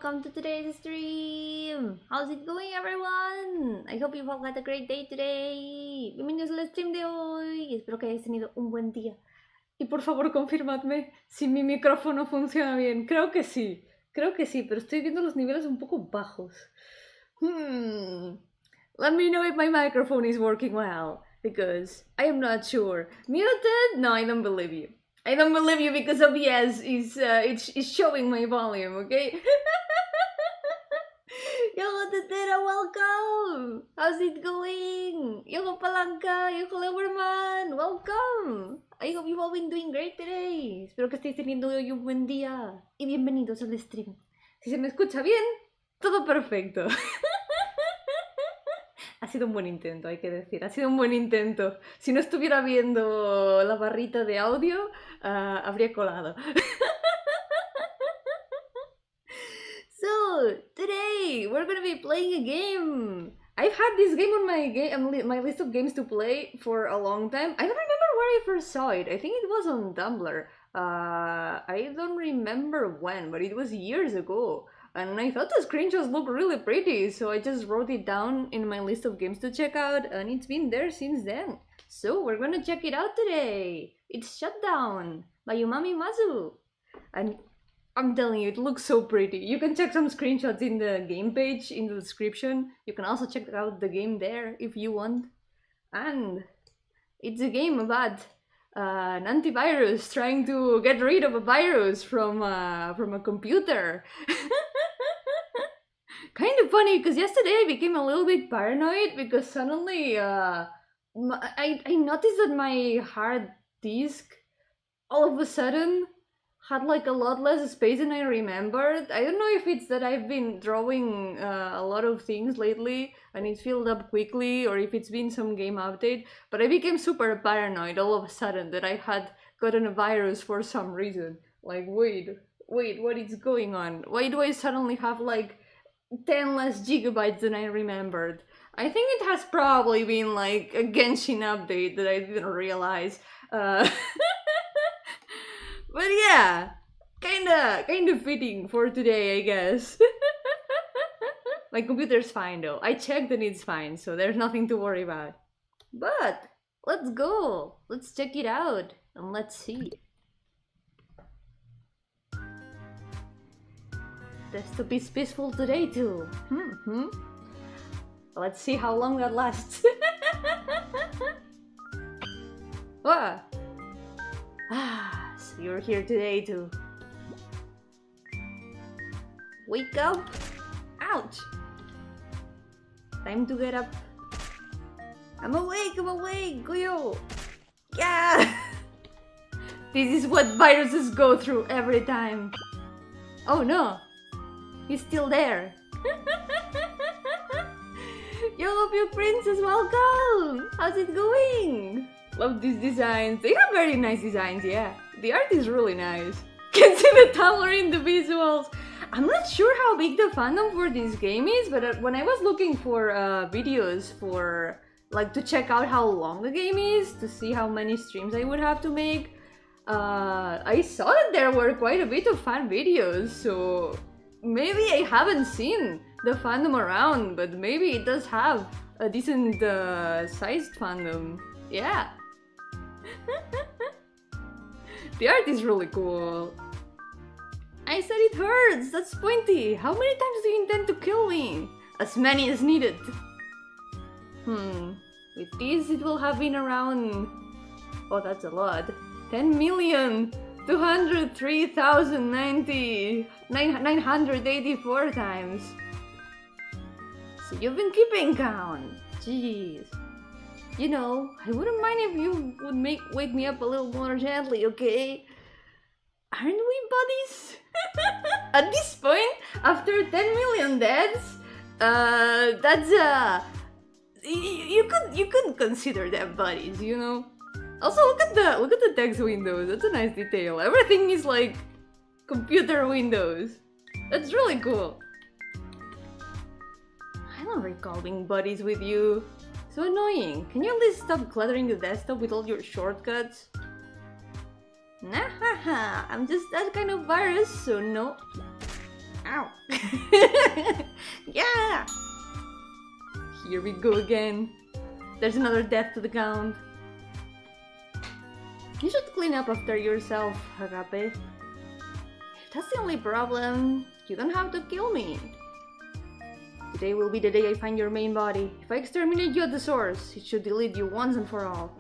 welcome to today's stream. How's it going, everyone? I hope you've all had a great day today. Bienvenidos al stream de hoy. Espero que hayáis tenido un buen día. Y por favor, confirmadme si mi micrófono funciona bien. Creo que sí, pero estoy viendo los niveles un poco bajos. Let me know if my microphone is working well, because I am not sure. Muted? No, I don't believe you. I don't believe you because OBS is showing my volume, okay? Yo-hooo Tetera, welcome! How's it going? Yo-hooo Palanca, Yo-hooo Leverman, welcome! I hope you've all been doing great today. Espero que estéis teniendo hoy un buen día. Y bienvenidos al stream. Si se me escucha bien, todo perfecto. Ha sido un buen intento, hay que decir. Ha sido un buen intento. Si no estuviera viendo la barrita de audio, habría colado. So, today we're gonna be playing a game. I've had this game on my list of games to play for a long time. I don't remember where I first saw it. I think it was on Tumblr. I don't remember when, but it was years ago. And I thought the screenshots looked really pretty, so I just wrote it down in my list of games to check out, and it's been there since then. So we're gonna check it out today. It's Shutdown by Umami Mazu. And I'm telling you, it looks so pretty. You can check some screenshots in the game page in the description. You can also check out the game there if you want. And it's a game about an antivirus trying to get rid of a virus from a computer. Kind of funny, because yesterday I became a little bit paranoid because suddenly I noticed that my hard disk all of a sudden had like a lot less space than I remembered. I don't know if it's that I've been drawing a lot of things lately and it filled up quickly, or if it's been some game update, but I became super paranoid all of a sudden that I had gotten a virus for some reason. Like, wait, what is going on? Why do I suddenly have like 10 less gigabytes than I remembered? I think it has probably been like a Genshin update that I didn't realize. But yeah, kinda fitting for today, I guess. My computer's fine though. I checked and it's fine, so there's nothing to worry about. But let's go. Let's check it out and let's see. Desktop is peaceful today too. Let's see how long that lasts. So you're here today too. Wake up! Ouch! Time to get up. I'm awake! Goyo! Yeah! This is what viruses go through every time. Oh no! He's still there. Yo-hooo Princess, welcome! How's it going? Love these designs. They have very nice designs, yeah. The art is really nice. Can see the Tumblr in the visuals. I'm not sure how big the fandom for this game is, but when I was looking for videos for like to check out how long the game is, to see how many streams I would have to make, I saw that there were quite a bit of fan videos, so maybe I haven't seen the fandom around, but maybe it does have a decent sized fandom. Yeah. The art is really cool. I said it hurts! That's pointy! How many times do you intend to kill me? As many as needed. With this it will have been around... Oh, that's a lot. 10,203,090... 984 times. So you've been keeping count. Jeez. You know, I wouldn't mind if you would wake me up a little more gently, okay? Aren't we buddies? At this point, after 10 million deaths, that's you could consider them buddies, you know. Also, look at the text windows. That's a nice detail. Everything is like computer windows. That's really cool. I don't recall being buddies with you. So annoying. Can you at least stop cluttering the desktop with all your shortcuts? Nah, haha, I'm just that kind of virus, so no. Ow! Yeah! Here we go again. There's another death to the count. You should clean up after yourself, Agape. If that's the only problem, you don't have to kill me. Today will be the day I find your main body. If I exterminate you at the source, it should delete you once and for all.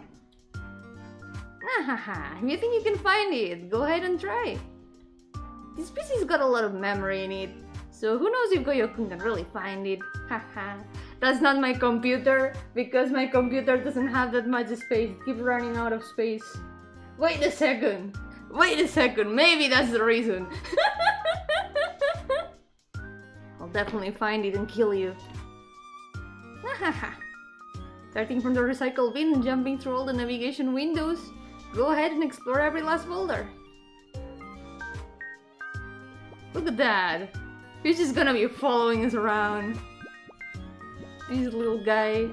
Haha, if you think you can find it, go ahead and try. This PC's got a lot of memory in it, so who knows if Goyo-kun can really find it. Haha. That's not my computer, because my computer doesn't have that much space. It keeps running out of space. Wait a second, maybe that's the reason. I'll definitely find it and kill you. Starting from the recycle bin and jumping through all the navigation windows, go ahead and explore every last folder. Look at that! He's just gonna be following us around. This little guy.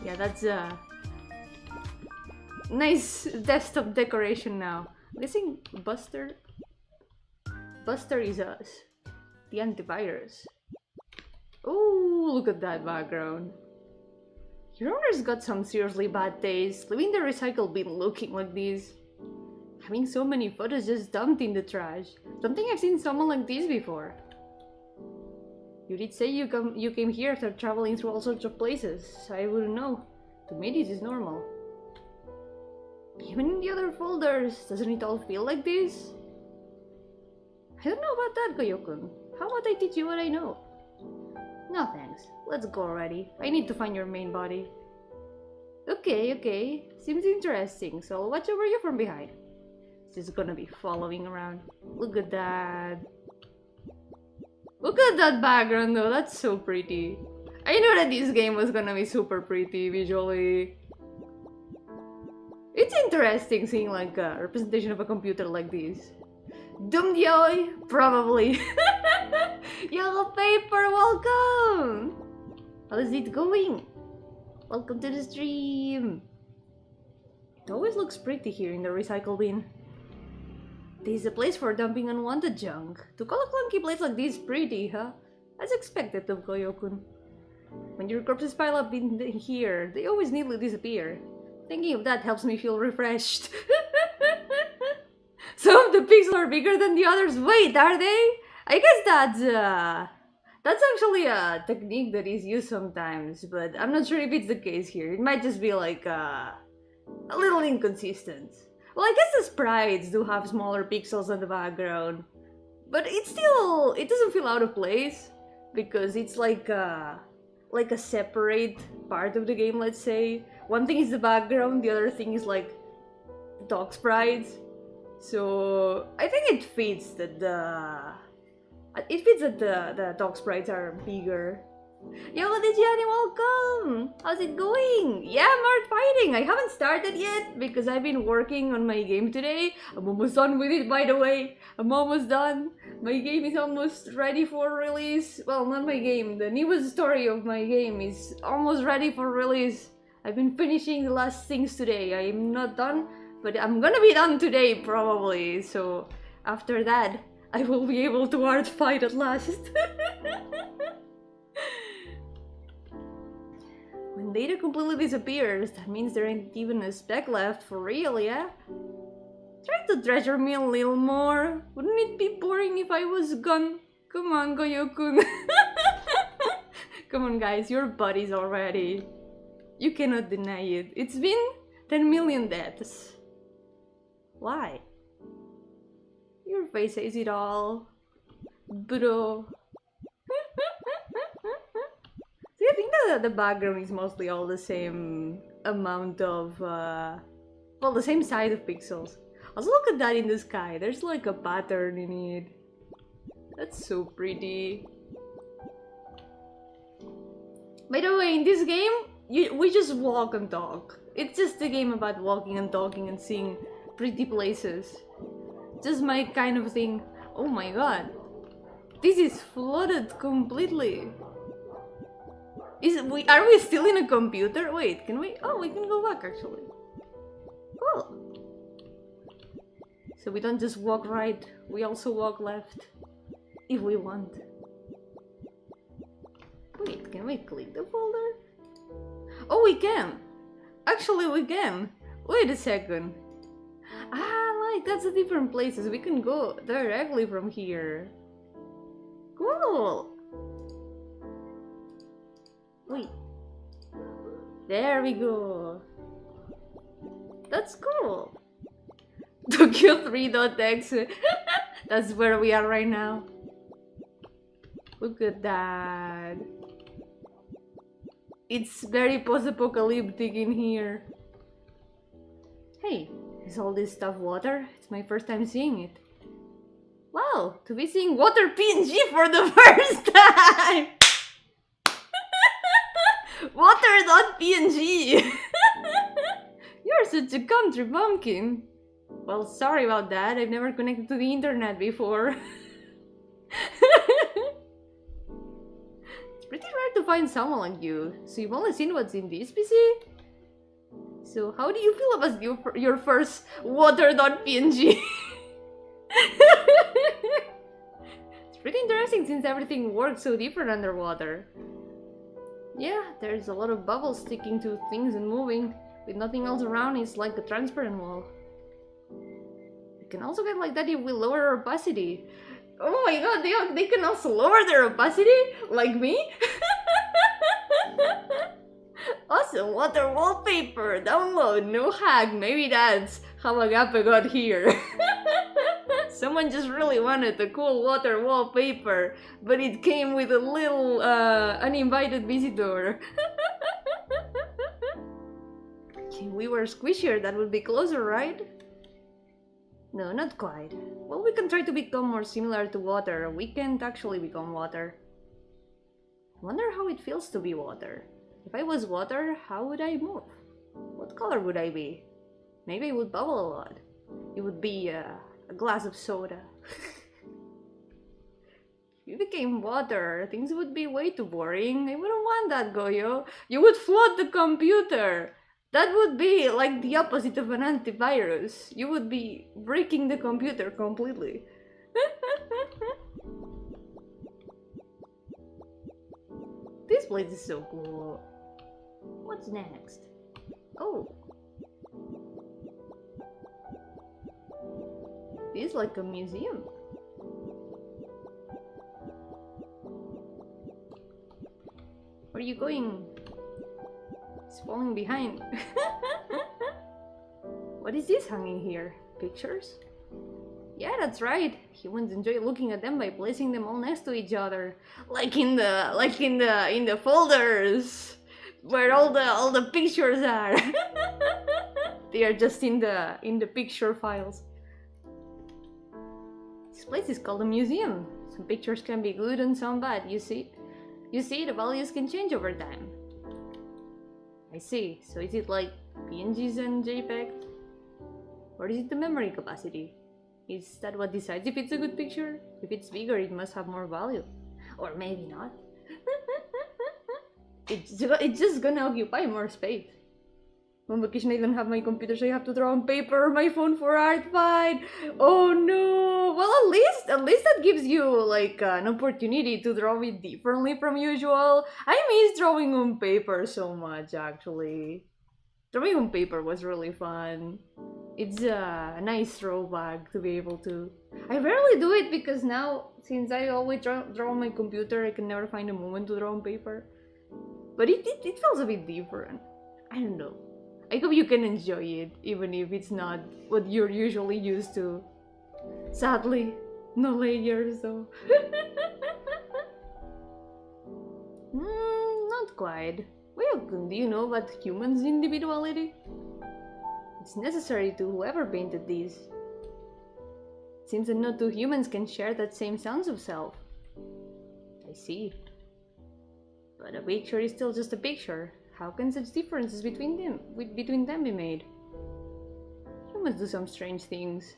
Yeah, that's a nice desktop decoration now. I'm guessing Buster is us. The antivirus. Oh, look at that background. Your owner's got some seriously bad taste, leaving the recycle bin looking like this. Having so many photos just dumped in the trash. Don't think I've seen someone like this before. You did say you came here after traveling through all sorts of places. I wouldn't know. To me this is normal. Even in the other folders, doesn't it all feel like this? I don't know about that, Goyo-kun. How about I teach you what I know? No thanks. Let's go already. I need to find your main body. Okay. Seems interesting, so I'll watch over you from behind. Just gonna be following around. Look at that. Look at that background though, that's so pretty. I knew that this game was gonna be super pretty visually. It's interesting seeing like a representation of a computer like this. Doomed Yoy? Probably. Yellow paper, welcome! How is it going? Welcome to the stream. It always looks pretty here in the recycle bin. This is a place for dumping unwanted junk. To call a clunky place like this pretty, huh? As expected of Goyo-kun. When your corpses pile up in here, they always neatly disappear. Thinking of that helps me feel refreshed. Some of the pixels are bigger than the others. Wait, are they? I guess that's actually a technique that is used sometimes, but I'm not sure if it's the case here. It might just be like a little inconsistent. Well, I guess the sprites do have smaller pixels on the background, but it doesn't feel out of place because it's like a separate part of the game, let's say. One thing is the background, the other thing is like dog sprites. So I think it fits that the dog sprites are bigger. Yo, Gianni, welcome! How's it going? Yeah, I'm hard fighting. I haven't started yet because I've been working on my game today. I'm almost done with it, by the way. I'm almost done. My game is almost ready for release. Well, not my game. The newest story of my game is almost ready for release. I've been finishing the last things today. I'm not done, but I'm gonna be done today, probably. So after that, I will be able to hard fight at last. When data completely disappears, that means there ain't even a speck left for real, yeah? Try to treasure me a little more. Wouldn't it be boring if I was gone? Come on, Goyo-kun. Come on, guys, your buddies already. You cannot deny it. It's been 10 million deaths. Why? Your face says it all. Bro. See, I think that the background is mostly all the same amount of, well, the same size of pixels. Also, look at that in the sky. There's like a pattern in it. That's so pretty. By the way, in this game, we just walk and talk. It's just a game about walking and talking and seeing pretty places. Just my kind of thing. Oh my god. This is flooded completely. Are we still in a computer? Wait, can we? Oh, we can go back actually. Cool. So we don't just walk right, we also walk left. if we want. Wait, can we click the folder? Oh, we can! Actually, we can! Wait a second. Ah, like, that's the different places. We can go directly from here. Cool! Wait. There we go. That's cool. Tokyo 3.x. That's where we are right now. Look at that. It's very post-apocalyptic in here. Hey, is all this stuff water? It's my first time seeing it. Wow, to be seeing water PNG for the first time! Water.png. You're such a country bumpkin. Well, sorry about that. I've never connected to the internet before. It's pretty rare to find someone like you. So you've only seen what's in this PC? So how do you feel about your first water.png? It's pretty interesting since everything works so different underwater. Yeah, there's a lot of bubbles sticking to things and moving. With nothing else around, it's like a transparent wall. It can also get like that if we lower our opacity. Oh my god, they can also lower their opacity? Like me? Awesome, water wallpaper! Download, no hack, maybe that's how Agape got here. Someone just really wanted a cool water wallpaper, but it came with a little uninvited visitor. If we were squishier, that would be closer, right? No, not quite. Well, we can try to become more similar to water. We can't actually become water. I wonder how it feels to be water. If I was water, how would I move? What color would I be? Maybe I would bubble a lot. It would be a glass of soda. If you became water, things would be way too boring. I wouldn't want that, Goyo. You would flood the computer. That would be like the opposite of an antivirus. You would be breaking the computer completely. This place is so cool. What's next? Oh. This is like a museum. Where are you going? It's falling behind. What is this hanging here? Pictures? Yeah, that's right. Humans enjoy looking at them by placing them all next to each other, like in the folders where all the pictures are. They are just in the picture files. This place is called a museum. Some pictures can be good and some bad. You see, the values can change over time. I see. So is it like PNGs and JPEGs? Or is it the memory capacity? Is that what decides if it's a good picture? If it's bigger, it must have more value. Or maybe not. It's just gonna occupy more space. On vacation I don't have my computer, so I have to draw on paper or my phone for art. Fine. Oh no. Well, at least that gives you like an opportunity to draw it differently from usual. I miss drawing on paper so much, actually. Drawing on paper was really fun. It's a nice throwback to be able to. I rarely do it because now, since I always draw on my computer, I can never find a moment to draw on paper. But it feels a bit different. I don't know. I hope you can enjoy it, even if it's not what you're usually used to. Sadly, no layers though. Not quite. Well, do you know about humans' individuality? It's necessary to whoever painted these. It seems that no two humans can share that same sense of self. I see. But a picture is still just a picture. How can such differences between them be made? Humans do some strange things.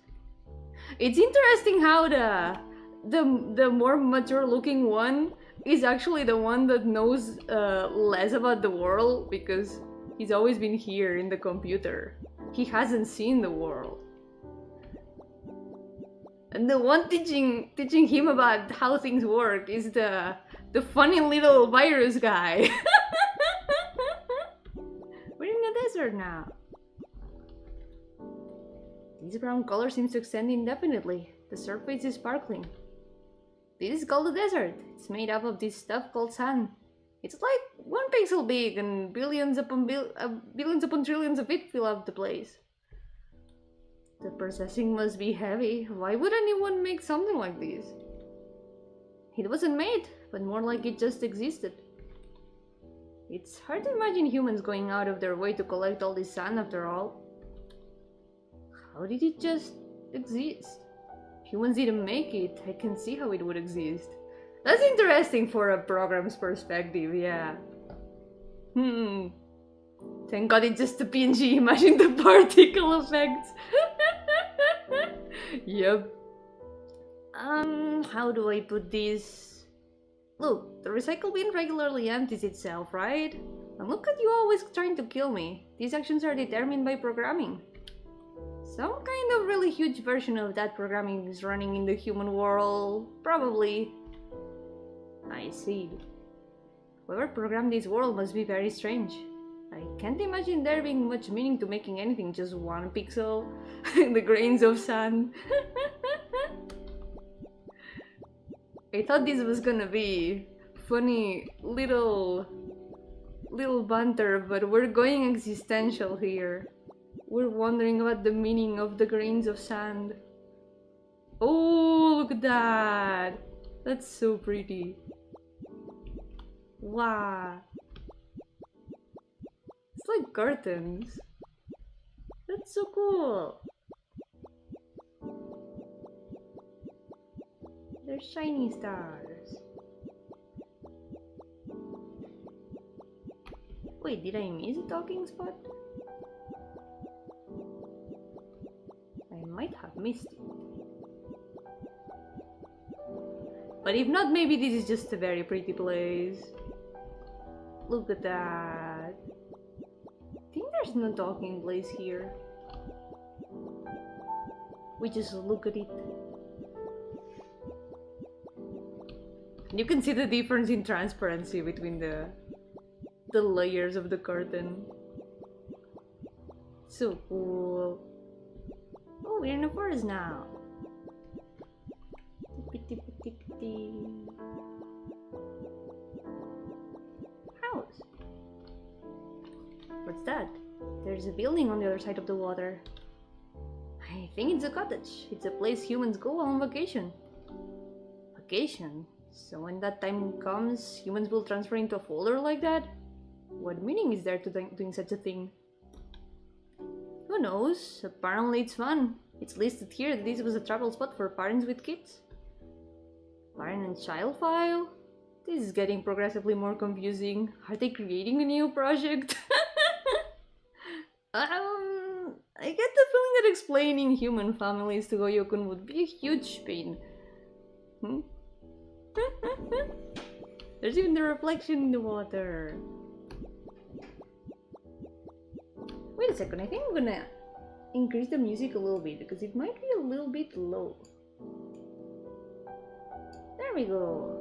It's interesting how the more mature looking one is actually the one that knows less about the world, because he's always been here in the computer. He hasn't seen the world. And the one teaching him about how things work is the funny little virus guy. We're in the desert now. This brown color seems to extend indefinitely. The surface is sparkling. This is called the desert. It's made up of this stuff called sand. It's like 1 pixel big and billions upon trillions of it fill up the place. The processing must be heavy. Why would anyone make something like this? It wasn't made, but more like it just existed. It's hard to imagine humans going out of their way to collect all this sand after all. How did it just exist? Humans didn't make it. I can see how it would exist. That's interesting for a program's perspective, yeah. Thank God it's just a PNG. Imagine the particle effects. Yep. How do I put this? Look, the recycle bin regularly empties itself, right? And look at you always trying to kill me. These actions are determined by programming. Some kind of really huge version of that programming is running in the human world, probably. I see. Whoever programmed this world must be very strange. I can't imagine there being much meaning to making anything just 1 pixel. The grains of sand. I thought this was gonna be funny little banter, but we're going existential here. We're wondering about the meaning of the grains of sand. Oh, look at that! That's so pretty. Wow. It's like curtains. That's so cool. They're shiny stars. Wait, did I miss a talking spot? I might have missed it. But if not, maybe this is just a very pretty place. Look at that. I think there's no talking place here. We just look at it. You can see the difference in transparency between the layers of the curtain. So cool. Oh, we're in the forest now. House. What's that? There's a building on the other side of the water. I think it's a cottage. It's a place humans go on vacation. Vacation? So when that time comes, humans will transfer into a folder like that? What meaning is there to doing such a thing? Who knows? Apparently it's fun. It's listed here that this was a travel spot for parents with kids. Parent and child file? This is getting progressively more confusing. Are they creating a new project? I get the feeling that explaining human families to Goyo-kun would be a huge pain. There's even the reflection in the water. Wait a second, I think I'm gonna increase the music a little bit because it might be a little bit low. There we go.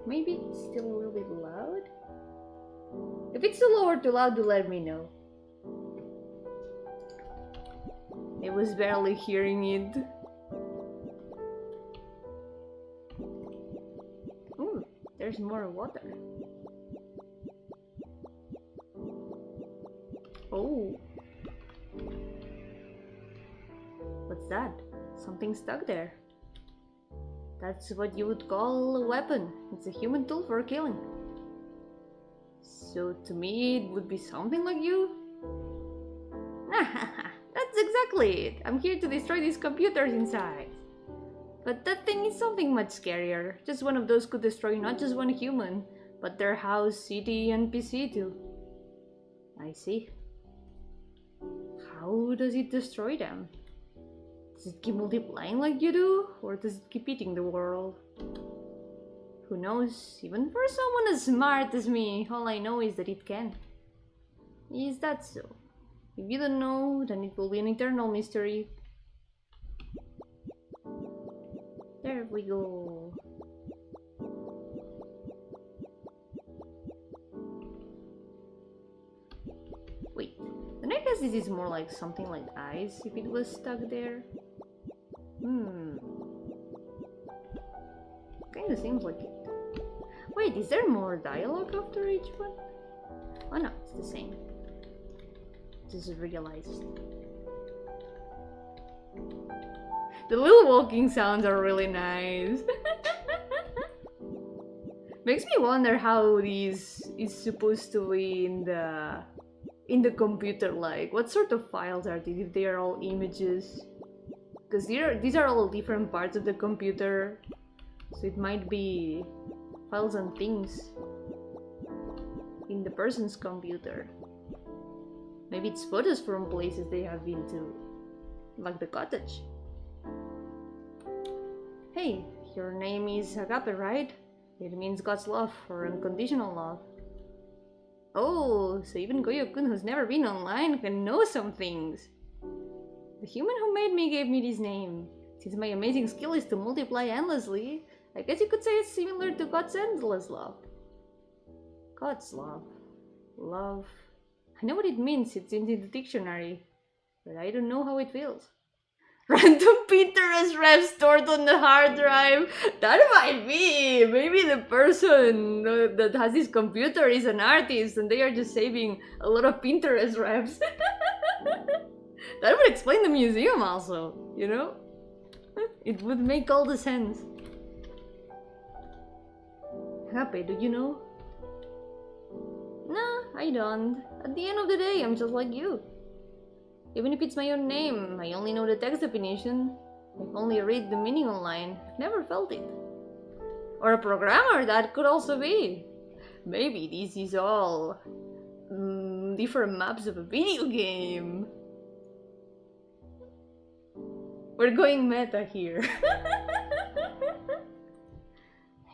Maybe it's still a little bit loud? If it's too low or too loud, do let me know. I was barely hearing it. Ooh, there's more water. Oh. What's that? Something stuck there. That's what you would call a weapon. It's a human tool for killing. So to me, it would be something like you? That's exactly it. I'm here to destroy these computers inside. But that thing is something much scarier. Just one of those could destroy not just one human, but their house, city, and PC too. I see. How does it destroy them? Does it keep multiplying like you do? Or does it keep eating the world? Who knows? Even for someone as smart as me, all I know is that it can. Is that so? If you don't know, then it will be an eternal mystery. There we go. Wait, then I guess this is more like something like ice if it was stuck there. Kinda seems like it. Wait, is there more dialogue after each one? Oh no, it's the same. Just realized. The little walking sounds are really nice. Makes me wonder how this is supposed to be in the computer. Like, what sort of files are these if they are all images? Because these are all different parts of the computer, so it might be files and things in the person's computer. Maybe it's photos from places they have been to, like the cottage. Hey, your name is Agape, right? It means God's love or unconditional love. Oh, so even Goyo-kun, who's never been online, can know some things. The human who made me gave me this name. Since my amazing skill is to multiply endlessly, I guess you could say it's similar to God's endless love. God's love. Love. I know what it means, it's in the dictionary, but I don't know how it feels. Random Pinterest ref stored on the hard drive. That might be. Maybe the person that has this computer is an artist and they are just saving a lot of Pinterest refs. That would explain the museum also, you know? It would make all the sense. Happy, do you know? Nah, I don't. At the end of the day, I'm just like you. Even if it's my own name, I only know the text definition. I've only read the meaning online. I've never felt it. Or a programmer, that could also be. Maybe this is all different maps of a video game. We're going meta here.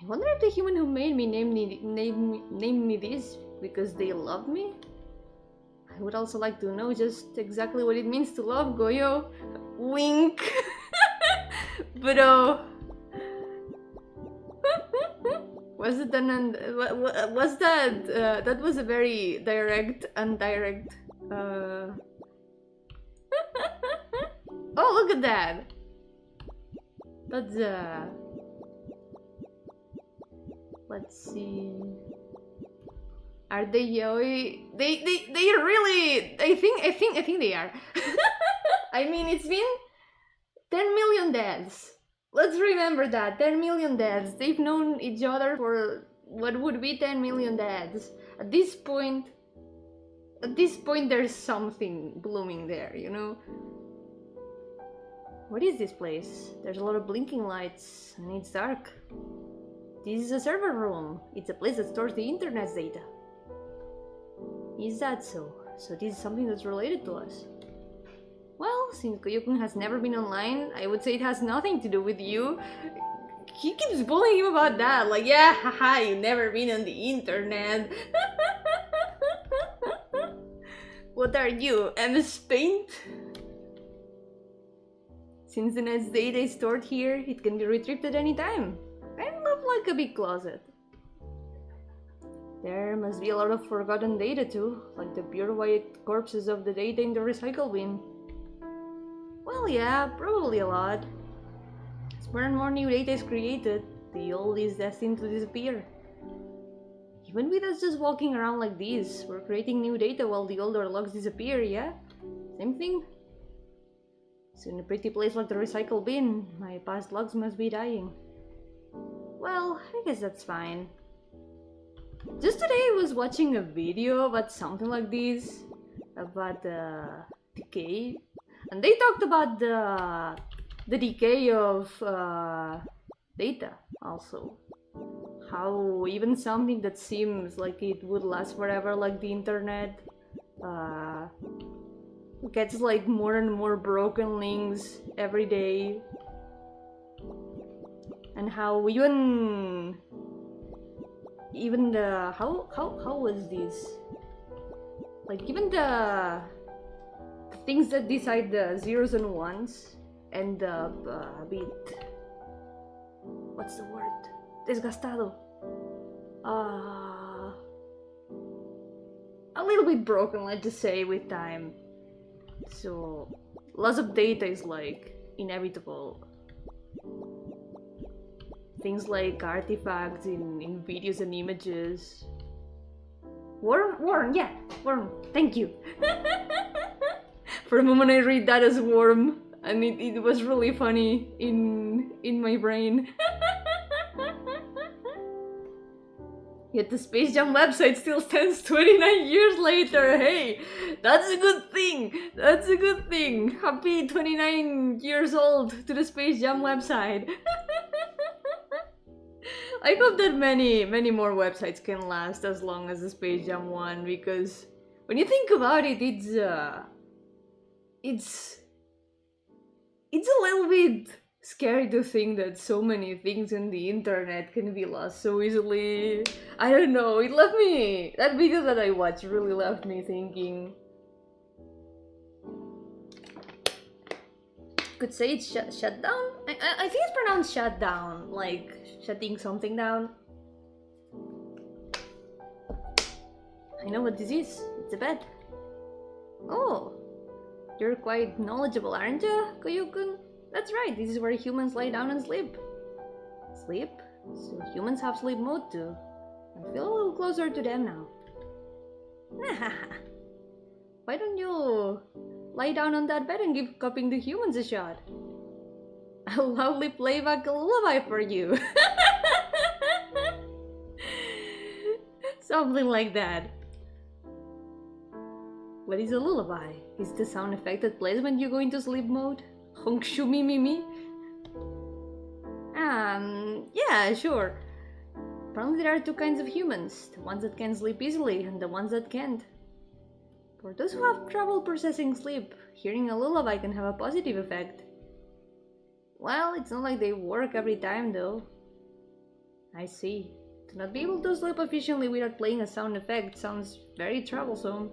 I wonder if the human who made me named me this because they love me? I would also like to know just exactly what it means to love, Goyo. Wink. But was it was that that was a very direct and indirect oh, look at that. That's let's see. Are they yaoi? They really. I think they are. I mean, it's been 10 million deaths. Let's remember that 10 million deaths. They've known each other for what would be 10 million deaths. At this point, there's something blooming there, you know. What is this place? There's a lot of blinking lights and it's dark. This is a server room. It's a place that stores the internet's data. Is that so? So this is something that's related to us. Well, since Goyo-kun has never been online, I would say it has nothing to do with you. He keeps bullying him about that, like, yeah, haha, you've never been on the internet. What are you, MS Paint? Since the net's data is stored here, it can be retrieved at any time. I love like a big closet. There must be a lot of forgotten data too, like the pure white corpses of the data in the recycle bin. Well, yeah, probably a lot. As more and more new data is created, the old is destined to disappear. Even with us just walking around like this, we're creating new data while the older logs disappear, yeah? Same thing? So in a pretty place like the recycle bin, my past logs must be dying. Well, I guess that's fine. Just today I was watching a video about something like this, about decay, and they talked about the decay of data also. How even something that seems like it would last forever, like the internet, gets like more and more broken links every day, and how even the how was this, like even the things that decide the zeros and ones end up a bit What's the word? Desgastado. A little bit broken, let's just say, with time. So, loss of data is like inevitable. Things like artifacts in videos and images. Worm, yeah, worm, thank you. For a moment I read that as worm, and it was really funny in my brain. Yet the Space Jam website still stands 29 years later. Hey, that's a good thing. That's a good thing. Happy 29 years old to the Space Jam website. I hope that many more websites can last as long as the Space Jam one, because when you think about it, it's a little bit scary to think that so many things on the internet can be lost so easily. I don't know, it left me... That video that I watched really left me thinking. Could say it's shut down? I think it's pronounced shut down, like shutting something down. I know what this is. It's a bed. Oh, you're quite knowledgeable, aren't you, Koyukun? That's right, this is where humans lie down and sleep. Sleep? So humans have sleep mode too. I feel a little closer to them now. Why don't you lie down on that bed and give copying the humans a shot? I'll loudly play back a lullaby for you. Something like that. What is a lullaby? Is the sound effect that plays when you go into sleep mode? Honk shoo me me me? Yeah, sure. Apparently there are two kinds of humans. The ones that can sleep easily and the ones that can't. For those who have trouble processing sleep, hearing a lullaby can have a positive effect. Well, it's not like they work every time though. I see. To not be able to sleep efficiently without playing a sound effect sounds very troublesome.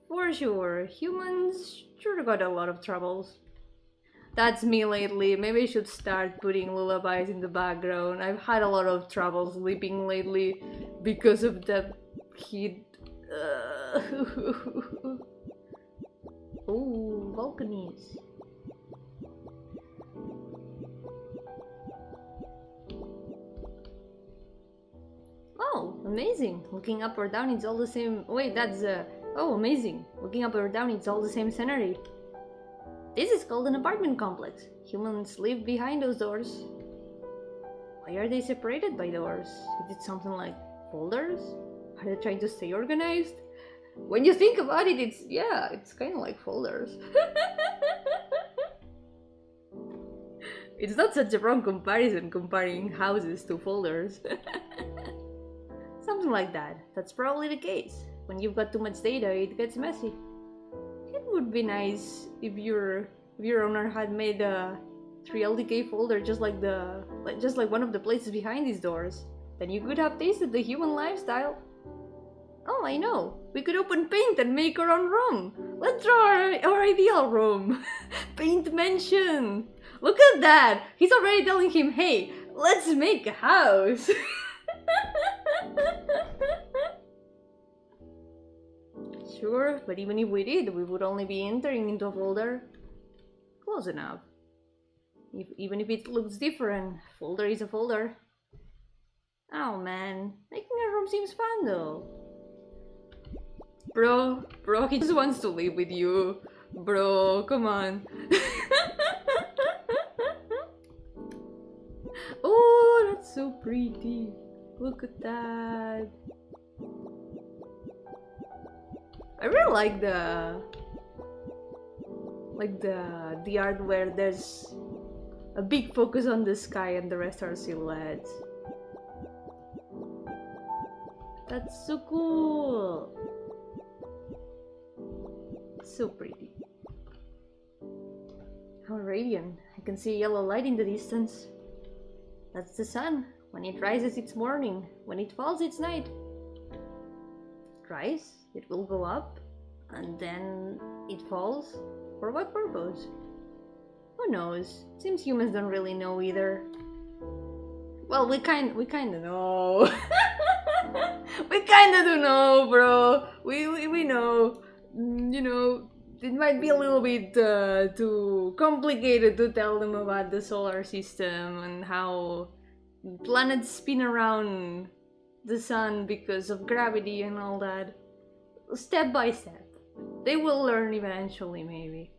For sure, humans sure got a lot of troubles. That's me lately. Maybe I should start putting lullabies in the background. I've had a lot of trouble sleeping lately because of the heat. Oh, balconies. Oh, amazing. Looking up or down, it's all the same. Wait, that's oh, amazing. Looking up or down, it's all the same scenery. This is called an apartment complex. Humans live behind those doors. Why are they separated by doors? Is it something like folders? Are they trying to stay organized? When you think about it, it's kind of like folders. It's not such a wrong comparison comparing houses to folders. Something like that. That's probably the case. When you've got too much data, it gets messy. It would be nice if your owner had made a 3LDK folder just like one of the places behind these doors. Then you could have tasted the human lifestyle. Oh, I know. We could open Paint and make our own room. Let's draw our ideal room. Paint mansion. Look at that. He's already telling him, hey, let's make a house. Sure, but even if we did, we would only be entering into a folder. Close enough. Even if it looks different, folder is a folder. Oh man, making a room seems fun though. Bro, he just wants to live with you. Bro, come on. Oh, that's so pretty. Look at that. I really like the art where there's a big focus on the sky and the rest are silhouettes. That's so cool. So pretty. How radiant. I can see a yellow light in the distance. That's the sun. When it rises, it's morning. When it falls, it's night. Rise, it will go up, and then it falls. For what purpose? Who knows? Seems humans don't really know either. Well, we kinda know. We kinda do know, bro. We know. You know, it might be a little bit too complicated to tell them about the solar system and how planets spin around the sun because of gravity and all that. Step by step. They will learn eventually, maybe.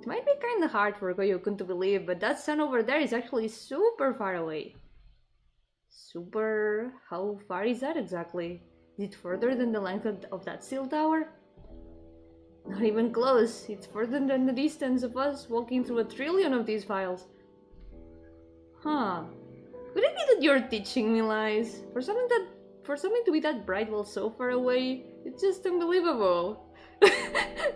It might be kinda hard for Goyo-kun to believe, but that sun over there is actually super far away. Super... how far is that exactly? Is it further than the length of that steel tower? Not even close. It's further than the distance of us walking through 1 trillion of these files. Huh. Could it be that you're teaching me lies? For something to be that bright while so far away, it's just unbelievable.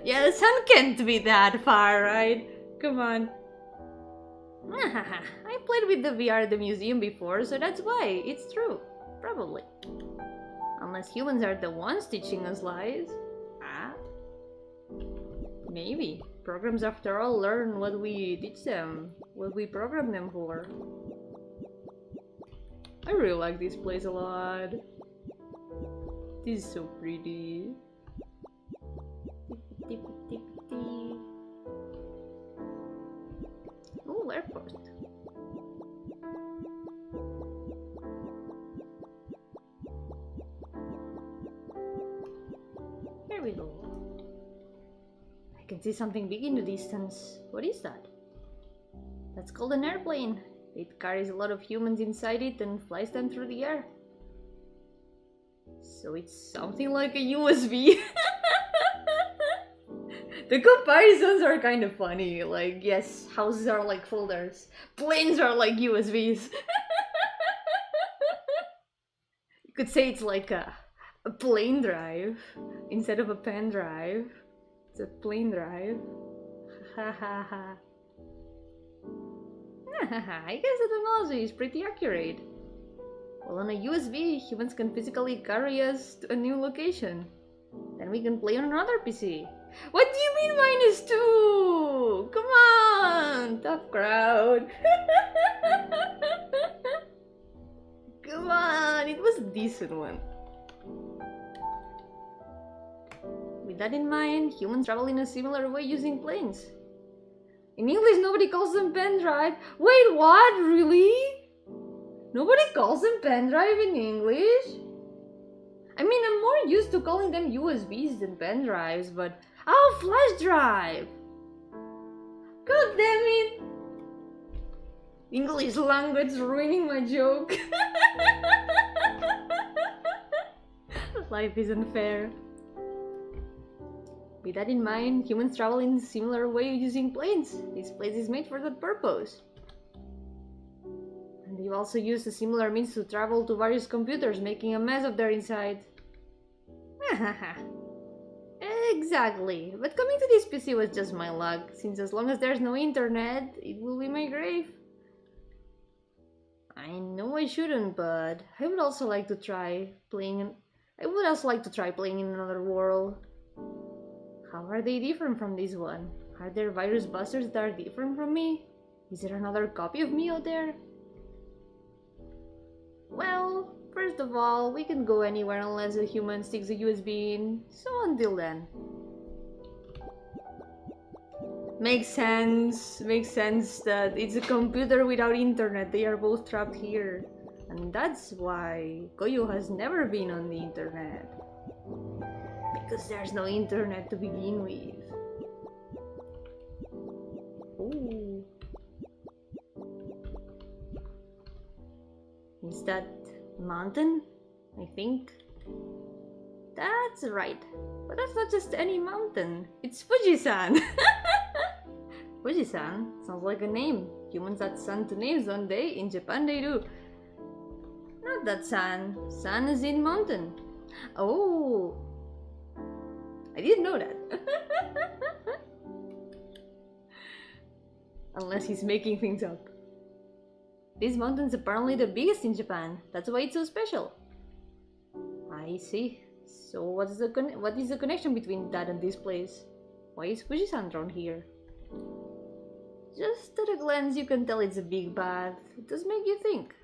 Yeah, the sun can't be that far, right? Come on. I played with the VR at the museum before, so that's why. It's true. Probably. Unless humans are the ones teaching us lies. Ah. Maybe. Programs, after all, learn what we teach them. What we program them for. I really like this place a lot. This is so pretty. Oh, airport. Here we go. I can see something big in the distance. What is that? That's called an airplane. It carries a lot of humans inside it and flies them through the air. So it's something like a USB. The comparisons are kind of funny. Like, yes, houses are like folders. Planes are like USBs. You could say it's like a plane drive instead of a pen drive. It's a plane drive. Ha ha ha. I guess the technology is pretty accurate. Well, on a USB, humans can physically carry us to a new location. Then we can play on another PC. What do you mean -2? Come on! Tough crowd. Come on, it was a decent one. With that in mind, humans travel in a similar way using planes. In English, nobody calls them pen drive. Wait, what? Really? Nobody calls them pen drive in English? I mean, I'm more used to calling them USBs than pen drives, but... Oh, flash drive! God damn it! English language ruining my joke. Life isn't fair. With that in mind, humans travel in a similar way using planes. This place is made for that purpose. And they've also used a similar means to travel to various computers, making a mess of their inside. Exactly, but coming to this PC was just my luck, since as long as there's no internet, it will be my grave. I know I shouldn't, but I would also like to try playing in another world. How are they different from this one? Are there virus busters that are different from me? Is there another copy of me out there? Well, first of all, we can go anywhere unless a human sticks a USB in, so until then. Makes sense that it's a computer without internet, they are both trapped here. And that's why Goyo has never been on the internet. Because there's no internet to begin with. Ooh. Is that mountain? I think. That's right. But that's not just any mountain. It's Fujisan. Fujisan sounds like a name. Humans add san to names, don't they? In Japan they do. Not that san. San is in mountain. Oh. I didn't know that. Unless he's making things up. This mountain's apparently the biggest in Japan. That's why it's so special. I see. So what is the connection between that and this place? Why is Fujisan drawn here? Just at a glance you can tell it's a big bath. It does make you think.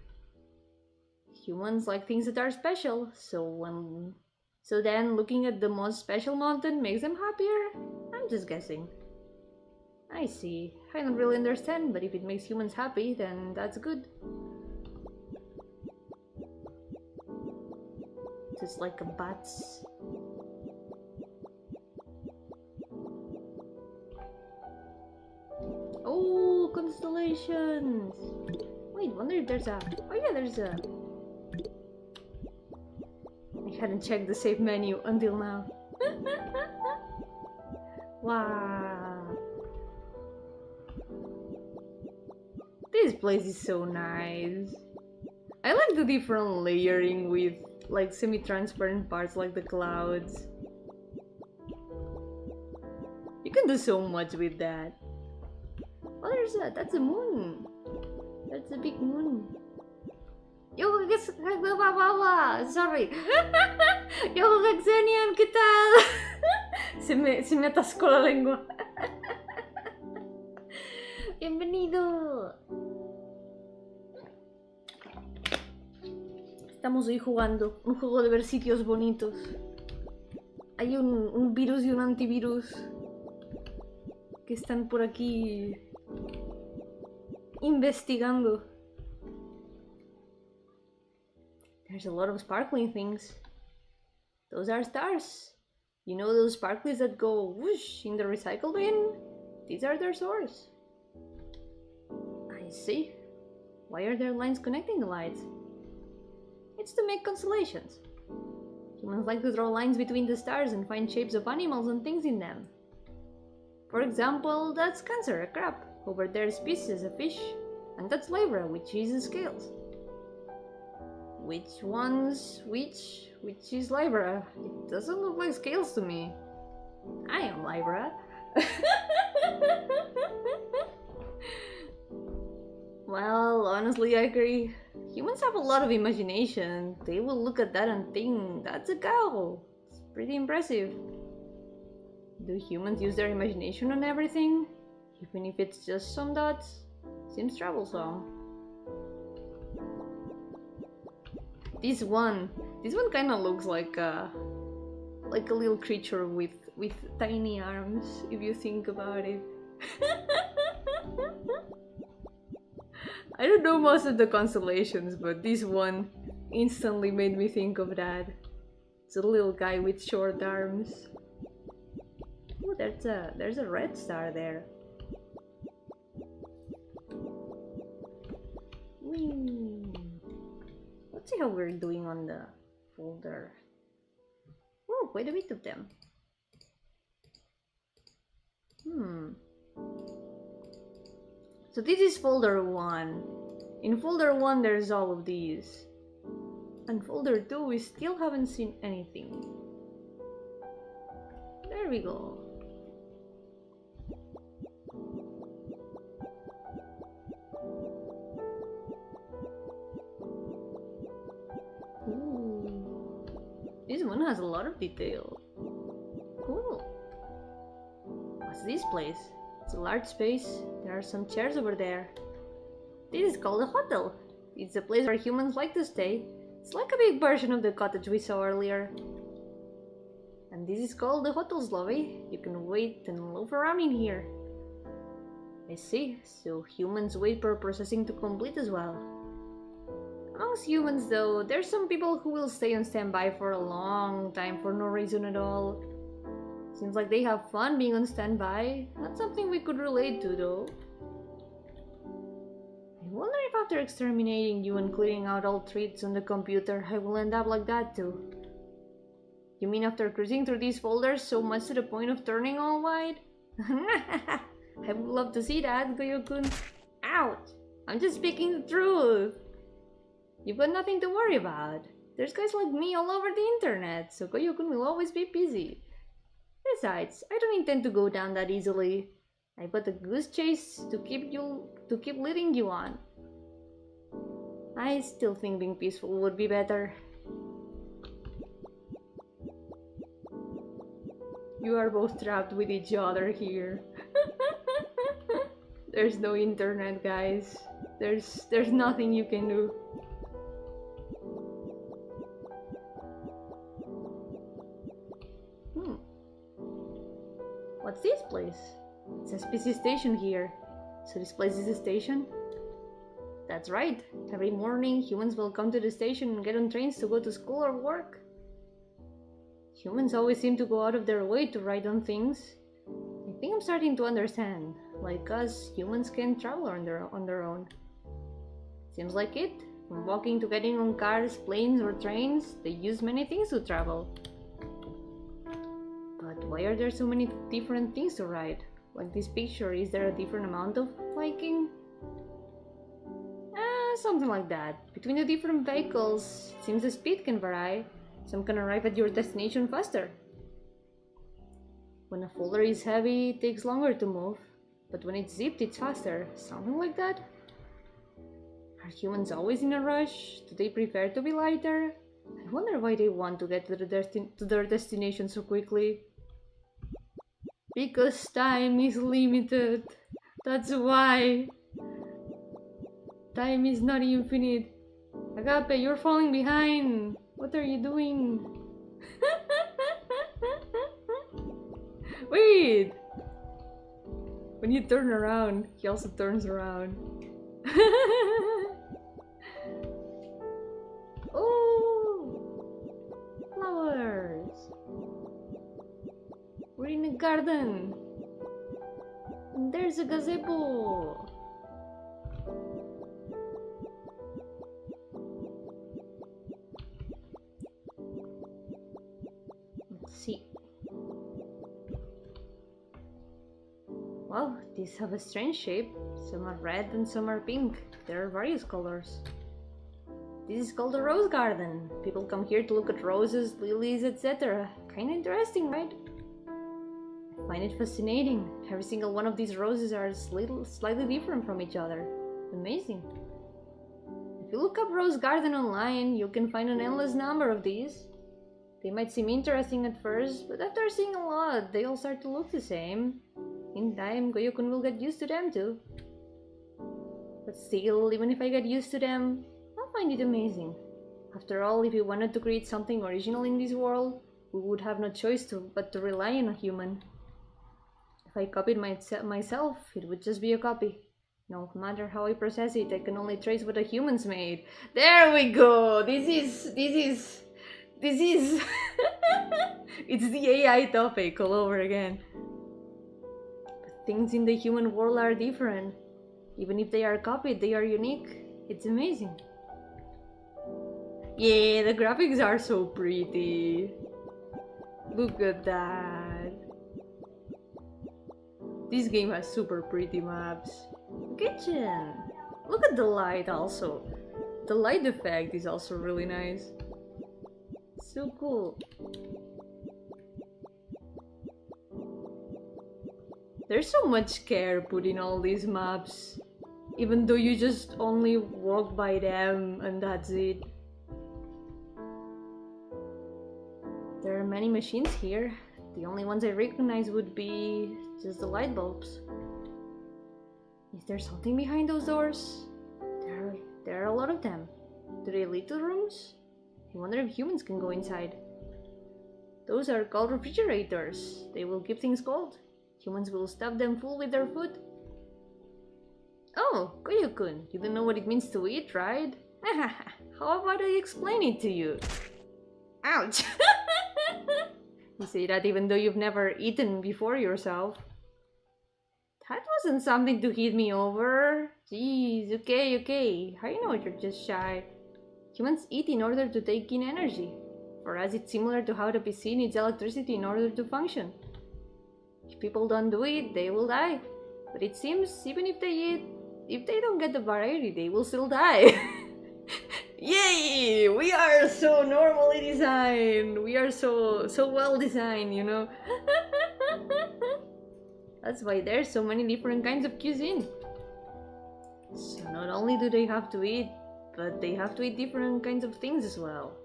Humans like things that are special, so then looking at the most special mountain makes them happier? I'm just guessing. I see. I don't really understand, but if it makes humans happy, then that's good. Just like a bats. Oh, constellations! Wait, wonder if there's a... Oh yeah, there's a... I hadn't checked the save menu until now. Wow! This place is so nice. I like the different layering with like semi-transparent parts like the clouds. You can do so much with that. Oh, there's a... That's a moon. That's a big moon. Yo, sorry. Yo, Gardenia, ¿qué tal? se me atascó la lengua. Bienvenido. Estamos hoy jugando un juego de ver sitios bonitos. Hay un virus y un antivirus que están por aquí investigando. There's a lot of sparkling things. Those are stars. You know those sparklies that go whoosh in the recycle bin? These are their source. I see. Why are there lines connecting the lights? It's to make constellations. Humans like to draw lines between the stars and find shapes of animals and things in them. For example, that's Cancer, a crab. Over there is Pisces, a fish. And that's Libra, which is scales. Which one's which? Which is Libra? It doesn't look like scales to me. I am Libra. Well, honestly, I agree. Humans have a lot of imagination. They will look at that and think, that's a cow. It's pretty impressive. Do humans use their imagination on everything? Even if it's just some dots? Seems troublesome. This one kind of looks like a little creature with tiny arms, if you think about it. I don't know most of the constellations, but this one instantly made me think of that. It's a little guy with short arms. Oh, there's a red star there. Whee. Let's see how we're doing on the folder. Oh, quite a bit of them. So this is folder 1. In folder 1 there's all of these. And folder 2 we still haven't seen anything. There we go. Ooh. This one has a lot of detail. Cool. What's this place? It's a large space. There are some chairs over there. This is called a hotel. It's a place where humans like to stay. It's like a big version of the cottage we saw earlier. And this is called the hotel's lobby. You can wait and loaf around in here. I see. So humans wait for processing to complete as well. Amongst humans though, there's some people who will stay on standby for a long time for no reason at all. Seems like they have fun being on standby. Not something we could relate to though. I wonder if after exterminating you and clearing out all treats on the computer, I will end up like that too. You mean after cruising through these folders so much to the point of turning all white? I would love to see that, Goyo-kun. Ouch! I'm just speaking the truth. You've got nothing to worry about. There's guys like me all over the internet, so Goyo-kun will always be busy. Besides, I don't intend to go down that easily. I've got a goose chase to keep leading you on. I still think being peaceful would be better. You are both trapped with each other here. There's no internet, guys. There's nothing you can do. What's this place? It says PC station here. So this place is a station? That's right. Every morning, humans will come to the station and get on trains to go to school or work. Humans always seem to go out of their way to ride on things. I think I'm starting to understand. Like us, humans can travel on their own. Seems like it. From walking to getting on cars, planes, or trains, they use many things to travel. But why are there so many different things to ride? Like this picture, is there a different amount of liking? Something like that. Between the different vehicles, it seems the speed can vary. Some can arrive at your destination faster. When a folder is heavy, it takes longer to move. But when it's zipped, it's faster. Something like that? Are humans always in a rush? Do they prefer to be lighter? I wonder why they want to get to their destination so quickly. Because time is limited. That's why. Time is not infinite. Agape, you're falling behind. What are you doing? Wait! When you turn around, he also turns around. Oh! Flowers! We're in a garden! And there's a gazebo! See. Wow, these have a strange shape. Some are red and some are pink. There are various colors. This is called a rose garden. People come here to look at roses, lilies, etc. Kinda interesting, right? I find it fascinating. Every single one of these roses are slightly different from each other. Amazing. If you look up rose garden online, you can find an endless number of these. They might seem interesting at first, but after seeing a lot, they all start to look the same. In time, Goyo-kun will get used to them too. But still, even if I get used to them, I'll find it amazing. After all, if we wanted to create something original in this world, we would have no choice but to rely on a human. If I copied myself, it would just be a copy. No matter how I process it, I can only trace what a human's made. There we go! This is... It's the AI topic all over again. But things in the human world are different. Even if they are copied, they are unique. It's amazing. Yeah, the graphics are so pretty. Look at that. This game has super pretty maps. Kitchen! Look at the light also. The light effect is also really nice. So cool. There's so much care put in all these maps, even though you just only walk by them and that's it. There are many machines here. The only ones I recognize would be just the light bulbs. Is there something behind those doors? There are a lot of them. Do they lead to the rooms? I wonder if humans can go inside. Those are called refrigerators. They will keep things cold. Humans will stuff them full with their food. Oh, Goyo-kun, you don't know what it means to eat, right? How about I explain it to you? Ouch! You say that even though you've never eaten before yourself. That wasn't something to hit me over. Jeez, okay. I know you're just shy. Humans eat in order to take in energy. For us, it's similar to how the PC needs electricity in order to function. If people don't do it, they will die. But it seems even if they eat, if they don't get the variety, they will still die. Yay! We are so normally designed. We are so well designed, you know. That's why there's so many different kinds of cuisine. So not only do they have to eat, but they have to eat different kinds of things as well.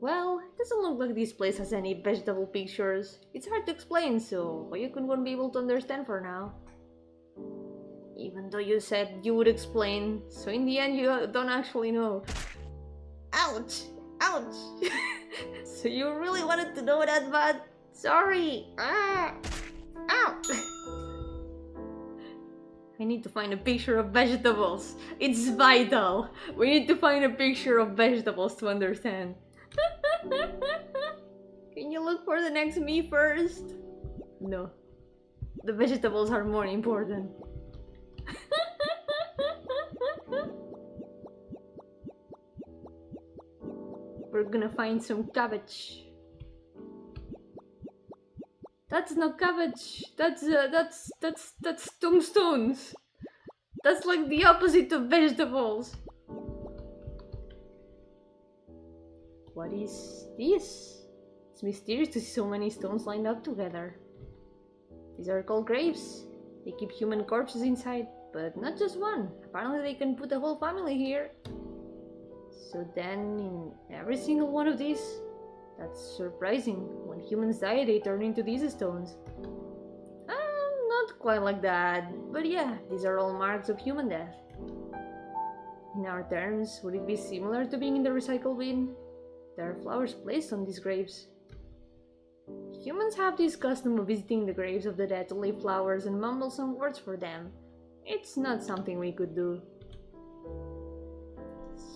Well, it doesn't look like this place has any vegetable pictures. It's hard to explain, so Goyo-kun won't be able to understand for now. Even though you said you would explain, so in the end you don't actually know. Ouch! Ouch! So you really wanted to know that bad? Sorry! Ah! Ow! I need to find a picture of vegetables. It's vital. We need to find a picture of vegetables to understand. Can you look for the next me first? No. The vegetables are more important. We're gonna find some cabbage. That's not cabbage. That's tombstones. That's like the opposite of vegetables. What is this? It's mysterious to see so many stones lined up together. These are called graves. They keep human corpses inside, but not just one. Apparently they can put a whole family here. So then in every single one of these, that's surprising. When humans die, they turn into these stones. Not quite like that, but yeah, these are all marks of human death. In our terms, would it be similar to being in the recycle bin? There are flowers placed on these graves. Humans have this custom of visiting the graves of the dead to leave flowers and mumble some words for them. It's not something we could do.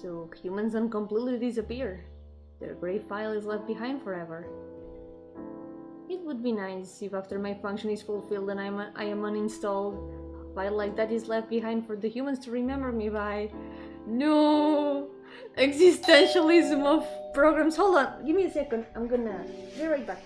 So humans don't completely disappear. Their grave file is left behind forever. It would be nice if after my function is fulfilled and I am uninstalled, a file like that is left behind for the humans to remember me by. No! Existentialism of programs. Hold on, give me a second. I'm gonna be right back.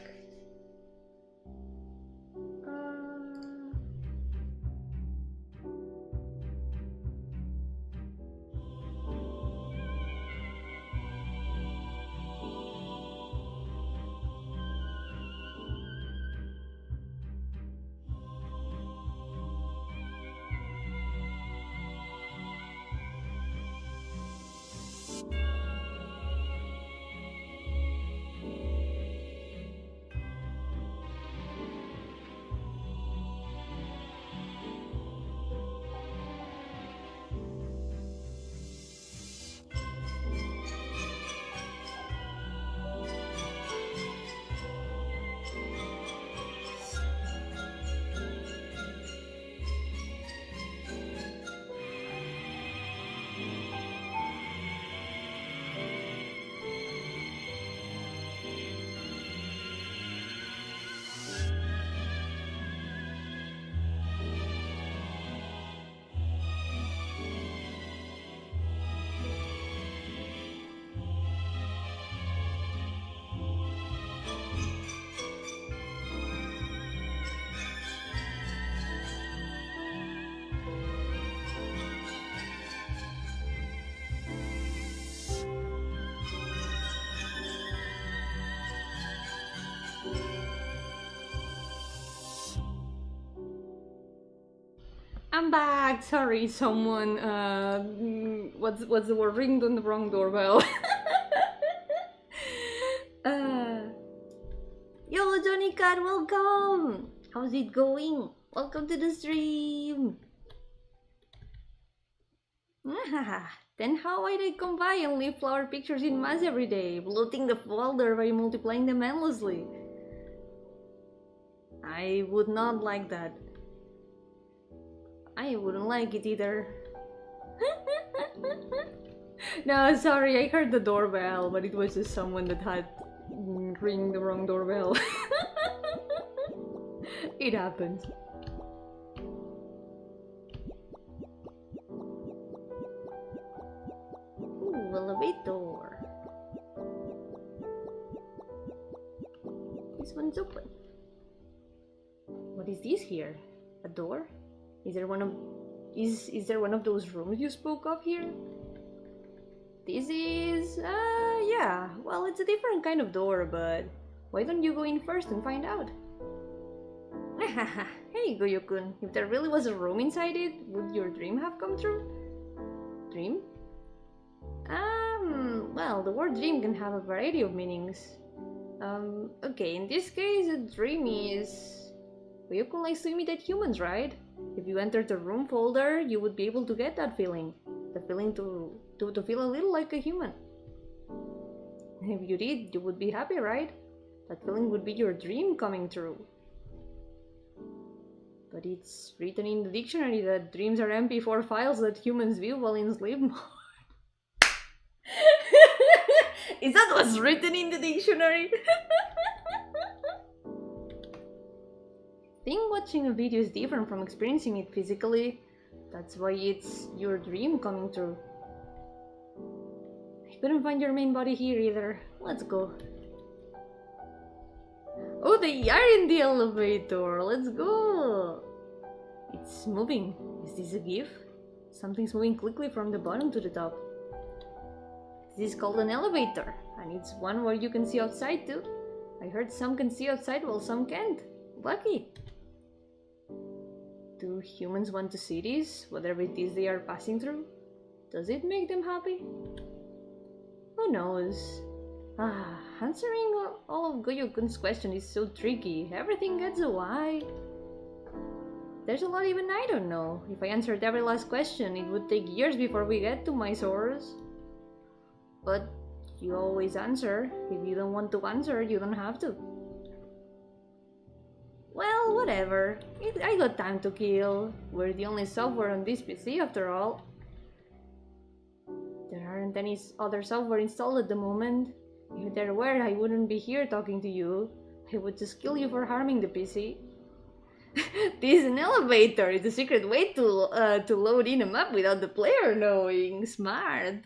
I'm back. Sorry, someone. What's the word? Ringed on the wrong doorbell. Yo, Johnny Cat, welcome. How's it going? Welcome to the stream. Then how would I come by and leave flower pictures in mass every day, looting the folder by multiplying them endlessly? I would not like that. I wouldn't like it either. No, sorry, I heard the doorbell, but it was just someone that had ring the wrong doorbell. It happens. Ooh, elevator. This one's open. What is this here? A door? Is there one of those rooms you spoke of here? This is yeah, well, it's a different kind of door, but why don't you go in first and find out? Hey, Goyo-kun, if there really was a room inside it, would your dream have come true? Dream? Well, the word dream can have a variety of meanings. Okay, in this case, a dream is... Goyo-kun likes to imitate humans, right? If you entered the room folder, you would be able to get that feeling. The feeling to feel a little like a human. If you did, you would be happy, right? That feeling would be your dream coming true. But it's written in the dictionary that dreams are MP4 files that humans view while in sleep mode. Is that what's written in the dictionary? I think watching a video is different from experiencing it physically. That's why it's your dream coming true. I couldn't find your main body here either. Let's go. Oh, they are in the elevator. Let's go. It's moving. Is this a GIF? Something's moving quickly from the bottom to the top. This is called an elevator, and it's one where you can see outside too. I heard some can see outside while some can't. Lucky. Do humans want to see this, whatever it is they are passing through? Does it make them happy? Who knows? Answering all of Goyo-kun's question is so tricky. Everything gets a why. There's a lot even I don't know. If I answered every last question, it would take years before we get to my source. But you always answer. If you don't want to answer, you don't have to. Well, whatever. I got time to kill. We're the only software on this PC after all. There aren't any other software installed at the moment. If there were, I wouldn't be here talking to you. I would just kill you for harming the PC. This is an elevator. It's a secret way to load in a map without the player knowing. Smart.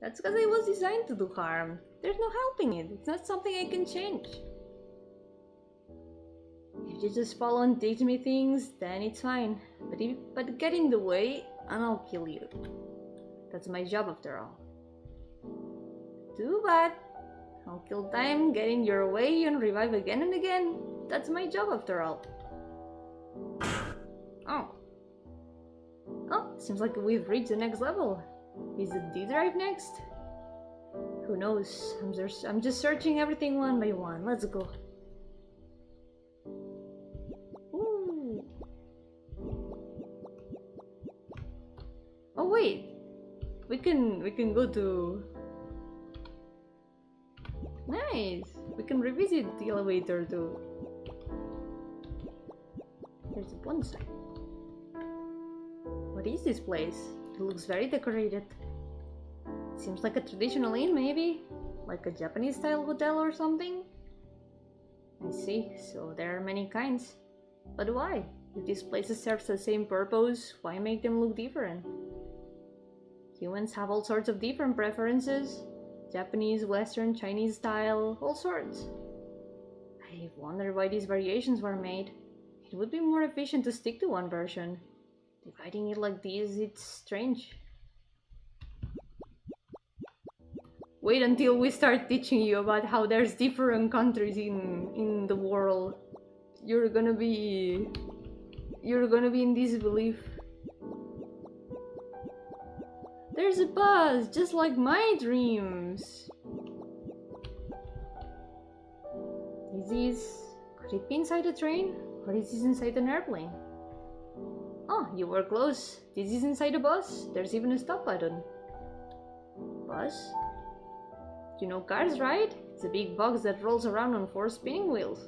That's because it was designed to do harm. There's no helping it. It's not something I can change. If you just follow and teach me things, then it's fine. But get in the way, and I'll kill you. That's my job after all. Too bad. I'll kill time, get in your way, and revive again and again. That's my job after all. Oh. Oh, seems like we've reached the next level. Is the D drive next? Who knows? I'm just searching everything one by one. Let's go. Ooh. Oh wait. We can go to... Nice! We can revisit the elevator too. There's a bonsai. What is this place? It looks very decorated. Seems like a traditional inn, maybe? Like a Japanese-style hotel or something? I see, so there are many kinds. But why? If these places serve the same purpose, why make them look different? Humans have all sorts of different preferences. Japanese, Western, Chinese style, all sorts. I wonder why these variations were made. It would be more efficient to stick to one version. Dividing it like this, it's strange. Wait until we start teaching you about how there's different countries in the world. You're gonna be in disbelief. There's a bus, just like my dreams. Could it be inside a train? Or is this inside an airplane? Oh, you were close. This is inside a bus. There's even a stop button. Bus? You know cars, right? It's a big box that rolls around on 4 spinning wheels.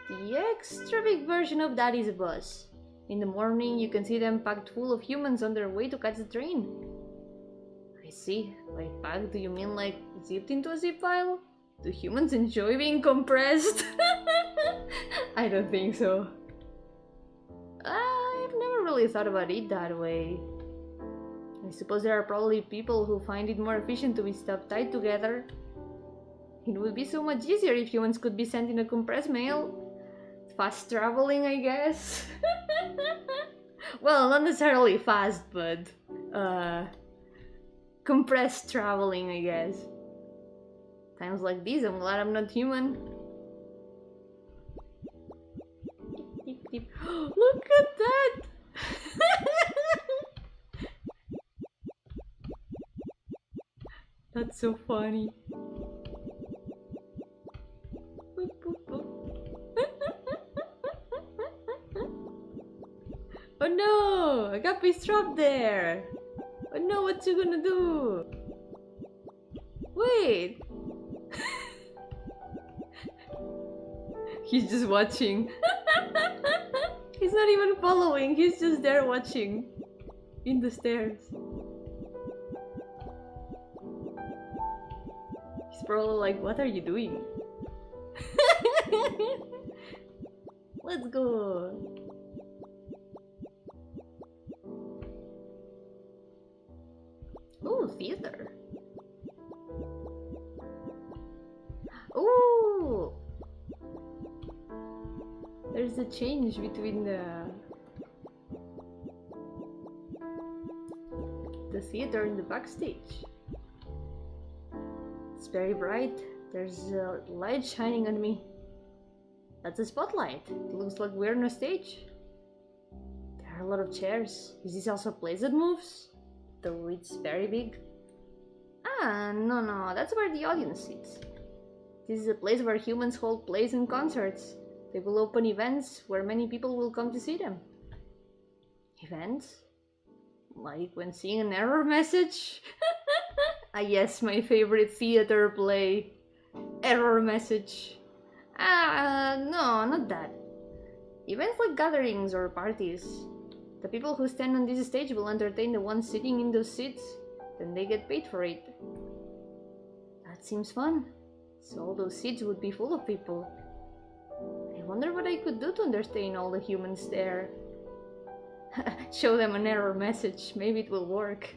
The extra big version of that is a bus. In the morning, you can see them packed full of humans on their way to catch the train. I see. By packed, do you mean like zipped into a zip file? Do humans enjoy being compressed? I don't think so. I've never really thought about it that way. I suppose there are probably people who find it more efficient to be stuff tied together. It would be so much easier if humans could be sent in a compressed mail. Fast traveling, I guess. Well, not necessarily fast, but compressed traveling, I guess. Times like these, I'm glad I'm not human. Look at that! That's so funny. Boop, boop, boop. Oh no! I got my strap there! Oh no, what you gonna do? Wait! He's just watching. He's not even following, he's just there watching. In the stairs. He's probably like, what are you doing? Let's go. Oh, theater. Oh, there's a change between the theater and the backstage. It's very bright. There's a light shining on me. That's a spotlight. It looks like we're on a stage. There are a lot of chairs. Is this also a place that moves? Though it's very big. Ah, no, that's where the audience sits. This is a place where humans hold plays and concerts. They will open events where many people will come to see them. Events? Like when seeing an error message? Ah yes, my favorite theater play. Error message. Ah, no, not that. Events like gatherings or parties. The people who stand on this stage will entertain the ones sitting in those seats. Then they get paid for it. That seems fun. So all those seats would be full of people. I wonder what I could do to entertain all the humans there. Show them an error message, maybe it will work.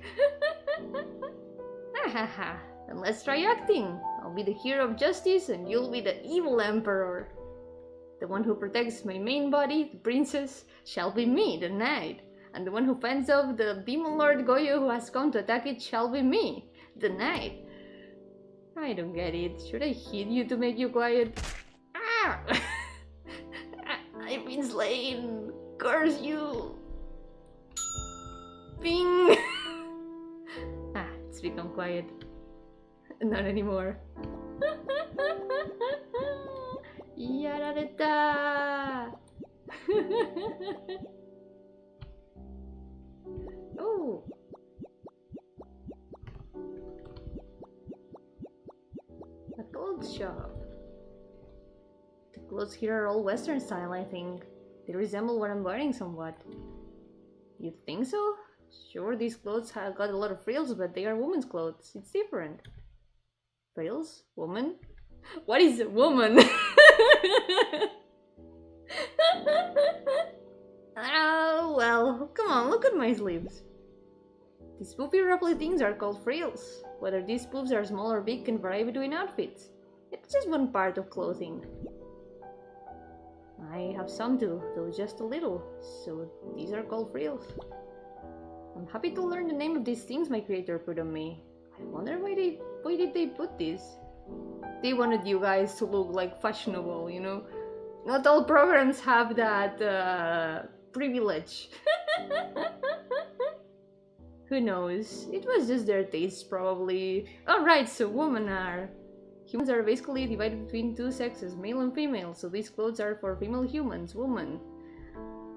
Hahaha, then let's try acting. I'll be the hero of justice and you'll be the evil emperor. The one who protects my main body, the princess, shall be me, the knight. And the one who fends off the demon lord Goyo who has come to attack it shall be me, the knight. I don't get it. Should I hit you to make you quiet? Ah! I've been slain. Curse you. Ping! Ah, it's become quiet. Not anymore. Yarareta! Oh! A clothes shop. The clothes here are all Western style, I think. They resemble what I'm wearing somewhat. You think so? Sure, these clothes have got a lot of frills, but they are women's clothes. It's different. Frills? Woman? What is a woman? Oh, well, come on, look at my sleeves. These poofy ruffly things are called frills. Whether these poofs are small or big can vary between outfits. It's just one part of clothing. I have some too, though just a little, so these are called frills. I'm happy to learn the name of these things my creator put on me. I wonder why did they put this? They wanted you guys to look like fashionable, you know? Not all programs have that privilege. Who knows? It was just their taste, probably. Alright, so humans are basically divided between two sexes, male and female, so these clothes are for female humans, woman.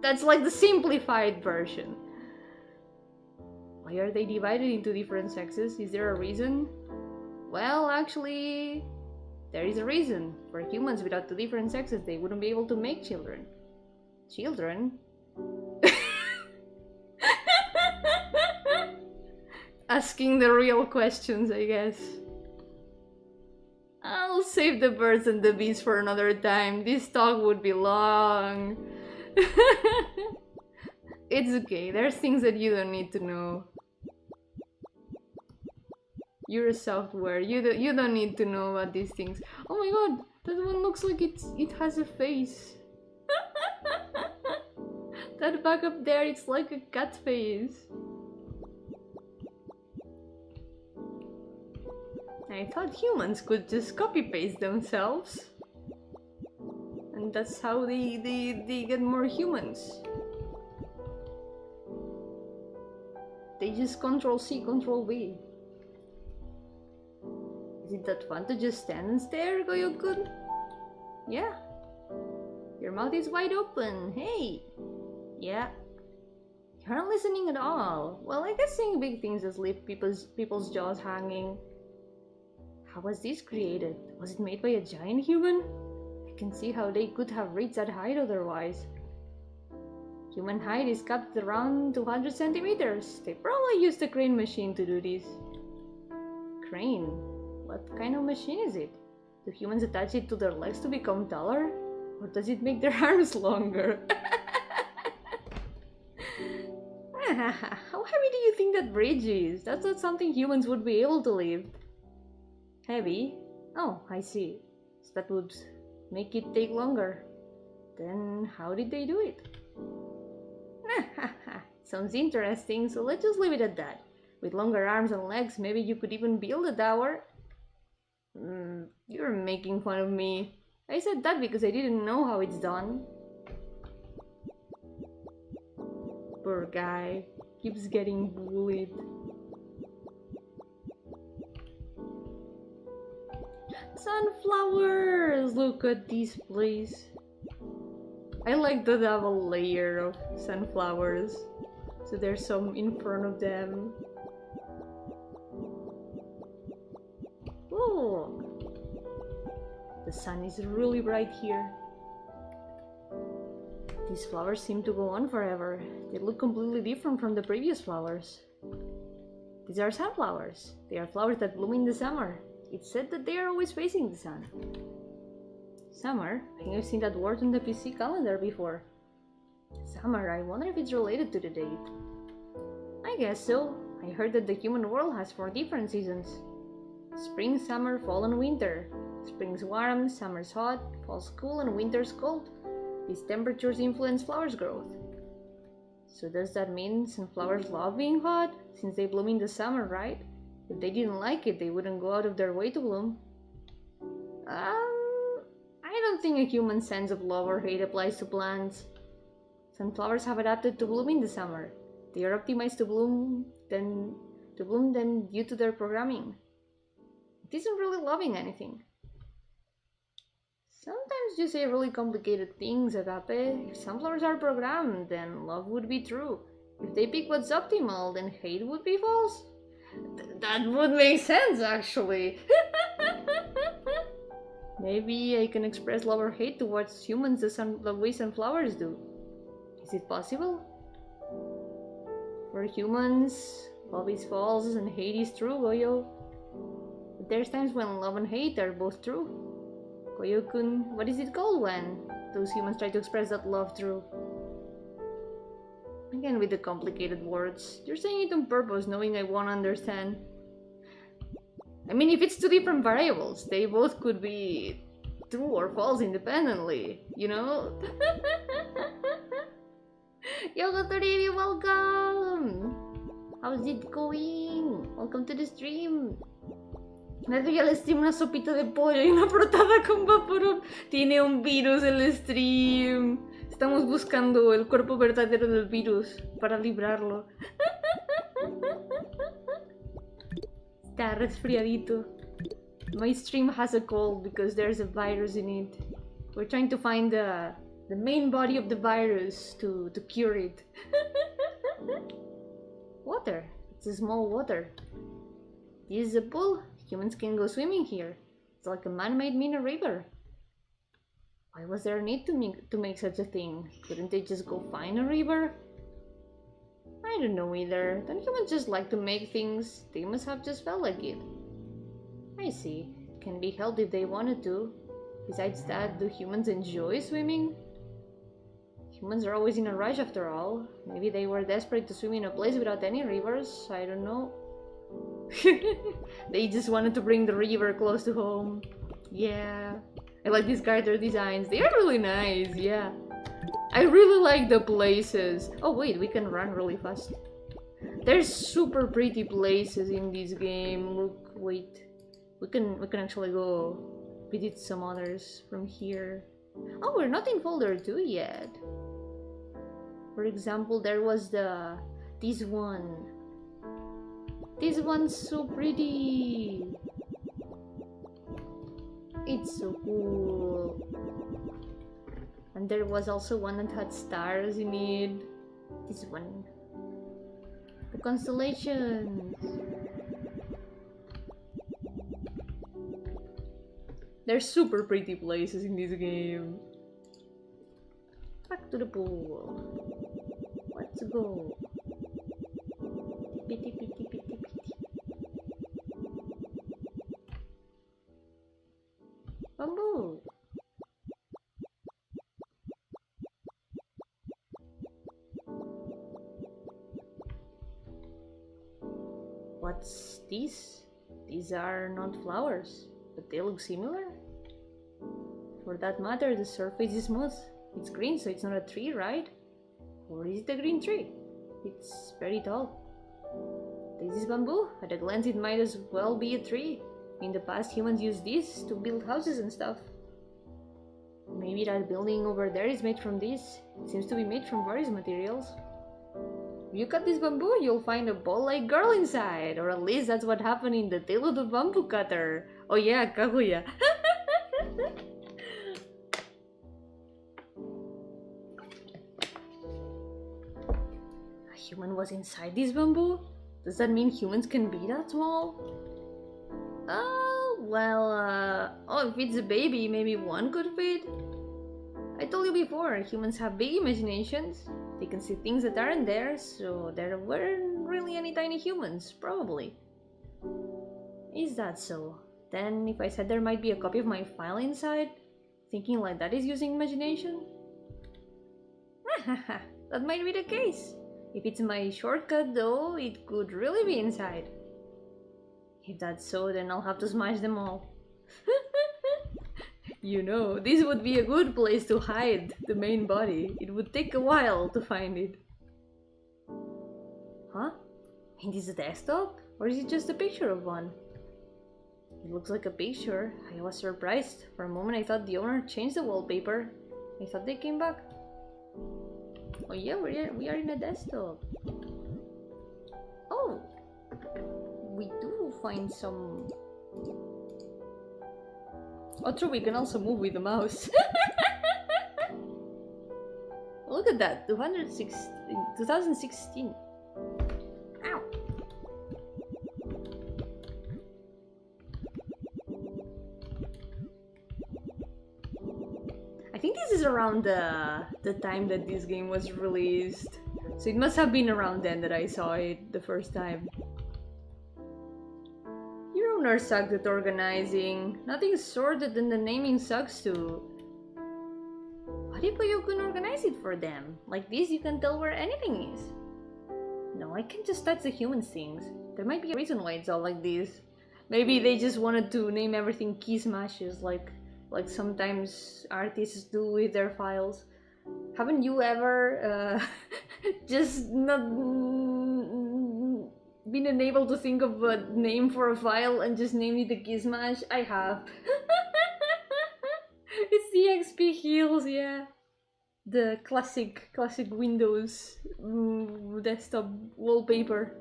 That's like the simplified version. Why are they divided into different sexes? Is there a reason? Well, actually, there is a reason. For humans without the different sexes, they wouldn't be able to make children. Children? Asking the real questions, I guess. I'll save the birds and the bees for another time. This talk would be long. It's okay, there's things that you don't need to know. You're a software, you don't need to know about these things. Oh my god, that one looks like it has a face. That back up there, it's like a cat face. I thought humans could just copy-paste themselves. And that's how they get more humans. They just Control-C, Control-V. Is it that fun to just stand and stare, Goyo-kun? Yeah. Your mouth is wide open, hey! Yeah. You aren't listening at all. Well, I guess saying big things just leave people's jaws hanging. How was this created? Was it made by a giant human? I can see how they could have reached that height otherwise. Human height is capped around 200 centimeters. They probably used a crane machine to do this. Crane? What kind of machine is it? Do humans attach it to their legs to become taller? Or does it make their arms longer? How heavy do you think that bridge is? That's not something humans would be able to lift. Heavy? Oh, I see. So that would make it take longer. Then how did they do it? Sounds interesting, so let's just leave it at that. With longer arms and legs, maybe you could even build a tower? You're making fun of me. I said that because I didn't know how it's done. Poor guy. Keeps getting bullied. Sunflowers! Look at this place. I like the double layer of sunflowers. So there's some in front of them. Oh! The sun is really bright here. These flowers seem to go on forever. They look completely different from the previous flowers. These are sunflowers. They are flowers that bloom in the summer. It's said that they are always facing the sun. Summer? I think I've seen that word on the PC calendar before. Summer, I wonder if it's related to the date. I guess so. I heard that the human world has 4 different seasons. Spring, summer, fall, and winter. Spring's warm, summer's hot, fall's cool, and winter's cold. These temperatures influence flowers' growth. So does that mean sunflowers love being hot, since they bloom in the summer, right? If they didn't like it, they wouldn't go out of their way to bloom. I don't think a human sense of love or hate applies to plants. Sunflowers have adapted to bloom in the summer. They are optimized to bloom then due to their programming. It isn't really loving anything. Sometimes you say really complicated things, Agape. If sunflowers are programmed, then love would be true. If they pick what's optimal, then hate would be false. That would make sense, actually. Maybe I can express love or hate towards humans the way sunflowers do. Is it possible? For humans, love is false and hate is true, Goyo. But there's times when love and hate are both true. Goyo-kun, what is it called when those humans try to express that love through? Again with the complicated words. You're saying it on purpose, knowing I won't understand. I mean, if it's 2 different variables, they both could be true or false independently, you know? Yogo3, welcome! How's it going? Welcome to the stream. Nadie ya le stream una sopita de pollo y una portada con Vaporub. Tiene un virus el stream. Estamos buscando el cuerpo verdadero del virus para librarlo. Está resfriadito. My stream has a cold because there's a virus in it. We're trying to find the main body of the virus to cure it. Water. It's a small water. This is a pool. Humans can go swimming here. It's like a man-made mini river. Why was there a need to make such a thing? Couldn't they just go find a river? I don't know either. Don't humans just like to make things? They must have just felt like it. I see. Can be helped if they wanted to. Besides that, do humans enjoy swimming? Humans are always in a rush after all. Maybe they were desperate to swim in a place without any rivers. I don't know. They just wanted to bring the river close to home. Yeah. I like these character designs. They are really nice, yeah. I really like the places. Oh wait, we can run really fast. There's super pretty places in this game. Look, wait. We can actually go visit some others from here. Oh, we're not in folder 2 yet. For example, there was this one. This one's so pretty. It's so cool. And there was also one that had stars in it. This one. The constellations. There's super pretty places in this game. Back to the pool. Let's go. Pitty, pitty, pitty, pitty. Bamboo. What's these? These are not flowers, but they look similar. For that matter, the surface is smooth. It's green, so it's not a tree, right? Or is it a green tree? It's very tall. This is bamboo. At a glance, it might as well be a tree. In the past, humans used this to build houses and stuff. Maybe that building over there is made from this. It seems to be made from various materials. If you cut this bamboo, you'll find a ball-like girl inside. Or at least that's what happened in the Tale of the Bamboo Cutter. Oh yeah, Kaguya. A human was inside this bamboo? Does that mean humans can be that small? Oh, well, oh, if it's a baby, maybe one could fit. I told you before, humans have big imaginations. They can see things that aren't there, so there weren't really any tiny humans, probably. Is that so? Then if I said there might be a copy of my file inside, thinking like that is using imagination? That might be the case. If it's my shortcut though, it could really be inside. If that's so, then I'll have to smash them all. You know, this would be a good place to hide the main body. It would take a while to find it. Huh? And is it a desktop? Or is it just a picture of one? It looks like a picture. I was surprised. For a moment I thought the owner changed the wallpaper. I thought they came back. Oh yeah, we are in a desktop. Oh! We do find some... Oh true, we can also move with the mouse. Look at that, 2016. Ow! I think this is around the time that this game was released. So it must have been around then that I saw it the first time. Your owner sucked at organizing. Nothing sorted and the naming sucks too. What if you can organize it for them? Like this you can tell where anything is. No, I can't just touch the human things. There might be a reason why it's all like this. Maybe they just wanted to name everything key smashes like sometimes artists do with their files. Haven't you ever just not been unable to think of a name for a file and just named it a key smash? I have. It's the XP heals, yeah. The classic Windows desktop wallpaper.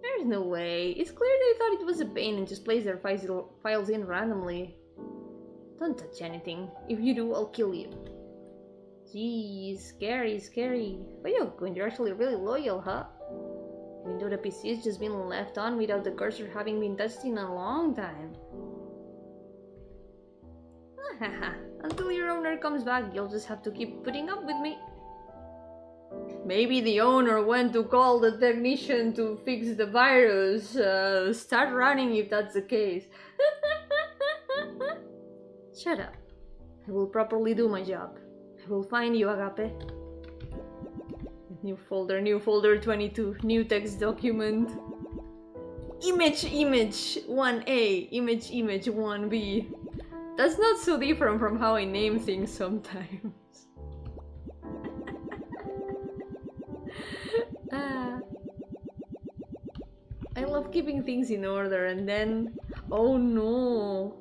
There's no way. It's clear they thought it was a pain and just placed their files in randomly. Don't touch anything. If you do, I'll kill you. Geez, scary. But you're actually really loyal, huh? Even though the PC's just been left on without the cursor having been touched in a long time. Until your owner comes back, you'll just have to keep putting up with me. Maybe the owner went to call the technician to fix the virus. Start running if that's the case. Shut up. I will properly do my job. I will find you, Agape. New folder 22, new text document. Image 1A, image 1B. That's not so different from how I name things sometimes. I love keeping things in order and then... Oh no!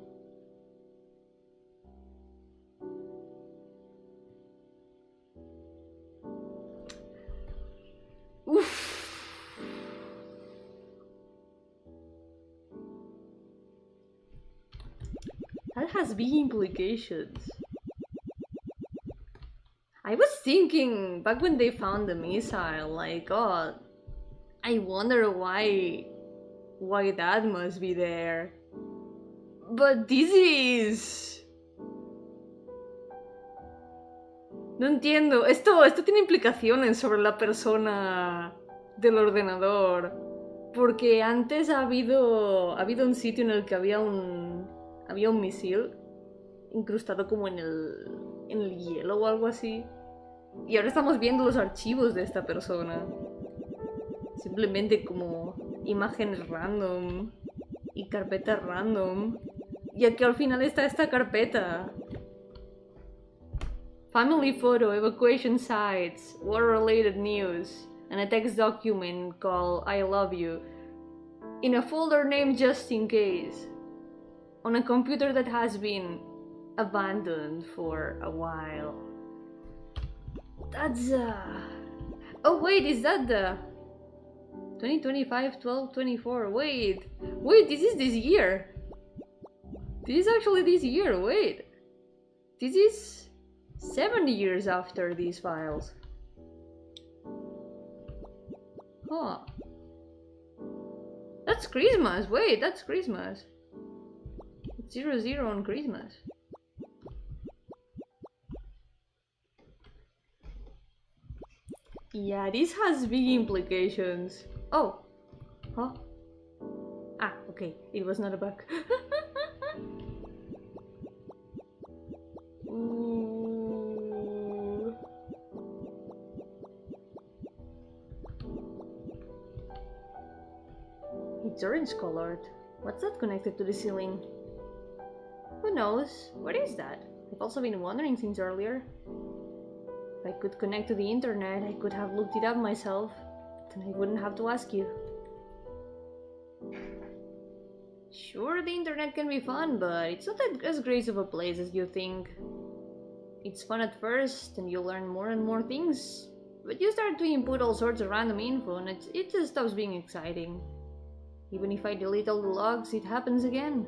Oof! That has big implications. I was thinking back when they found the missile, like, oh, I wonder why why that must be there. But this is... No entiendo. Esto tiene implicaciones sobre la persona del ordenador. Porque antes ha habido un sitio en el que había un misil incrustado como en el hielo o algo así. Y ahora estamos viendo los archivos de esta persona. Simplemente como imágenes random y carpetas random. Y aquí al final está esta carpeta. Family photo, evacuation sites, war-related news, and a text document called I love you. In a folder named just in case. On a computer that has been abandoned for a while. That's Oh wait, is that the 2025 12/24? Wait, this is this year. This is actually this year. Wait, this is 7 years after these files. Huh. That's Christmas. Wait, that's Christmas. It's 00 on Christmas. Yeah, this has big implications. Oh. Huh? Ah, okay. It was not a bug. Ooh. It's orange colored. What's that connected to the ceiling? Who knows? What is that? I've also been wondering since earlier. If I could connect to the internet, I could have looked it up myself. Then I wouldn't have to ask you. Sure, the internet can be fun, but it's not as great of a place as you think. It's fun at first, and you learn more and more things. But you start to input all sorts of random info, and it just stops being exciting. Even if I delete all the logs, it happens again.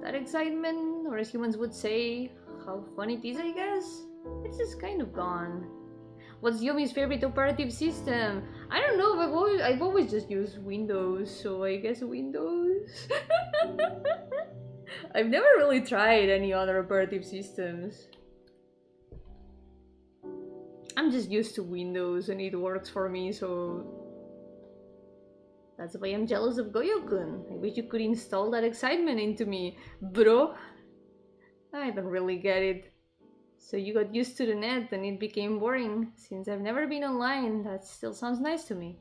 That excitement, or as humans would say, how fun it is, I guess, it's just kind of gone. What's Yomi's favorite operative system? I don't know, I've always just used Windows, so I guess Windows? I've never really tried any other operative systems. I'm just used to Windows and it works for me, so... That's why I'm jealous of Goyo-kun. I wish you could install that excitement into me, bro. I don't really get it. So you got used to the net and it became boring. Since I've never been online, that still sounds nice to me.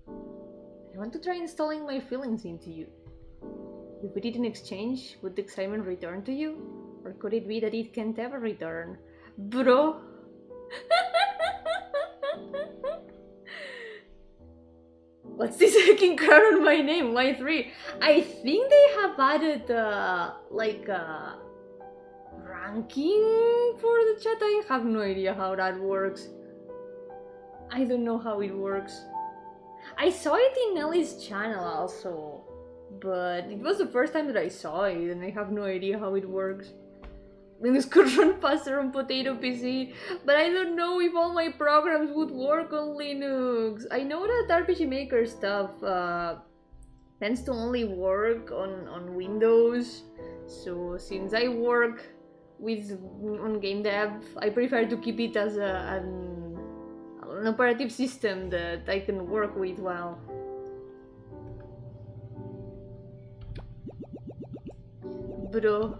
I want to try installing my feelings into you. If we did an exchange, would the excitement return to you? Or could it be that it can't ever return? Bro! What's this hacking card on my name? Why 3? I think they have added ranking for the chat. I have no idea how that works. I don't know how it works. I saw it in Ellie's channel also, but it was the first time that I saw it and I have no idea how it works. Linux could run faster on Potato PC, but I don't know if all my programs would work on Linux. I know that RPG Maker stuff tends to only work on Windows, so since I work on game dev, I prefer to keep it as an operative system that I can work with well. Bro.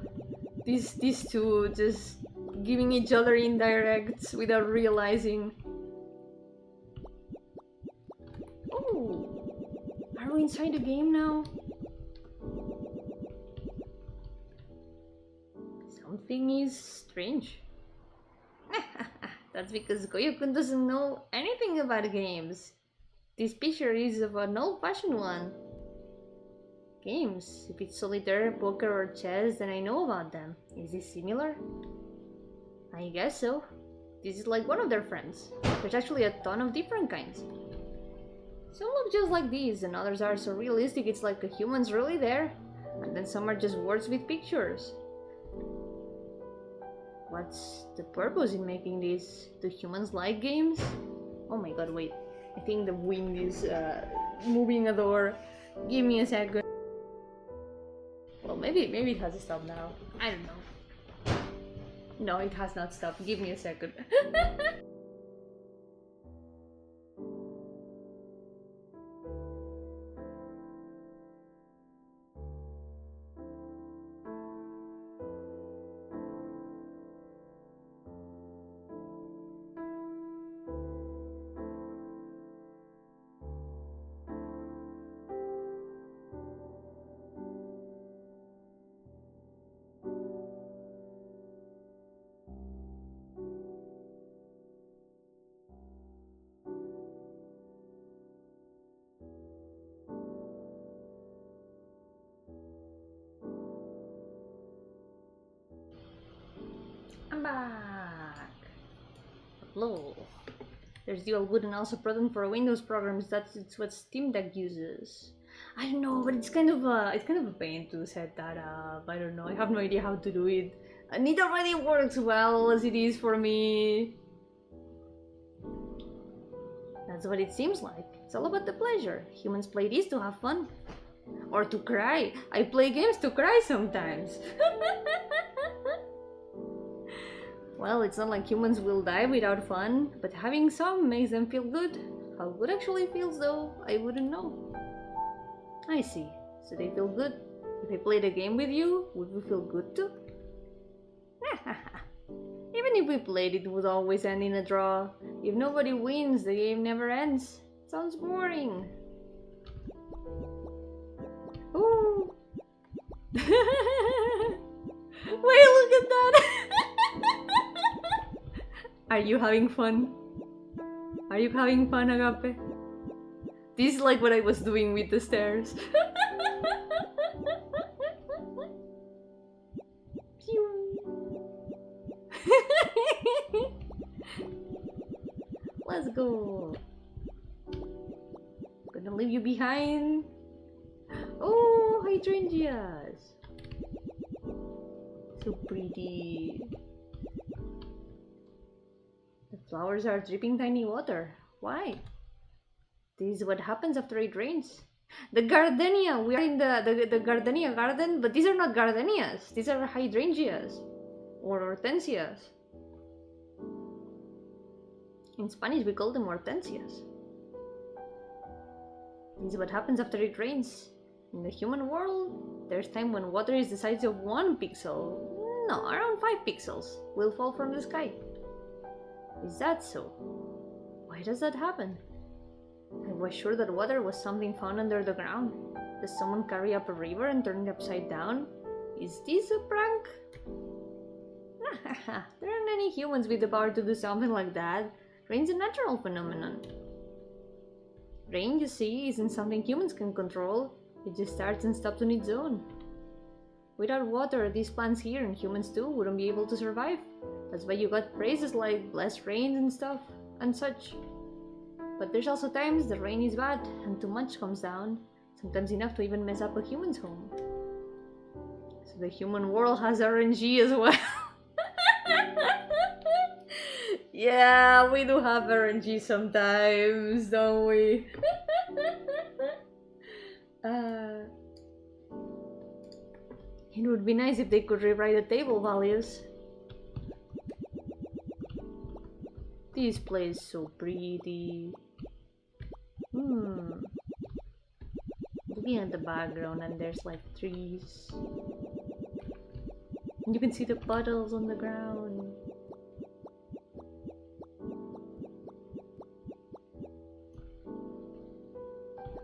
These two just giving each other indirects without realizing. Oh, are we inside the game now? Something is strange. That's because Goyo-kun doesn't know anything about games. This picture is of an old-fashioned one. Games. If it's solitaire, poker, or chess, then I know about them. Is this similar? I guess so. This is like one of their friends. There's actually a ton of different kinds. Some look just like these, and others are so realistic it's like a human's really there. And then some are just words with pictures. What's the purpose in making these? Do humans like games? Oh my god, wait. I think the wind is moving a door. Give me a second. Well, maybe it has to stop now. I don't know. No, it has not stopped. Give me a second. I'm back. Hello. There's dual boot and also Proton for Windows programs. It's what Steam Deck uses. I don't know, but it's kind of a pain to set that up. I don't know. I have no idea how to do it. And it already works well as it is for me. That's what it seems like. It's all about the pleasure. Humans play this to have fun. Or to cry. I play games to cry sometimes. Well, it's not like humans will die without fun, but having some makes them feel good. How good actually feels though, I wouldn't know. I see. So they feel good. If I played a game with you, would we feel good too? Even if we played, it would always end in a draw. If nobody wins, the game never ends. Sounds boring. Ooh. Wait, look at that! Are you having fun? Are you having fun, Agape? This is like what I was doing with the stairs. Let's go. Gonna leave you behind. Oh, hydrangeas. So pretty. The flowers are dripping tiny water. Why? This is what happens after it rains. The Gardenia! We are in the Gardenia garden, but these are not gardenias. These are hydrangeas. Or hortensias. In Spanish we call them hortensias. This is what happens after it rains. In the human world, there's time when water is the size of 1 pixel. No, around 5 pixels will fall from the sky. Is that so? Why does that happen? I was sure that water was something found under the ground. Does someone carry up a river and turn it upside down? Is this a prank? There aren't any humans with the power to do something like that. Rain's a natural phenomenon. Rain, you see, isn't something humans can control. It just starts and stops on its own. Without water, these plants here, and humans too, wouldn't be able to survive. That's why you got phrases like blessed rains and stuff, and such. But there's also times the rain is bad, and too much comes down, sometimes enough to even mess up a human's home. So the human world has RNG as well. Yeah, we do have RNG sometimes, don't we? It would be nice if they could rewrite the table values. This place is so pretty. Looking at the background, and there's like trees. And you can see the puddles on the ground.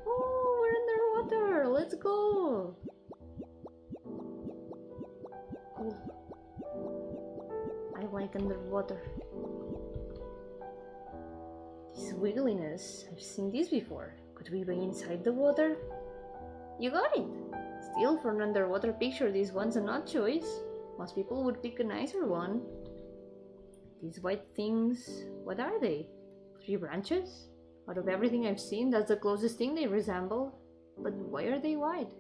Oh, we're underwater! Let's go! Cool. I like underwater. This wiggliness, I've seen this before. Could we be inside the water? You got it! Still, for an underwater picture, this one's an odd choice. Most people would pick a nicer one. These white things, what are they? 3 branches? Out of everything I've seen, that's the closest thing they resemble. But why are they white?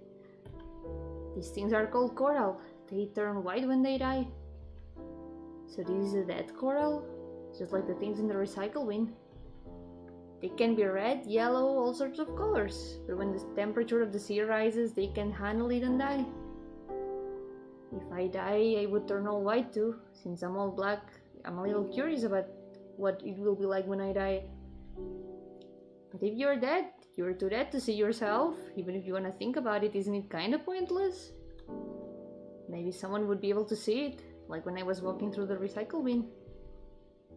These things are called coral. They turn white when they die. So this is a dead coral? Just like the things in the recycle bin. They can be red, yellow, all sorts of colors. But when the temperature of the sea rises, they can handle it and die. If I die, I would turn all white too. Since I'm all black, I'm a little curious about what it will be like when I die. But if you're dead, you're too dead to see yourself. Even if you want to think about it, isn't it kind of pointless? Maybe someone would be able to see it, like when I was walking through the recycle bin.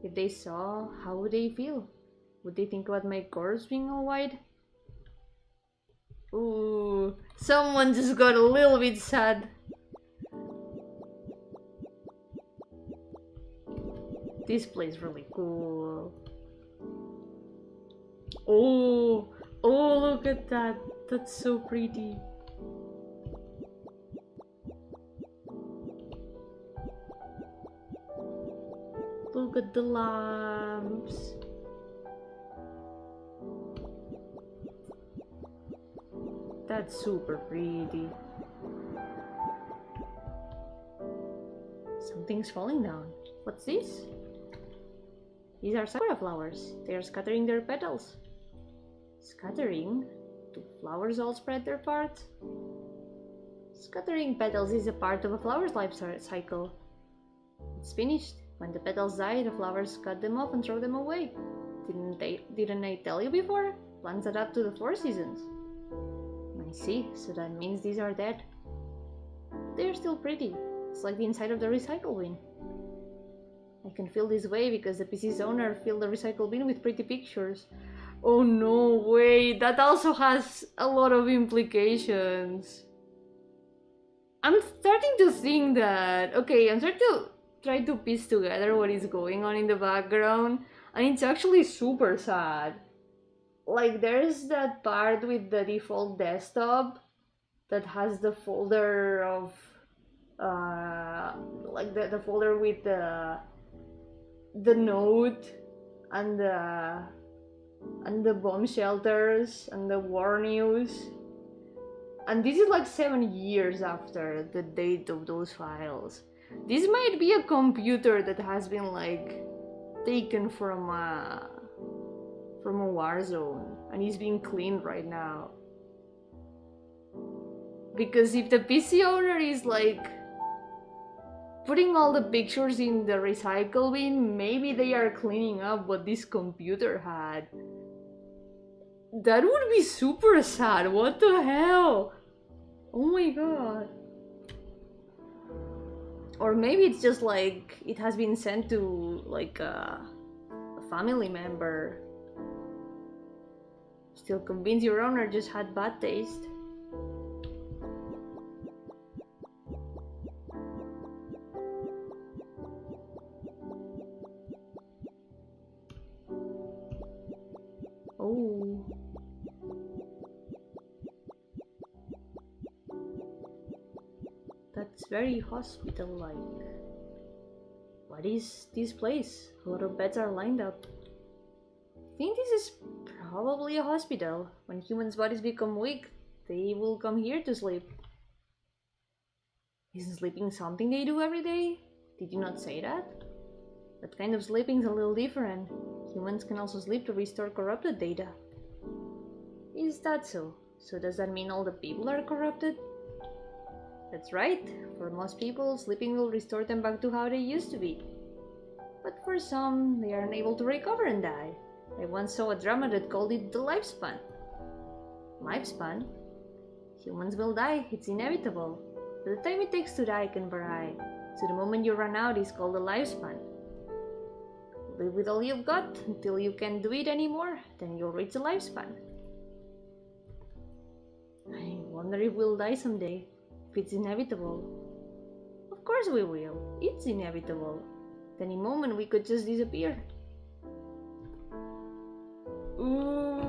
If they saw, how would they feel? Would they think about my corpse being all white? Ooh, someone just got a little bit sad. This place really cool. Oh, look at that. That's so pretty. Look at the lamps. That's super pretty. Something's falling down. What's this? These are sakura flowers. They are scattering their petals. Scattering? Do flowers all spread their parts? Scattering petals is a part of a flower's life cycle. It's finished. When the petals die, the flowers cut them off and throw them away. Didn't I tell you before? Plants adapt to the 4 seasons. I see, so that means these are dead. They're still pretty. It's like the inside of the recycle bin. I can feel this way because the PC's owner filled the recycle bin with pretty pictures. Oh no, wait, that also has a lot of implications. I'm starting to think that... Okay, I'm starting to try to piece together what is going on in the background, and it's actually super sad. Like, there's that part with the default desktop that has the folder of... like the folder with the note and the bomb shelters and the war news. And this is like 7 years after the date of those files. This might be a computer that has been like taken from a war zone and is being cleaned right now. Because if the PC owner is like putting all the pictures in the recycle bin, maybe they are cleaning up what this computer had. That would be super sad. What the hell? Oh my god. Or maybe it's just like it has been sent to like a family member. Still convinced your owner just had bad taste. Oh. That's very hospital-like. What is this place? A lot of beds are lined up. I think this is probably a hospital. When humans' bodies become weak, they will come here to sleep. Isn't sleeping something they do every day? Did you not say that? That kind of sleeping's a little different. Humans can also sleep to restore corrupted data. Is that so? So does that mean all the people are corrupted? That's right. For most people, sleeping will restore them back to how they used to be. But for some, they are unable to recover and die. I once saw a drama that called it the lifespan. Lifespan? Humans will die, it's inevitable. But the time it takes to die can vary. So the moment you run out is called the lifespan. Live with all you've got until you can't do it anymore, then you'll reach the lifespan. I wonder if we'll die someday. If it's inevitable. Of course we will. It's inevitable. At any moment we could just disappear. Ooh.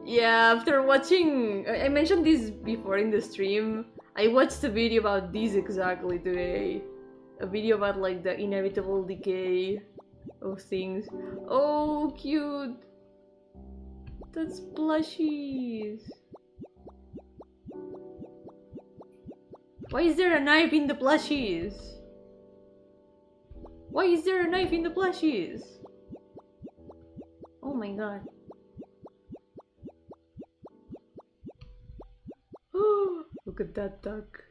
Yeah, after watching... I mentioned this before in the stream. I watched a video about this exactly today. A video about like the inevitable decay of things. Oh, cute! That's plushies! Why is there a knife in the plushies? Why is there a knife in the plushies? Oh my god. Look at that duck.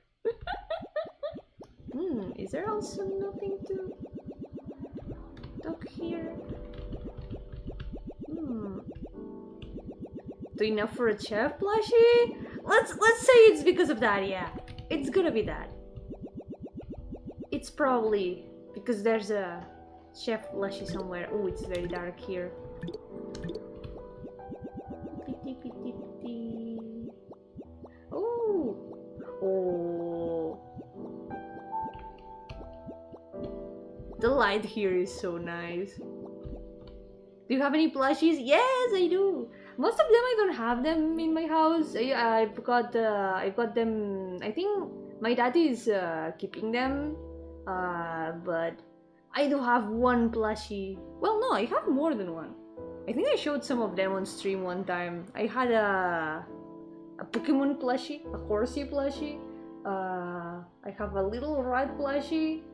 Is there also nothing to talk here? Do enough for a chef plushie? Let's say it's because of that, yeah. It's gonna be that. It's probably because there's a chef plushie somewhere. Oh, it's very dark here. Oh. Oh. The light here is so nice. Do you have any plushies? Yes, I do. Most of them I don't have them in my house. I've got them. I think my daddy is keeping them. But I do have one plushie. Well, no, I have more than one. I think I showed some of them on stream one time. I had a Pokemon plushie, a horsey plushie. I have a little rat plushie.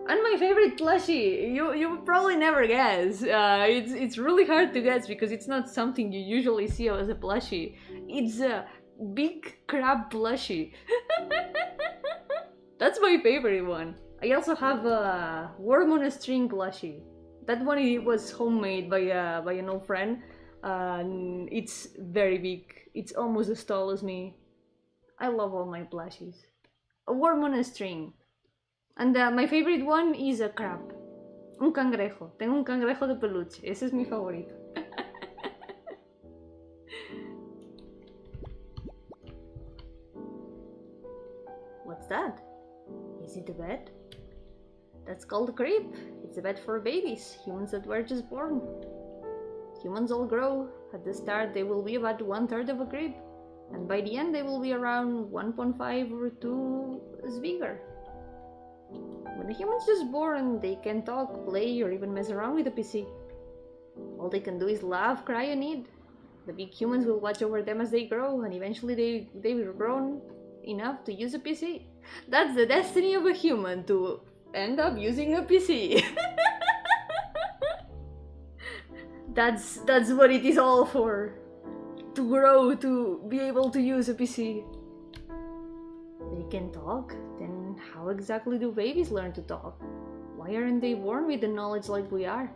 And my favorite plushie, you would probably never guess. It's really hard to guess because it's not something you usually see as a plushie. It's a big crab plushie. That's my favorite one. I also have a worm on a string plushie. That one was homemade by an old friend. It's very big. It's almost as tall as me. I love all my plushies. A worm on a string. And my favorite one is a crab. Un cangrejo. Tengo un cangrejo de peluche. Ese es mi favorito. What's that? Is it a bed? That's called a crib. It's a bed for babies, humans that were just born. Humans all grow. At the start they will be about 1/3 of a crib. And by the end they will be around 1.5 or 2 as bigger. When a human's just born, they can talk, play, or even mess around with a PC. All they can do is laugh, cry, and eat. The big humans will watch over them as they grow, and eventually they will grow enough to use a PC. That's the destiny of a human, to end up using a PC. That's what it is all for. To grow, to be able to use a PC. They can talk? Then how exactly do babies learn to talk? Why aren't they born with the knowledge like we are?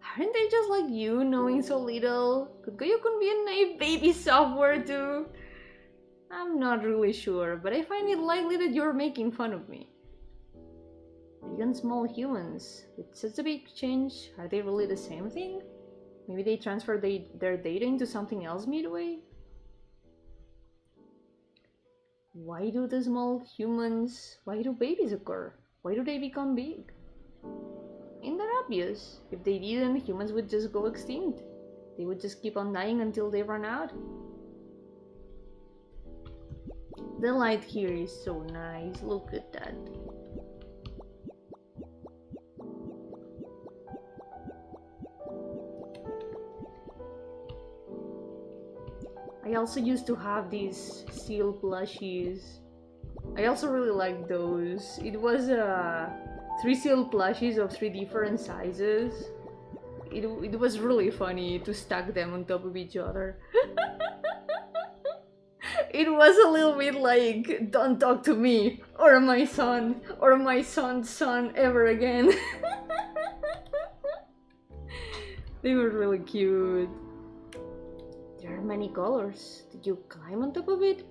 Aren't they just like you, knowing so little? Could Goyokun be a naive baby software too? I'm not really sure, but I find it likely that you're making fun of me. Big and small humans, with such a big change, are they really the same thing? Maybe they transfer their data into something else midway? Why do the small humans, why do babies occur? Why do they become big? Ain't that obvious? If they didn't, humans would just go extinct. They would just keep on dying until they run out. The light here is so nice, look at that. I also used to have these seal plushies. I also really like those. It was 3 seal plushies of 3 different sizes. It was really funny to stack them on top of each other. It was a little bit like, don't talk to me, or my son, or my son's son ever again. They were really cute. There are many colors. Did you climb on top of it?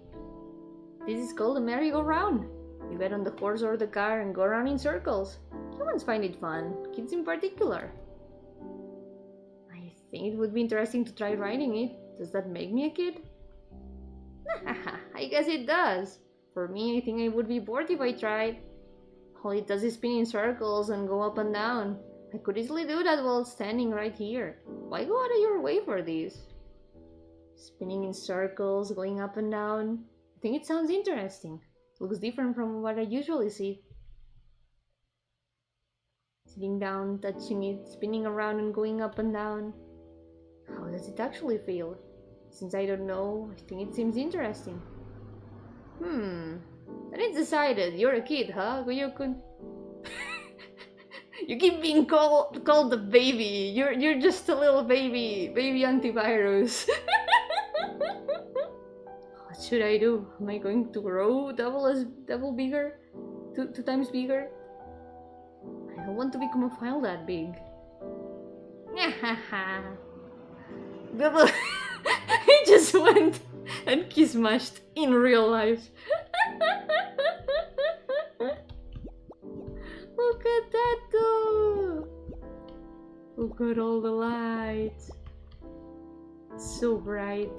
This is called a merry-go-round. You get on the horse or the car and go around in circles. Humans find it fun, kids in particular. I think it would be interesting to try riding it. Does that make me a kid? I guess it does. For me, I think I would be bored if I tried. All it does is spin in circles and go up and down. I could easily do that while standing right here. Why go out of your way for this? Spinning in circles, going up and down. I think it sounds interesting. It looks different from what I usually see. Sitting down, touching it, spinning around and going up and down. How does it actually feel? Since I don't know, I think it seems interesting. Then it's decided. You're a kid, huh, Goyokun? You keep being called a baby. You're just a little baby antivirus. What should I do? Am I going to grow double bigger? Two times bigger? I don't want to become a file that big. Double. He just went and smashed in real life. Look at that go! Look at all the lights. It's so bright.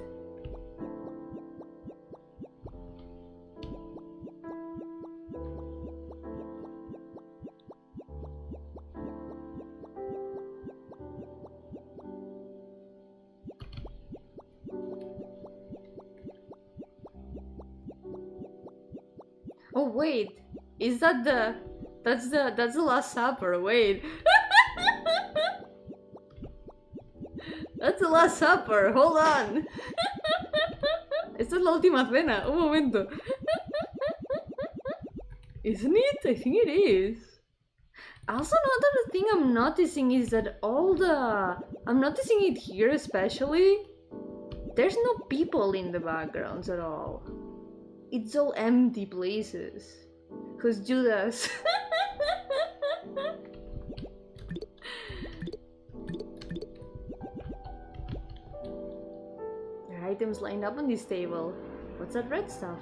Oh wait, is that that's the Last Supper, wait. That's the Last Supper, hold on. Esta es la última cena, un momento. Isn't it? I think it is. Also, another thing I'm noticing is that I'm noticing it here especially, there's no people in the backgrounds at all. It's all empty places. Who's Judas? There are items lined up on this table. What's that red stuff?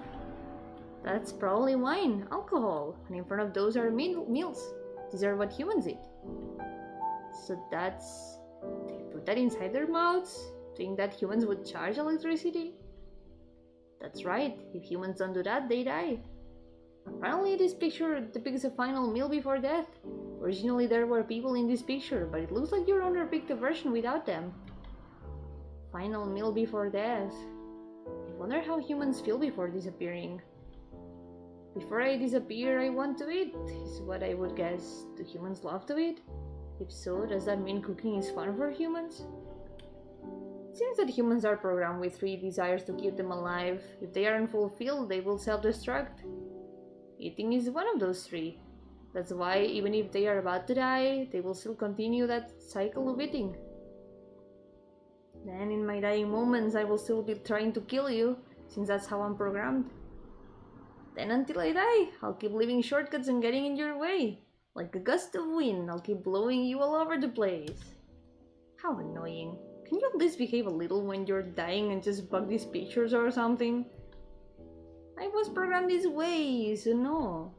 That's probably wine, alcohol, and in front of those are meals. These are what humans eat. So that's... they put that inside their mouths? Think that humans would charge electricity? That's right, if humans don't do that, they die. Apparently this picture depicts a final meal before death. Originally there were people in this picture, but it looks like your owner picked a version without them. Final meal before death. I wonder how humans feel before disappearing. Before I disappear, I want to eat, is what I would guess. Do humans love to eat? If so, does that mean cooking is fun for humans? It seems that humans are programmed with 3 desires to keep them alive. If they aren't fulfilled, they will self-destruct. Eating is one of those 3. That's why, even if they are about to die, they will still continue that cycle of eating. Then, in my dying moments, I will still be trying to kill you, since that's how I'm programmed. Then, until I die, I'll keep leaving shortcuts and getting in your way. Like a gust of wind, I'll keep blowing you all over the place. How annoying. Can you at least behave a little when you're dying and just bug these pictures or something? I was programmed this way, so no.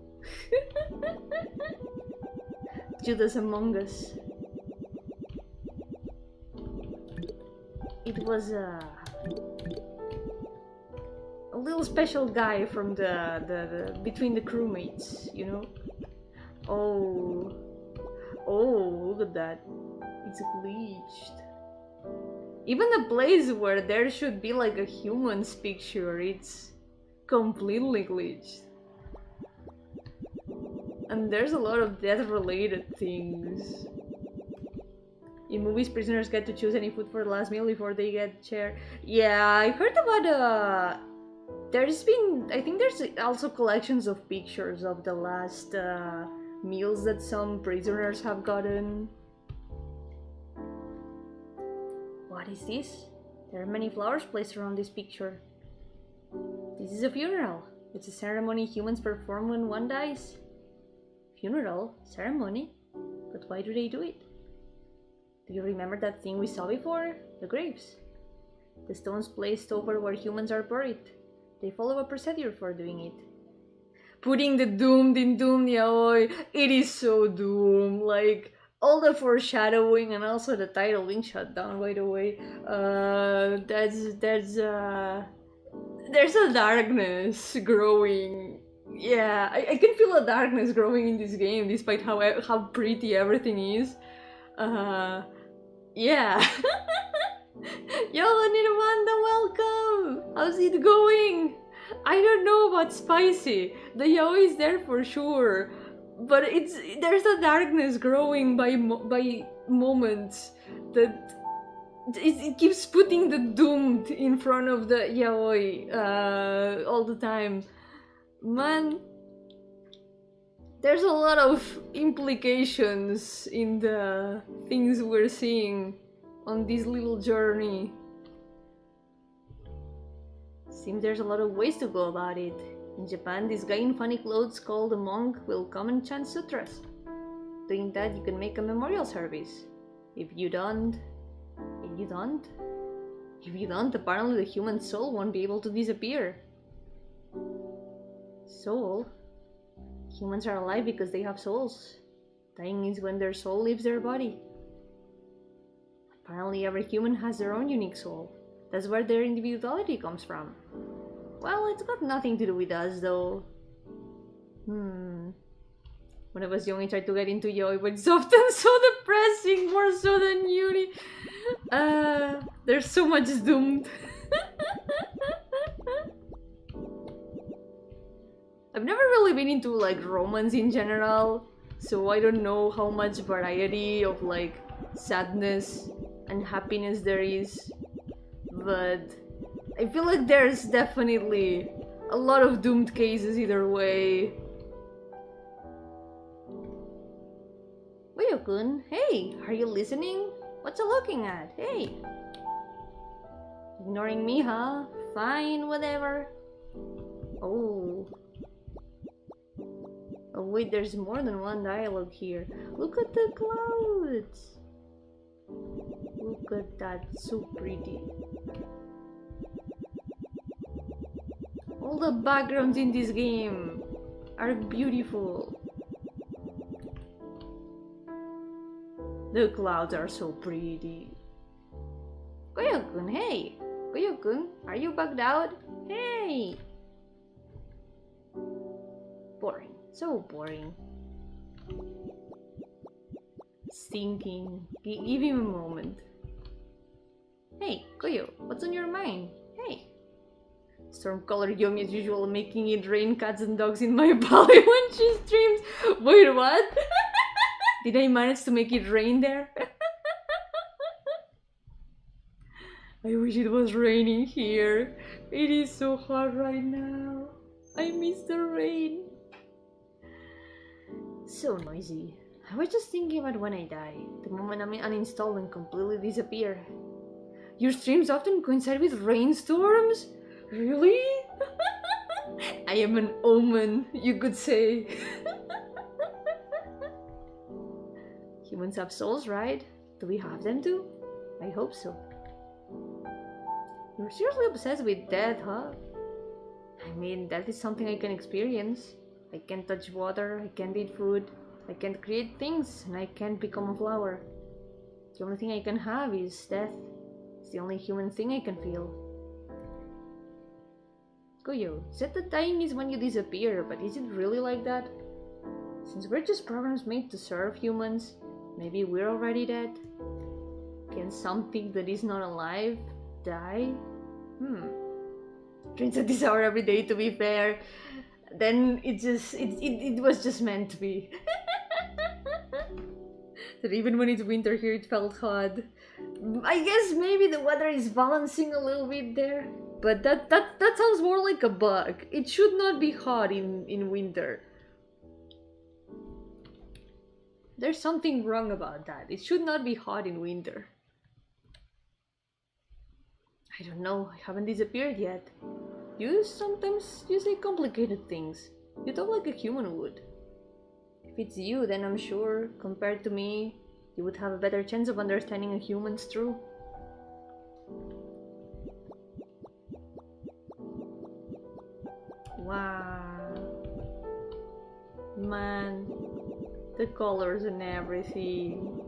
Judas Among Us. It was a little special guy from the between the crewmates, you know? Oh, look at that. It's glitched. Even the place where there should be like a human's picture, it's completely glitched. And there's a lot of death-related things. In movies, prisoners get to choose any food for the last meal before they get shared. Yeah, I heard about I think there's also collections of pictures of the last meals that some prisoners have gotten. What is this? There are many flowers placed around this picture. This is a funeral. It's a ceremony humans perform when one dies. Funeral? Ceremony? But why do they do it? Do you remember that thing we saw before? The graves. The stones placed over where humans are buried. They follow a procedure for doing it. Putting the doomed in Doom Yaoi. It is so Doom. Like, all the foreshadowing and also the title being shut down, by the way. There's a darkness growing. Yeah, I can feel a darkness growing in this game, despite how pretty everything is. Yeah. Yo, Nirvana, welcome! How's it going? I don't know about spicy. The yaoi is there for sure, but there's a darkness growing by moments that it keeps putting the doomed in front of the yaoi all the time. Man, There's a lot of implications in the things we're seeing on this little journey. Seems there's a lot of ways to go about it. In Japan, this guy in funny clothes called a monk will come and chant sutras. Doing that, you can make a memorial service. If you don't, apparently the human soul won't be able to disappear. Soul? Humans are alive because they have souls. Dying is when their soul leaves their body. Apparently every human has their own unique soul. That's where their individuality comes from. Well, it's got nothing to do with us, though. When I was young, I tried to get into yaoi, but it's often so depressing, more so than uni. There's so much doomed. I've never really been into like romance in general, so I don't know how much variety of like sadness and happiness there is, but I feel like there's definitely a lot of doomed cases either way. Uyo-kun, hey, are you listening? What you looking at? Hey! Ignoring me, huh? Fine, whatever. Oh. Oh wait, there's more than one dialogue here. Look at the clouds! Look at that, so pretty. All the backgrounds in this game are beautiful. The clouds are so pretty. Koyo-kun, hey! Koyo-kun, are you bugged out? Hey! Boring. So boring. Stinking. Give him a moment. Hey, Koyo, what's on your mind? Hey! Storm-colored Yomi as usual, making it rain cats and dogs in my belly when she streams. Wait, what? Did I manage to make it rain there? I wish it was raining here. It is so hot right now. I miss the rain. So noisy. I was just thinking about when I die. The moment I'm uninstalled and completely disappear. Your streams often coincide with rainstorms? Really? I am an omen, you could say. Humans have souls, right? Do we have them too? I hope so. You're seriously obsessed with death, huh? I mean, death is something I can experience. I can't touch water, I can't eat food, I can't create things, and I can't become a flower. The only thing I can have is death. It's the only human thing I can feel. Koyo, said that dying is when you disappear, but is it really like that? Since we're just programs made to serve humans, maybe we're already dead? Can something that is not alive die? Dreams at this hour every day, to be fair. Then it was just meant to be. That even when it's winter here it felt hot. I guess maybe the weather is balancing a little bit there. But that sounds more like a bug. It should not be hot in winter. There's something wrong about that. It should not be hot in winter. I don't know, I haven't disappeared yet. You sometimes say complicated things. You talk like a human would. If it's you, then I'm sure, compared to me, you would have a better chance of understanding a human's true. Wow. Man, the colors and everything.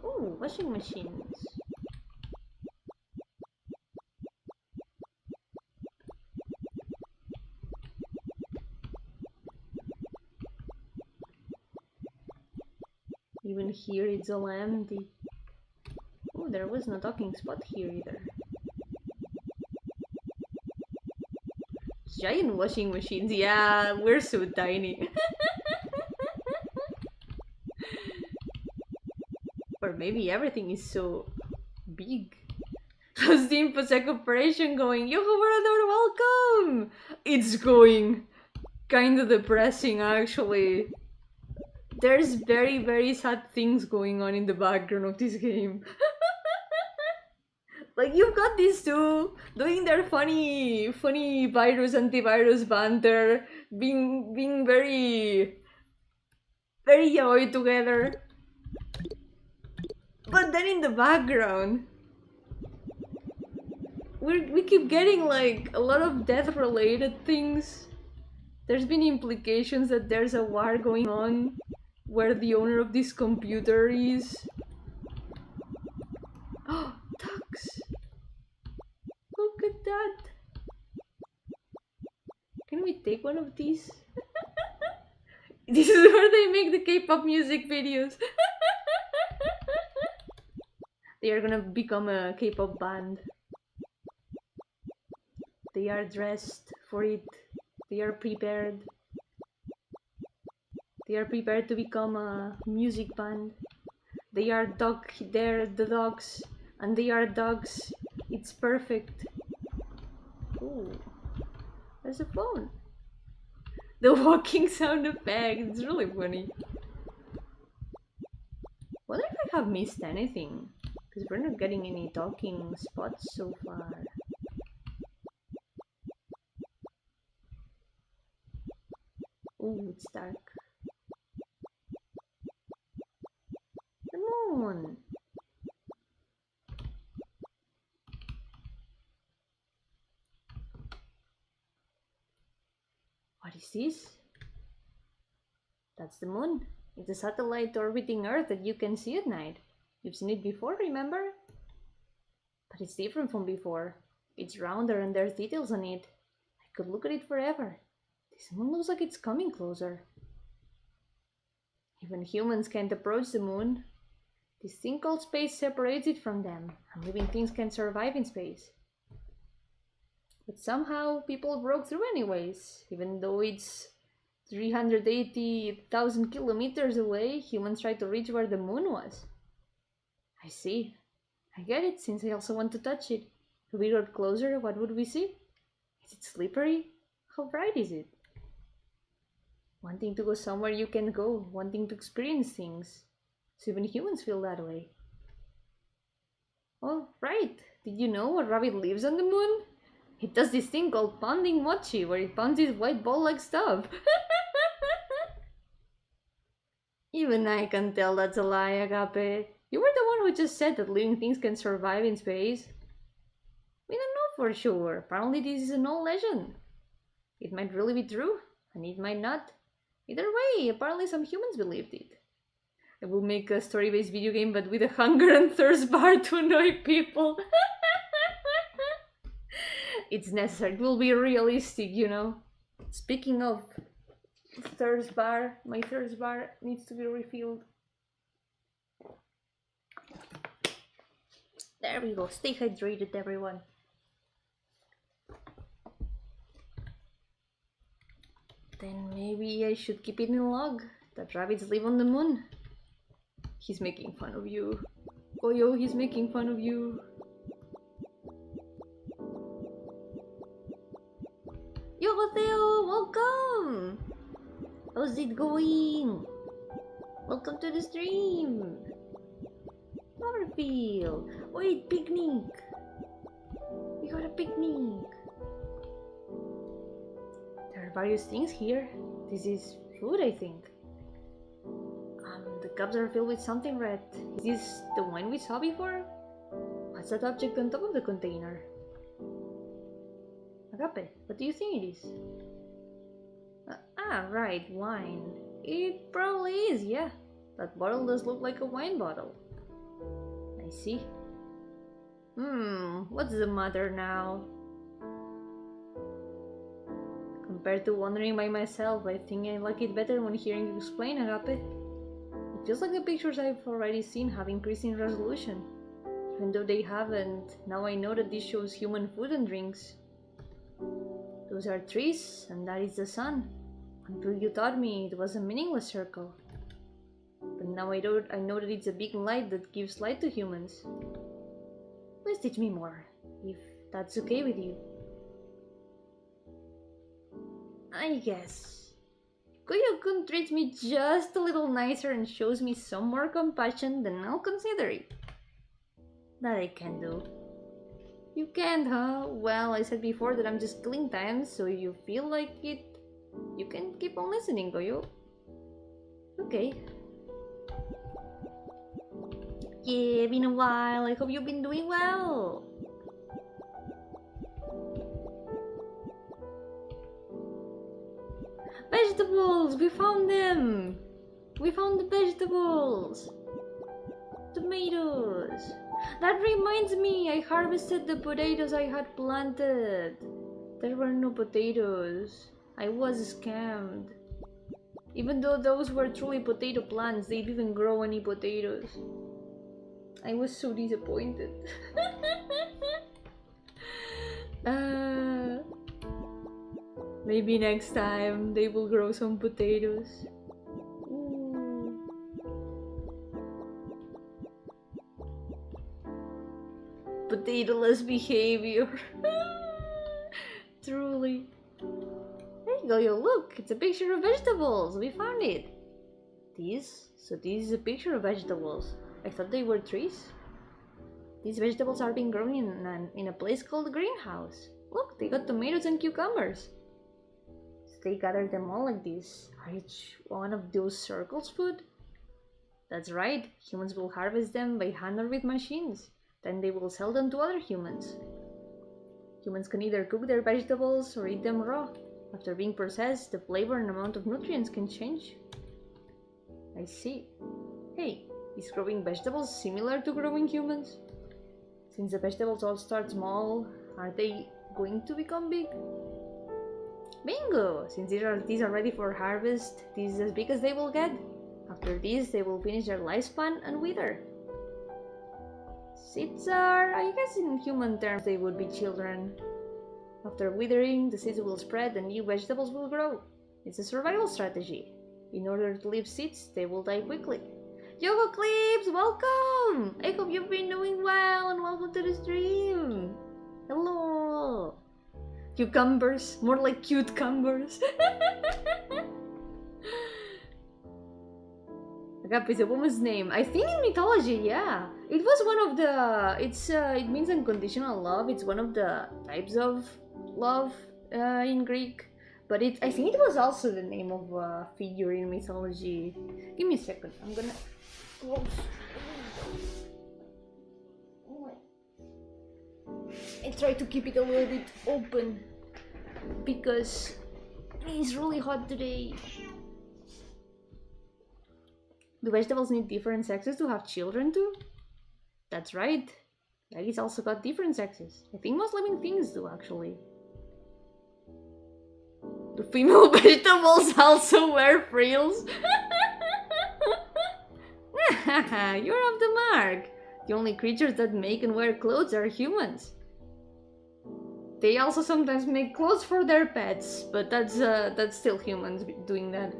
Oh, washing machines. Even here it's all empty. Oh, there was no docking spot here either. Giant washing machines, yeah, we're so tiny. Or maybe everything is so big. How's the InfoSec operation going? Yo-hooo, welcome! It's going kind of depressing, actually. There's very, very sad things going on in the background of this game. Like, you've got these two doing their funny virus antivirus banter, being very yaoi together. But then in the background, we keep getting like a lot of death related things. There's been implications that there's a war going on where the owner of this computer is. Oh, ducks! Look at that! Can we take one of these? This is where they make the K-pop music videos. They are gonna become a K-pop band. They are dressed for it. They are prepared. They are prepared to become a music band. They're the dogs, and they are dogs. It's perfect. Ooh, there's a phone. The walking sound effect, it's really funny. Wonder if I have missed anything, because we're not getting any talking spots so far. Ooh, it's dark. The moon! What is this? That's the moon. It's a satellite orbiting Earth that you can see at night. You've seen it before, remember? But it's different from before. It's rounder and there's details on it. I could look at it forever. This moon looks like it's coming closer. Even humans can't approach the moon. This thing called space separates it from them, and living things can't survive in space. But somehow people broke through anyways. Even though it's 380,000 kilometers away, humans tried to reach where the moon was. I see. I get it, since I also want to touch it. If we got closer, what would we see? Is it slippery? How bright is it? Wanting to go somewhere you can go, wanting to experience things. So even humans feel that way. Oh, right. Did you know a rabbit lives on the moon? It does this thing called pounding mochi, where it pounds this white ball-like stuff. Even I can tell that's a lie, Agape. You were the one who just said that living things can survive in space. We don't know for sure. Apparently this is an old legend. It might really be true, and it might not. Either way, apparently some humans believed it. I will make a story-based video game, but with a hunger and thirst bar to annoy people. It's necessary. It will be realistic, you know. Speaking of thirst bar, my thirst bar needs to be refilled. There we go. Stay hydrated, everyone. Then maybe I should keep it in a log that rabbits live on the moon. He's making fun of you. Oh yo, he's making fun of you. Yo, Theo, welcome! How's it going? Welcome to the stream. Summerfield. Wait, picnic. We got a picnic. There are various things here. This is food, I think. The cups are filled with something red. Is this the wine we saw before? What's that object on top of the container? Agape, what do you think it is? Right, wine. It probably is, yeah. That bottle does look like a wine bottle. I see. What's the matter now? Compared to wondering by myself, I think I like it better when hearing you explain, Agape. It feels like the pictures I've already seen have increased in resolution. Even though they haven't, now I know that this shows human food and drinks. Those are trees, and that is the sun. Until you taught me it was a meaningless circle. But now I know that it's a big light that gives light to humans. Please teach me more, if that's okay with you. I guess. Goyo-kun treats me just a little nicer and shows me some more compassion, then I'll consider it. That I can do. You can't, huh? Well, I said before that I'm just killing time, so if you feel like it, you can keep on listening, Goyo. Okay. Yeah, been a while. I hope you've been doing well. Vegetables! We found them! We found the vegetables! Tomatoes! That reminds me, I harvested the potatoes I had planted. There were no potatoes. I was scammed. Even though those were truly potato plants, they didn't grow any potatoes. I was so disappointed. Maybe next time they will grow some potatoes. Ooh. Potato-less behavior. Truly. There you go, yo, look, it's a picture of vegetables. We found it. So this is a picture of vegetables. I thought they were trees. These vegetables are being grown in a place called a greenhouse. Look, they got tomatoes and cucumbers. So they gathered them all like this. Are each one of those circles food? That's right. Humans will harvest them by hand or with machines. Then they will sell them to other humans. Humans can either cook their vegetables or eat them raw. After being processed, the flavor and amount of nutrients can change. I see. Hey, is growing vegetables similar to growing humans? Since the vegetables all start small, are they going to become big? Bingo! Since these are ready for harvest, this is as big as they will get. After this, they will finish their lifespan and wither. Seeds are, I guess in human terms, they would be children. After withering, the seeds will spread and new vegetables will grow. It's a survival strategy. In order to leave seeds, they will die quickly. Yo-hooo Clips, welcome! I hope you've been doing well and welcome to the stream. Hello! Cucumbers, more like cute cumbers. Agape is a woman's name. I think in mythology, yeah. It was one of the... it means unconditional love. It's one of the types of love in Greek. But I think it was also the name of a figure in mythology. Give me a second. I'm gonna close. I try to keep it a little bit open because it's really hot today. Do vegetables need different sexes to have children too? That's right. Eggs also got different sexes. I think most living things do actually. Do female vegetables also wear frills? You're off the mark. The only creatures that make and wear clothes are humans. They also sometimes make clothes for their pets, but that's still humans doing that.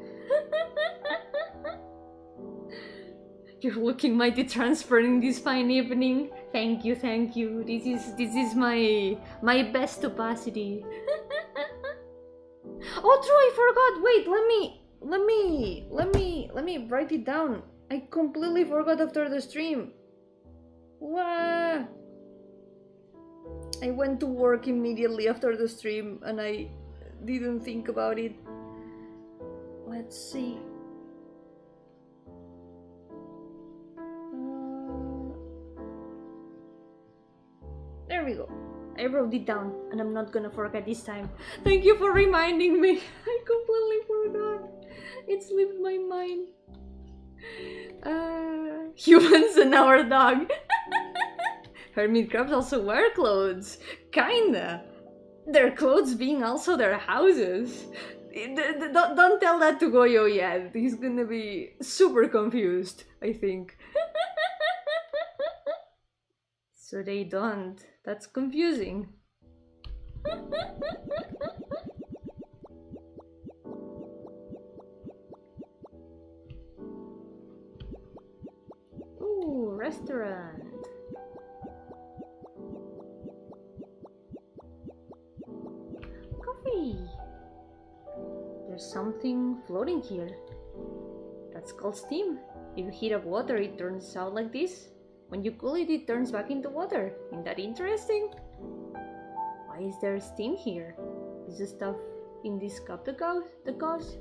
You're looking mighty transparent this fine evening. Thank you, thank you. This is my best opacity. Oh, true, I forgot. Wait, let me write it down. I completely forgot after the stream. What? I went to work immediately after the stream and I didn't think about it. Let's see. There we go. I wrote it down and I'm not gonna forget this time. Thank you for reminding me. I completely forgot. It slipped my mind. Humans and our dog. Hermit crabs also wear clothes. Kinda. Their clothes being also their houses. Don't tell that to Goyo yet. He's gonna be super confused, I think. So they don't. That's confusing. Ooh, restaurant. Coffee. There's something floating here. That's called steam. If you heat up water, it turns out like this. When you cool it, it turns back into water. Isn't that interesting? Why is there steam here? Is the stuff in this cup the cause?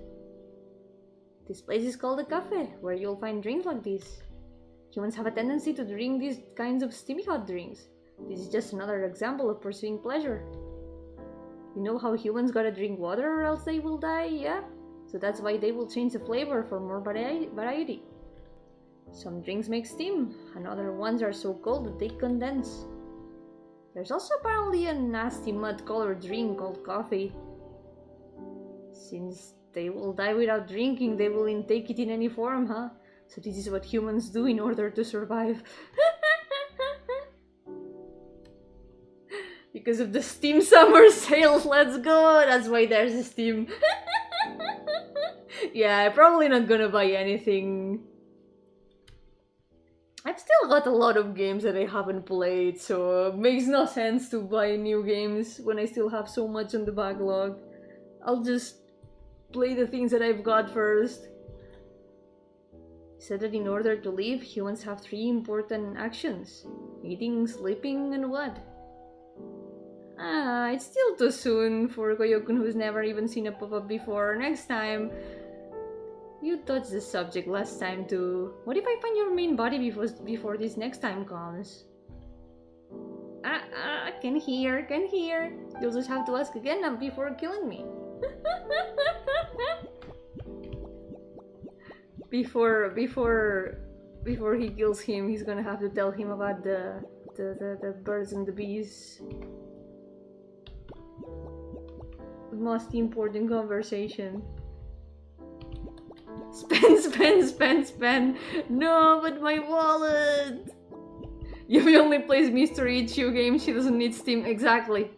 This place is called a cafe, where you'll find drinks like this. Humans have a tendency to drink these kinds of steamy hot drinks. This is just another example of pursuing pleasure. You know how humans gotta drink water or else they will die, yeah? So that's why they will change the flavor for more variety. Some drinks make steam, and other ones are so cold that they condense. There's also apparently a nasty mud-colored drink called coffee. Since they will die without drinking, they will intake it in any form, huh? So this is what humans do in order to survive. Because of the Steam Summer Sales, let's go! That's why there's a Steam. Yeah, I'm probably not gonna buy anything. I've still got a lot of games that I haven't played, so it makes no sense to buy new games when I still have so much on the backlog. I'll just play the things that I've got first. It said that in order to live, humans have 3 important actions. Eating, sleeping, and what? It's still too soon for Goyo-kun, who's never even seen a pop-up before. Next time, you touched the subject last time too. What if I find your main body before this next time comes? Can hear. You'll just have to ask again before killing me. Before he kills him, he's gonna have to tell him about the birds and the bees. The most important conversation. Spend. No, but my wallet. Yumi only plays mystery itch.io games. She doesn't need Steam. Exactly.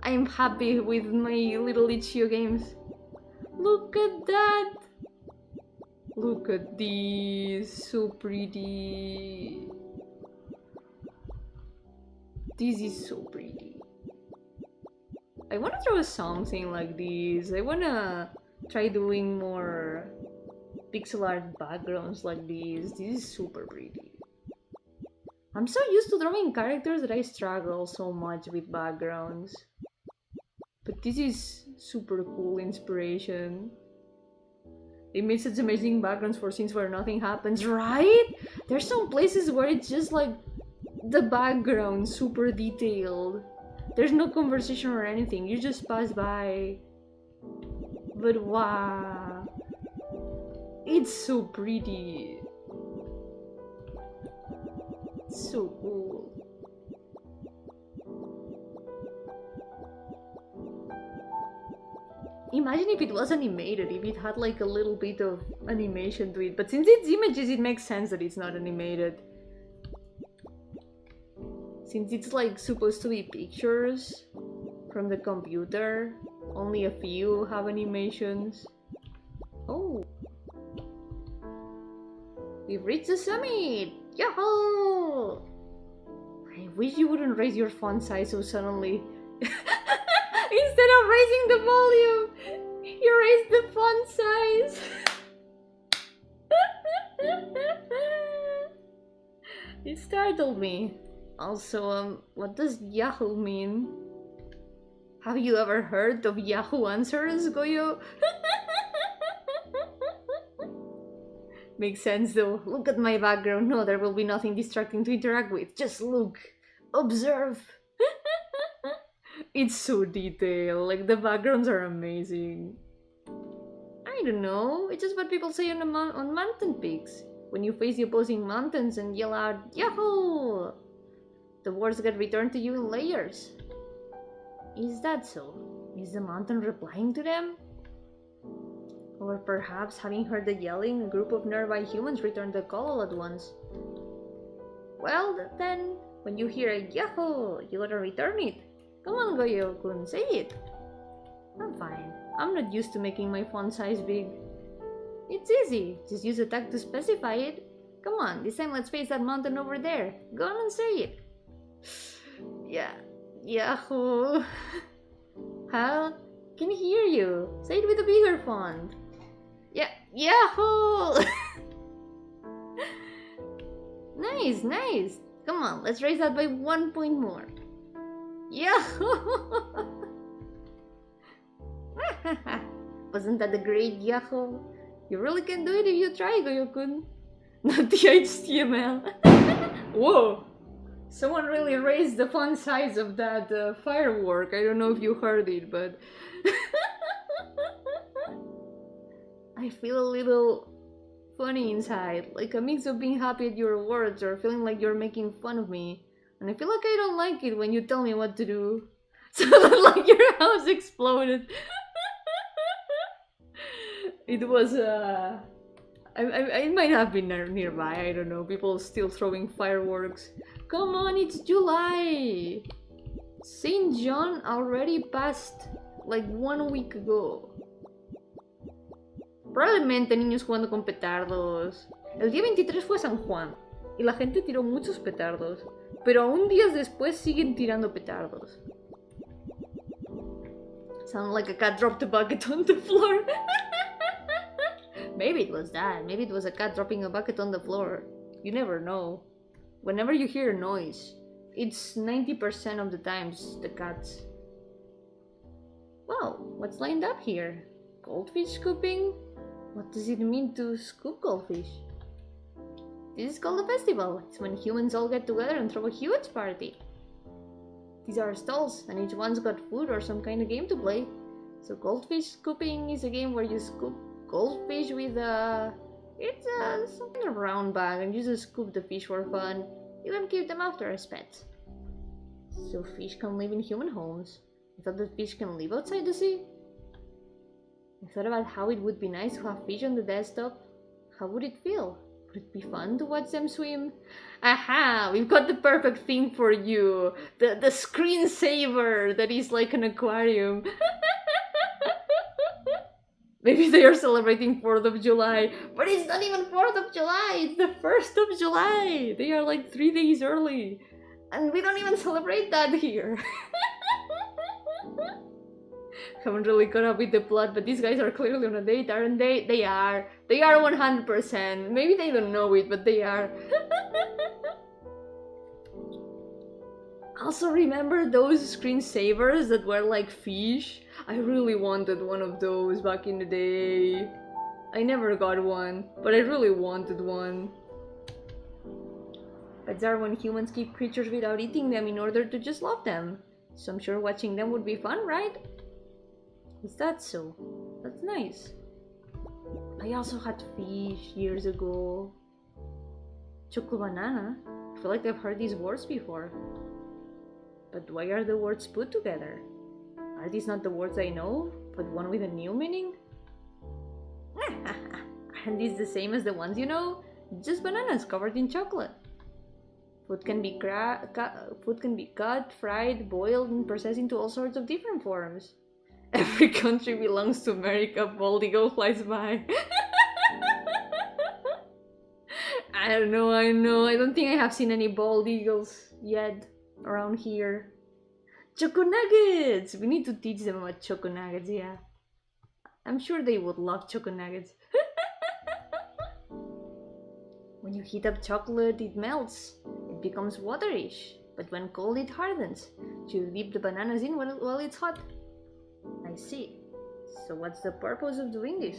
I am happy with my little itch.io games. Look at that. Look at these. So pretty. This is so pretty. I wanna draw something like this. I wanna try doing more pixel art backgrounds like this. This is super pretty. I'm so used to drawing characters that I struggle so much with backgrounds. But this is super cool inspiration. They made such amazing backgrounds for scenes where nothing happens, right? There's some places where it's just like the background super detailed. There's no conversation or anything, you just pass by. But wow, it's so pretty. So cool. Imagine if it was animated, if it had like a little bit of animation to it. But since it's images, it makes sense that it's not animated. Since it's like supposed to be pictures from the computer, only a few have animations. Oh, we've reached the summit! Yo-hooo! I wish you wouldn't raise your font size so suddenly. Instead of raising the volume, you raised the font size. It startled me. Also, what does Yahoo mean? Have you ever heard of Yahoo Answers, Goyo? Makes sense though. Look at my background. No, there will be nothing distracting to interact with. Just look. Observe. It's so detailed. Like, the backgrounds are amazing. I don't know. It's just what people say on mountain peaks. When you face the opposing mountains and yell out, Yahoo! The words get returned to you in layers. Is that so? Is the mountain replying to them? Or perhaps, having heard the yelling, a group of nearby humans returned the call all at once. Well, then, when you hear a Yahoo, you gotta return it. Come on, Goyo-kun, say it. I'm fine. I'm not used to making my font size big. It's easy. Just use a tag to specify it. Come on, this time let's face that mountain over there. Go on and say it. Yeah. Yahoo. Huh? Can hear you. Say it with a bigger font. Yeah, Yahoo! Nice, nice. Come on, let's raise that by 1 point more. Yahoo! Wasn't that a great Yahoo? You really can do it if you try, Goyo-kun. Not the HTML. Whoa! Someone really raised the font size of that firework. I don't know if you heard it, but... I feel a little funny inside, like a mix of being happy at your words or feeling like you're making fun of me. And I feel like I don't like it when you tell me what to do. Sounded like your house exploded. It was, I might have been nearby, I don't know, people still throwing fireworks. Come on, it's July! St. John already passed like 1 week ago. Probablemente niños jugando con petardos. El día 23 fue San Juan y la gente tiró muchos petardos, pero aún días después siguen tirando petardos. Sound like a cat dropped a bucket on the floor. Maybe it was that. Maybe it was a cat dropping a bucket on the floor. You never know. Whenever you hear a noise, it's 90% of the times the cats. Well, what's lined up here? Goldfish scooping? What does it mean to scoop goldfish? This is called a festival. It's when humans all get together and throw a huge party. These are stalls, and each one's got food or some kind of game to play. So goldfish scooping is a game where you scoop goldfish with it's some kind of round bag and you just scoop the fish for fun. You can keep them after as pets. So fish can live in human homes. I thought that fish can live outside the sea. I thought about how it would be nice to have fish on the desktop. How would it feel? Would it be fun to watch them swim? Aha! We've got the perfect thing for you! The screensaver that is like an aquarium. Maybe they are celebrating 4th of July, but it's not even 4th of July, it's the 1st of July! They are like 3 days early. And we don't even celebrate that here. Haven't really caught up with the plot, but these guys are clearly on a date, aren't they? They are 100%. Maybe they don't know it, but they are. Also, remember those screensavers that were like fish? I really wanted one of those back in the day. I never got one, but I really wanted one. Pets are when humans keep creatures without eating them in order to just love them. So I'm sure watching them would be fun, right? Is that so? That's nice. I also had fish years ago. Choco banana? I feel like I've heard these words before. But why are the words put together? Are these not the words I know, but one with a new meaning? Aren't these the same as the ones you know? Just bananas covered in chocolate. Food can be cut, fried, boiled, and processed into all sorts of different forms. Every country belongs to America, bald eagle flies by. I don't know, I don't think I have seen any bald eagles yet around here. Choco nuggets! We need to teach them about choco nuggets, yeah. I'm sure they would love choco nuggets. When you heat up chocolate, it melts. It becomes waterish. But when cold, it hardens. You dip the bananas in while it's hot. I see. So what's the purpose of doing this?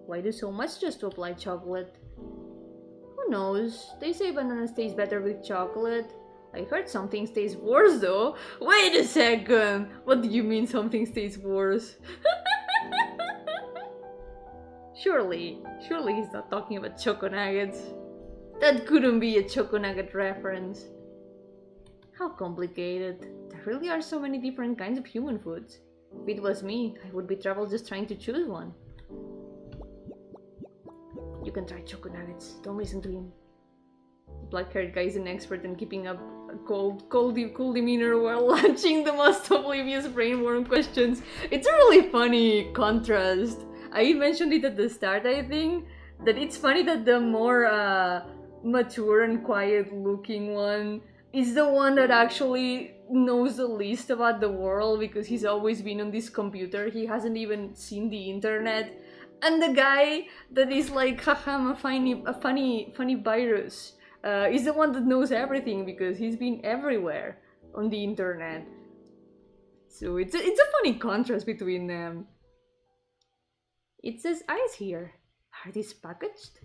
Why do so much just to apply chocolate? Who knows? They say bananas taste better with chocolate. I heard some things taste worse though. Wait a second! What do you mean some things taste worse? Surely he's not talking about choco nuggets. That couldn't be a choco nugget reference. How complicated. There really are so many different kinds of human foods. If it was me, I would be trouble just trying to choose one. You can try choco nuggets. Don't listen to him. The black-haired guy is an expert in keeping up a cool demeanor while launching the most oblivious brainworm questions. It's a really funny contrast. I mentioned it at the start, I think, that it's funny that the more mature and quiet-looking one is the one that actually knows the least about the world because he's always been on this computer. He hasn't even seen the internet. And the guy that is like, haha, I'm a funny virus, is the one that knows everything because he's been everywhere on the internet. So it's a funny contrast between them. It says ice here. Are these packaged?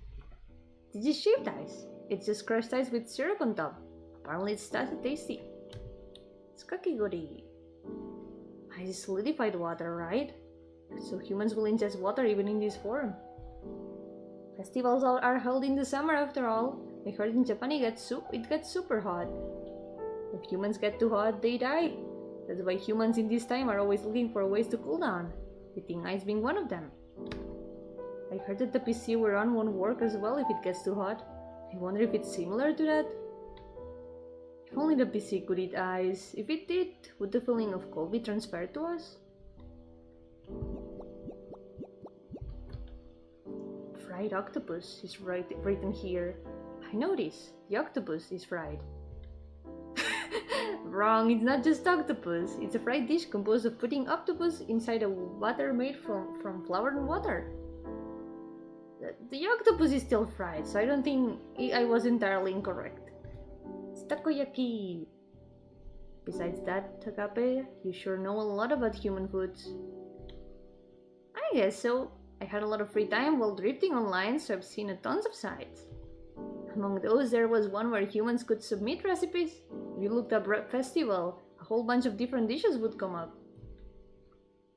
This is shaved ice. It's just crushed ice with syrup on top. Apparently it's tasty. It's kakigori. Ice is solidified water, right? So humans will ingest water even in this form. Festivals are held in the summer after all. I heard in Japan it gets super hot. If humans get too hot, they die. That's why humans in this time are always looking for ways to cool down. Eating ice being one of them. I heard that the PC we're on won't work as well if it gets too hot. I wonder if it's similar to that? If only the PC could eat ice. If it did, would the feeling of cold be transferred to us? Fried octopus is written here. I know this. The octopus is fried. Wrong, it's not just octopus. It's a fried dish composed of putting octopus inside a batter made from flour and water. The octopus is still fried, so I don't think I was entirely incorrect. It's takoyaki. Besides that, Takape, you sure know a lot about human foods. I guess so. I had a lot of free time while drifting online, so I've seen tons of sites. Among those, there was one where humans could submit recipes. If you looked up festival, a whole bunch of different dishes would come up.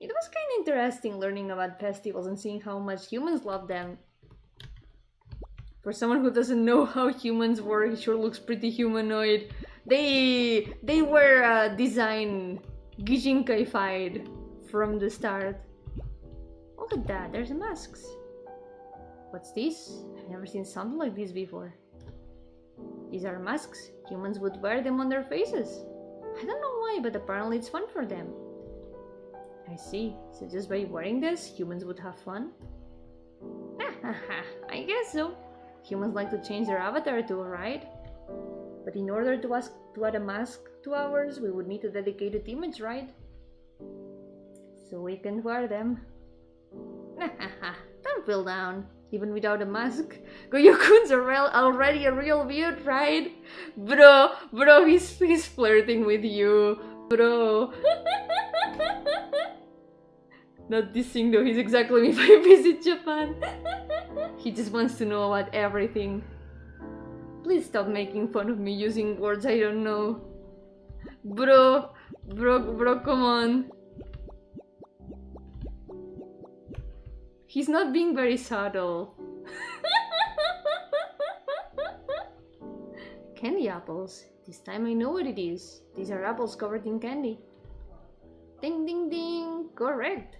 It was kind of interesting learning about festivals and seeing how much humans love them. For someone who doesn't know how humans work, it sure looks pretty humanoid. They were designed Gijinkai-fied from the start. Look at that, there's masks. What's this? I've never seen something like this before. These are masks. Humans would wear them on their faces. I don't know why, but apparently it's fun for them. I see. So just by wearing this, humans would have fun? I guess so. Humans like to change their avatar too, right? But in order to add a mask to ours, we would need a dedicated image, right? So we can wear them. Don't feel down. Even without a mask, Goyokuns are already a real beaut, right? Bro, he's flirting with you. Bro. Not this thing though, he's exactly me if I visit Japan. He just wants to know about everything. Please stop making fun of me using words I don't know. Bro, come on. He's not being very subtle. Candy apples. This time I know what it is. These are apples covered in candy. Ding ding ding. Correct.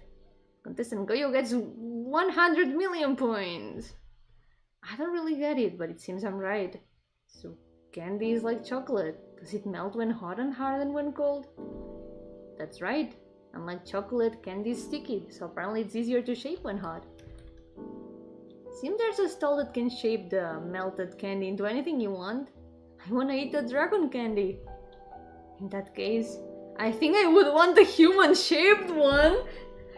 Contestant Goyo gets 100 million points. I don't really get it, but it seems I'm right. So candy is like chocolate. Does it melt when hot and harden when cold? That's right. Unlike chocolate, candy is sticky, so apparently it's easier to shape when hot. Seems there's a stall that can shape the melted candy into anything you want. I wanna eat the dragon candy. In that case, I think I would want the human-shaped one.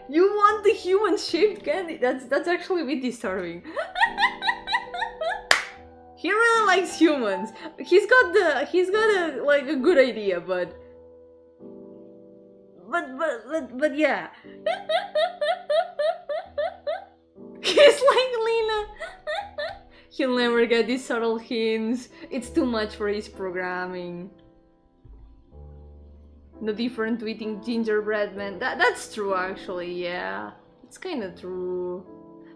You want the human-shaped candy? That's actually a bit disturbing. He really likes humans. He's got a like a good idea, but yeah. He's like Lena. He'll never get these subtle hints. It's too much for his programming. No different to eating gingerbread men. That's true actually, yeah. It's kinda true.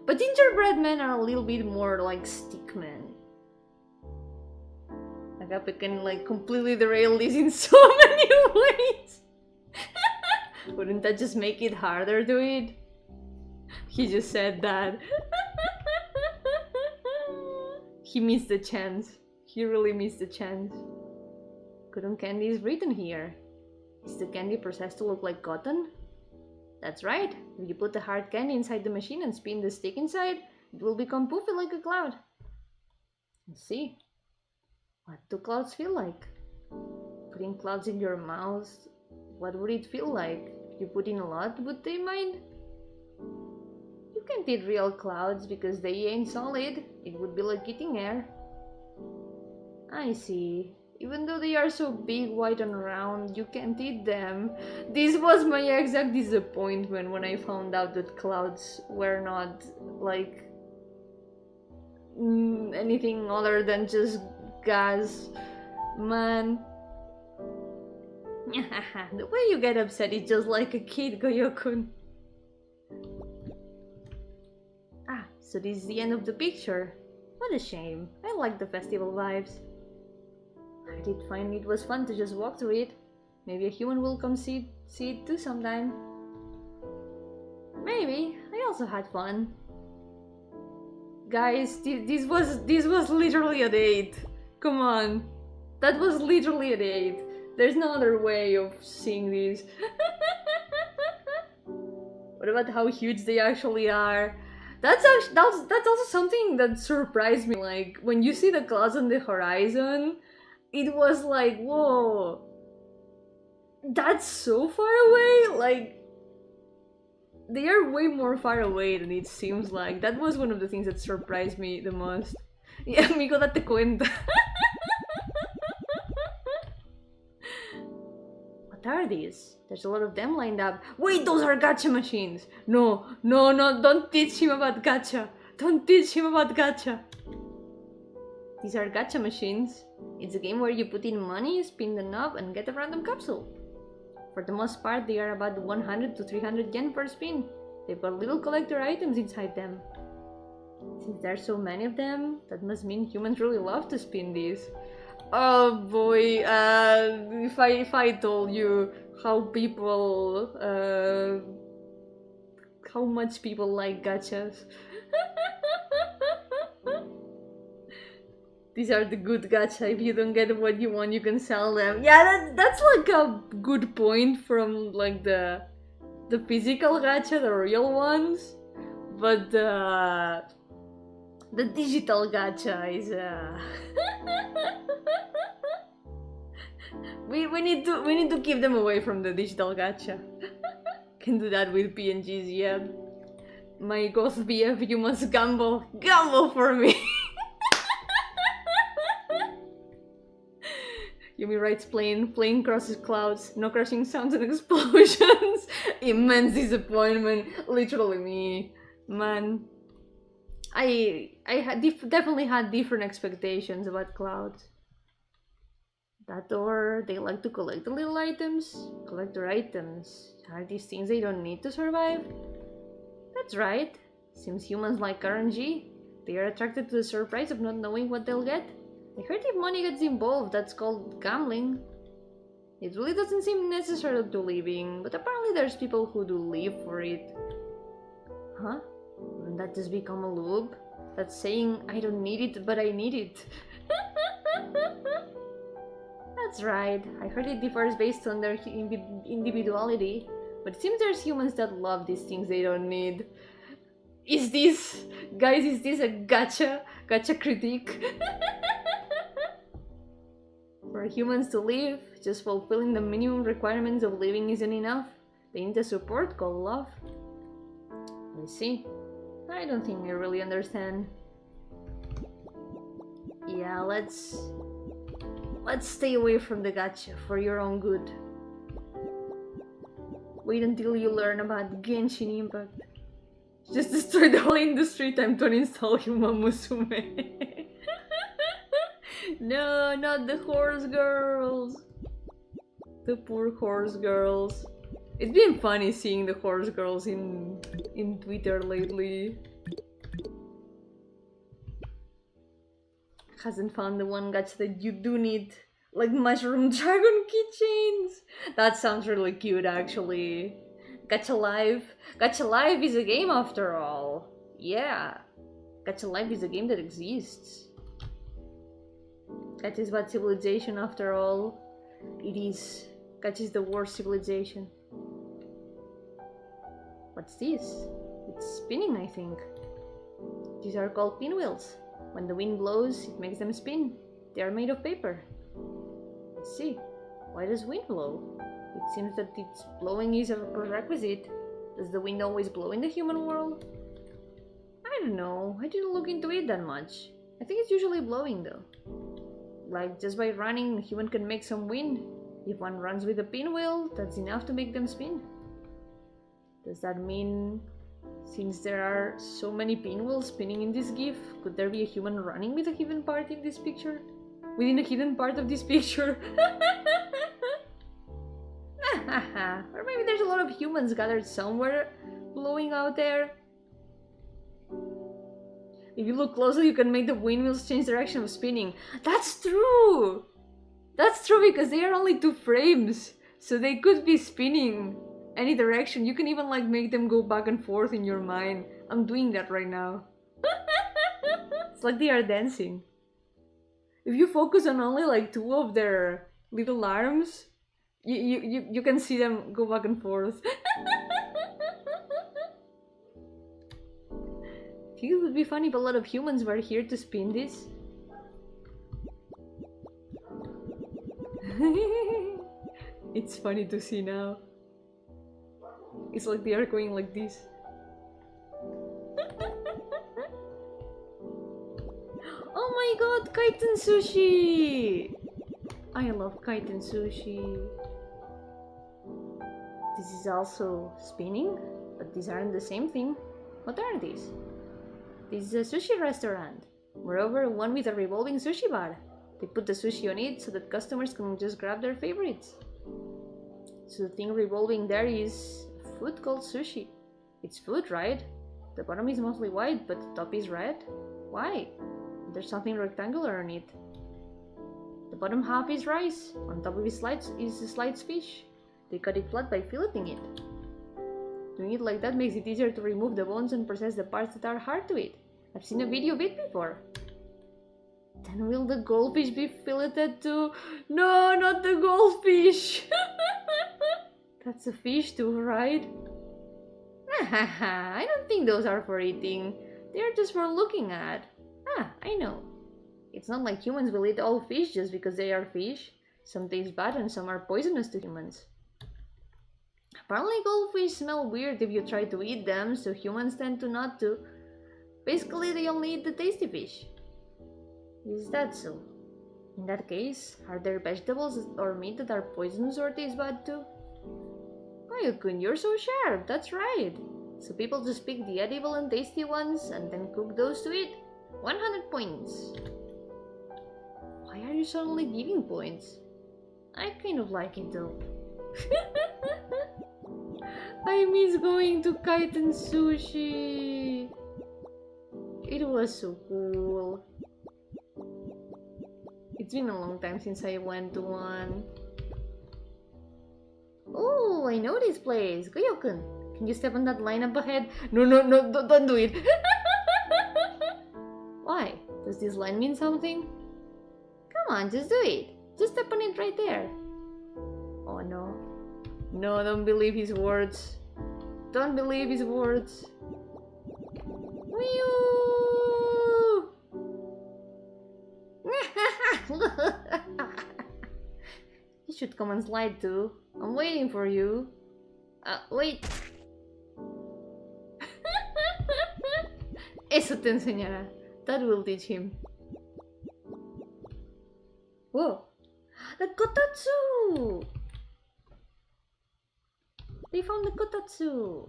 But gingerbread men are a little bit more like stick men. Agape can like completely derail this in so many ways. Wouldn't that just make it harder to eat? He just said that. He missed the chance. He really missed the chance. Cotton candy is written here. Is the candy processed to look like cotton? That's right. If you put the hard candy inside the machine and spin the stick inside, it will become poofy like a cloud. Let's see. What do clouds feel like? Putting clouds in your mouth, what would it feel like? If you put in a lot, would they mind? You can't eat real clouds because they ain't solid. It would be like eating air. I see. Even though they are so big, white and round, you can't eat them. This was my exact disappointment when I found out that clouds were not like anything other than just gas. Man. The way you get upset is just like a kid, Goyokun. Ah, so this is the end of the picture. What a shame. I like the festival vibes. I did find it was fun to just walk through it. Maybe a human will come see it too sometime. Maybe. I also had fun. Guys, this was literally a date. Come on. That was literally a date. There's no other way of seeing this. What about how huge they actually are? That's also something that surprised me. Like, when you see the clouds on the horizon, it was like, whoa, that's so far away? Like, they are way more far away than it seems like. That was one of the things that surprised me the most. Yeah, amigo, date cuenta. What are these? There's a lot of them lined up. Wait, those are gacha machines! No, no, no, don't teach him about gacha! Don't teach him about gacha! These are gacha machines. It's a game where you put in money, spin the knob, and get a random capsule. For the most part, they are about 100 to 300 yen per spin. They've got little collector items inside them. Since there are so many of them, that must mean humans really love to spin these. Oh boy, if I told you how much people like gachas. These are the good gacha. If you don't get what you want, you can sell them. Yeah, that's like a good point from like the physical gacha, the real ones. But the digital gacha is we need to keep them away from the digital gacha. Can do that with PNGs, yeah. My ghost BF, you must gamble for me. Yumi writes plane crosses clouds, no crashing sounds and explosions. Immense disappointment, literally me, man. I definitely had different expectations about clouds. That door, they like to collect the little items. Collector items. Are these things they don't need to survive? That's right. Since humans like RNG, they are attracted to the surprise of not knowing what they'll get. I heard if money gets involved, that's called gambling. It really doesn't seem necessary to living, but apparently there's people who do live for it. Huh? Wouldn't that just become a loop? That's saying, I don't need it, but I need it. That's right. I heard it differs based on their individuality, but it seems there's humans that love these things they don't need. Is this... Guys, is this a gacha critique? For humans to live, just fulfilling the minimum requirements of living isn't enough. They need a support called love. I see. I don't think I really understand. Yeah, let's stay away from the gacha for your own good. Wait until you learn about Genshin Impact. Just destroy the whole industry, time to uninstall Umami Mazu. No, not the horse girls. The poor horse girls. It's been funny seeing the horse girls in Twitter lately. Hasn't found the one gacha that you do need, like mushroom dragon keychains. That sounds really cute, actually. Gacha Live. Gacha Live is a game after all. Yeah. Gacha Live is a game that exists. Gacha is what civilization after all. It is. Gacha is the worst civilization. What's this? It's spinning, I think. These are called pinwheels. When the wind blows, it makes them spin. They are made of paper. Let's see. Why does wind blow? It seems that its blowing is a prerequisite. Does the wind always blow in the human world? I don't know. I didn't look into it that much. I think it's usually blowing though. Like just by running, a human can make some wind. If one runs with a pinwheel, that's enough to make them spin. Does that mean, since there are so many pinwheels spinning in this GIF, could there be a human running with a hidden part in this picture? Within a hidden part of this picture? Or maybe there's a lot of humans gathered somewhere blowing out there. If you look closely, you can make the windmills change direction of spinning. That's true! That's true because they are only 2 frames. So they could be spinning any direction. You can even like make them go back and forth in your mind. I'm doing that right now. It's like they are dancing. If you focus on only like 2 of their little arms, you can see them go back and forth. I think it would be funny if a lot of humans were here to spin this. It's funny to see now. It's like they are going like this. Oh my god, kaiten sushi! I love kaiten sushi. This is also spinning, but these aren't the same thing. What are these? This is a sushi restaurant. Moreover, one with a revolving sushi bar. They put the sushi on it so that customers can just grab their favorites. So the thing revolving there is food called sushi. It's food, right? The bottom is mostly white, but the top is red. Why? There's something rectangular on it. The bottom half is rice. On top of it is sliced fish. They cut it flat by filleting it. Doing it like that makes it easier to remove the bones and process the parts that are hard to eat. I've seen a video of it before. Then will the goldfish be filleted too? No, not the goldfish! That's a fish too, right? I don't think those are for eating. They're just for looking at. I know. It's not like humans will eat all fish just because they are fish. Some taste bad and some are poisonous to humans. Apparently goldfish smell weird if you try to eat them, so humans tend to not to. Basically, they only eat the tasty fish. Is that so? In that case, are there vegetables or meat that are poisonous or taste bad too? Oyukun, you're so sharp, that's right. So people just pick the edible and tasty ones and then cook those to eat. 100 points. Why are you suddenly giving points? I kind of like it though. I miss going to kaiten sushi. It was so cool. It's been a long time since I went to one. Oh, I know this place. Goyo-kun, can you step on that line up ahead? No, don't do it. Why? Does this line mean something? Come on, just do it. Just step on it right there. Oh no. No, don't believe his words. Don't believe his words. Wee-oo! You should come and slide too. I'm waiting for you. Wait. Eso te enseñará. That will teach him. Whoa! The kotatsu! They found the kotatsu!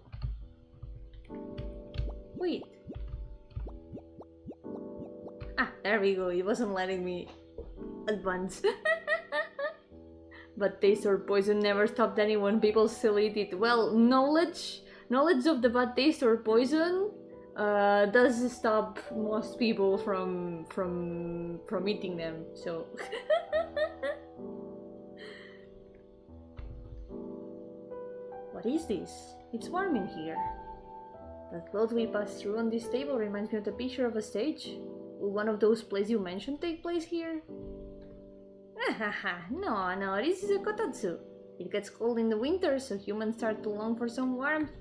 Wait. There we go. It wasn't letting me advance. But taste or poison never stopped anyone. People still eat it. Well, knowledge of the bad taste or poison does stop most people from eating them. So what is this? It's warm in here. The cloth we passed through on this table reminds me of the picture of a stage. Will one of those plays you mentioned take place here? No, this is a kotatsu. It gets cold in the winter, so humans start to long for some warmth.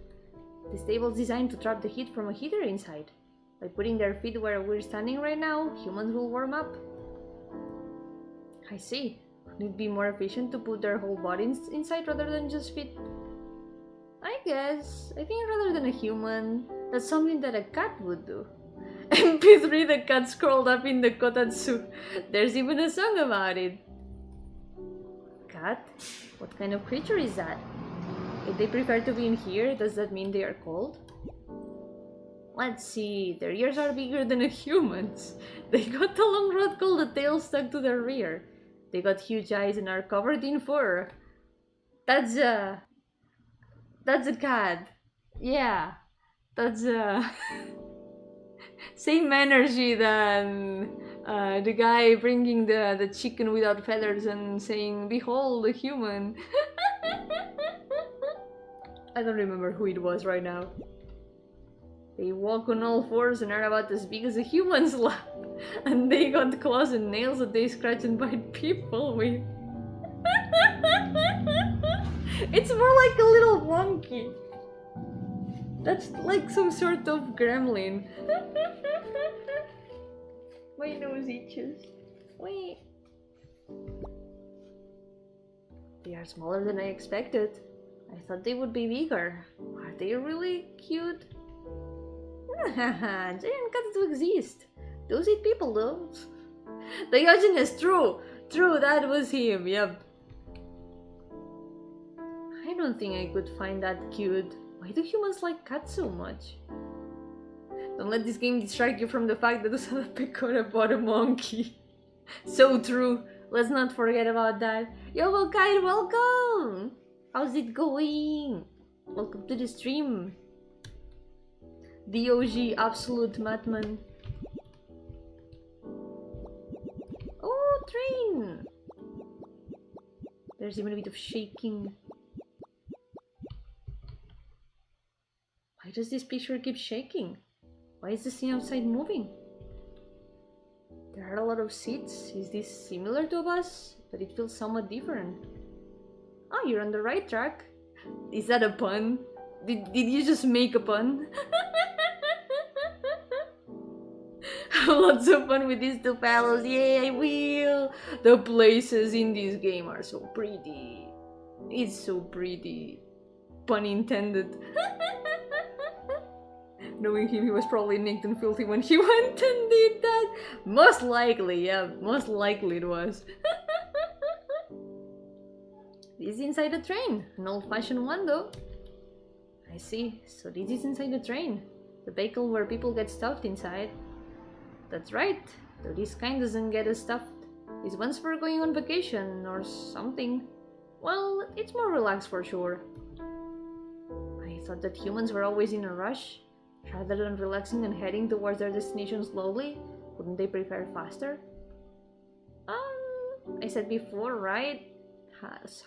This table is designed to trap the heat from a heater inside. By putting their feet where we're standing right now, humans will warm up. I see. Would it be more efficient to put their whole bodies inside rather than just feet? I guess. I think rather than a human, that's something that a cat would do. MP3, the cat scrolled up in the kotatsu. There's even a song about it. Cat? What kind of creature is that? If they prefer to be in here, does that mean they are cold? Let's see, their ears are bigger than a human's. They got a long rod called a tail stuck to their rear. They got huge eyes and are covered in fur. That's a cat. Yeah, that's same energy than the guy bringing the chicken without feathers and saying, "Behold, a human." I don't remember who it was right now. They walk on all fours and are about as big as a human's lap. And they got claws and nails that they scratch and bite people with. It's more like a little monkey. That's like some sort of gremlin. My nose itches. Wait. They are smaller than I expected. I thought they would be bigger. Are they really cute? Giant cats do exist. Those eat people though. Diogenes, true, that was him, yep. I don't think I could find that cute. Why do humans like cats so much? Don't let this game distract you from the fact that Usada Pecora bought a monkey. So true, let's not forget about that. Yo-hooo Kite, welcome! How's it going? Welcome to the stream. The OG absolute madman. Oh, train! There's even a bit of shaking. Why does this picture keep shaking? Why is the scene outside moving? There are a lot of seats. Is this similar to a bus? But it feels somewhat different. Oh, you're on the right track. Is that a pun? Did you just make a pun? Lots of fun with these two fellows. Yeah, I will. The places in this game are so pretty. It's so pretty. Pun intended. Knowing him, he was probably naked and filthy when he went and did that. Most likely, yeah, most likely it was. This is inside the train. An old-fashioned one though. I see. So this is inside the train. The vehicle where people get stuffed inside. That's right. Though this kind doesn't get us stuffed. This one's for going on vacation or something. Well, it's more relaxed for sure. I thought that humans were always in a rush. Rather than relaxing and heading towards their destination slowly, wouldn't they prefer faster? I said before, right?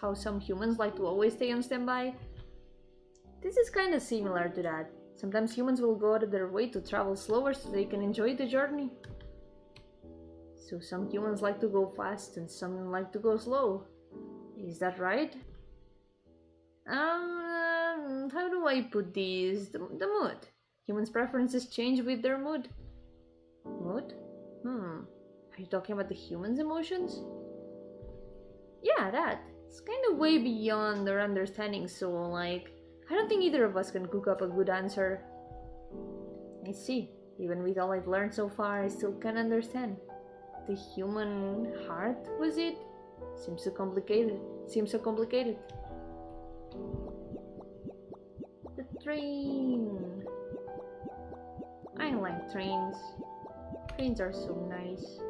How some humans like to always stay on standby. This is kind of similar to that. Sometimes humans will go out of their way to travel slower so they can enjoy the journey. So some humans like to go fast and some like to go slow. Is that right? How do I put this? The mood. Humans' preferences change with their mood. Mood? Are you talking about the humans' emotions? Yeah, that. It's kind of way beyond their understanding, so like, I don't think either of us can cook up a good answer. I see. Even with all I've learned so far, I still can't understand. The human heart, was it? Seems so complicated. The train. I like trains. Trains are so nice.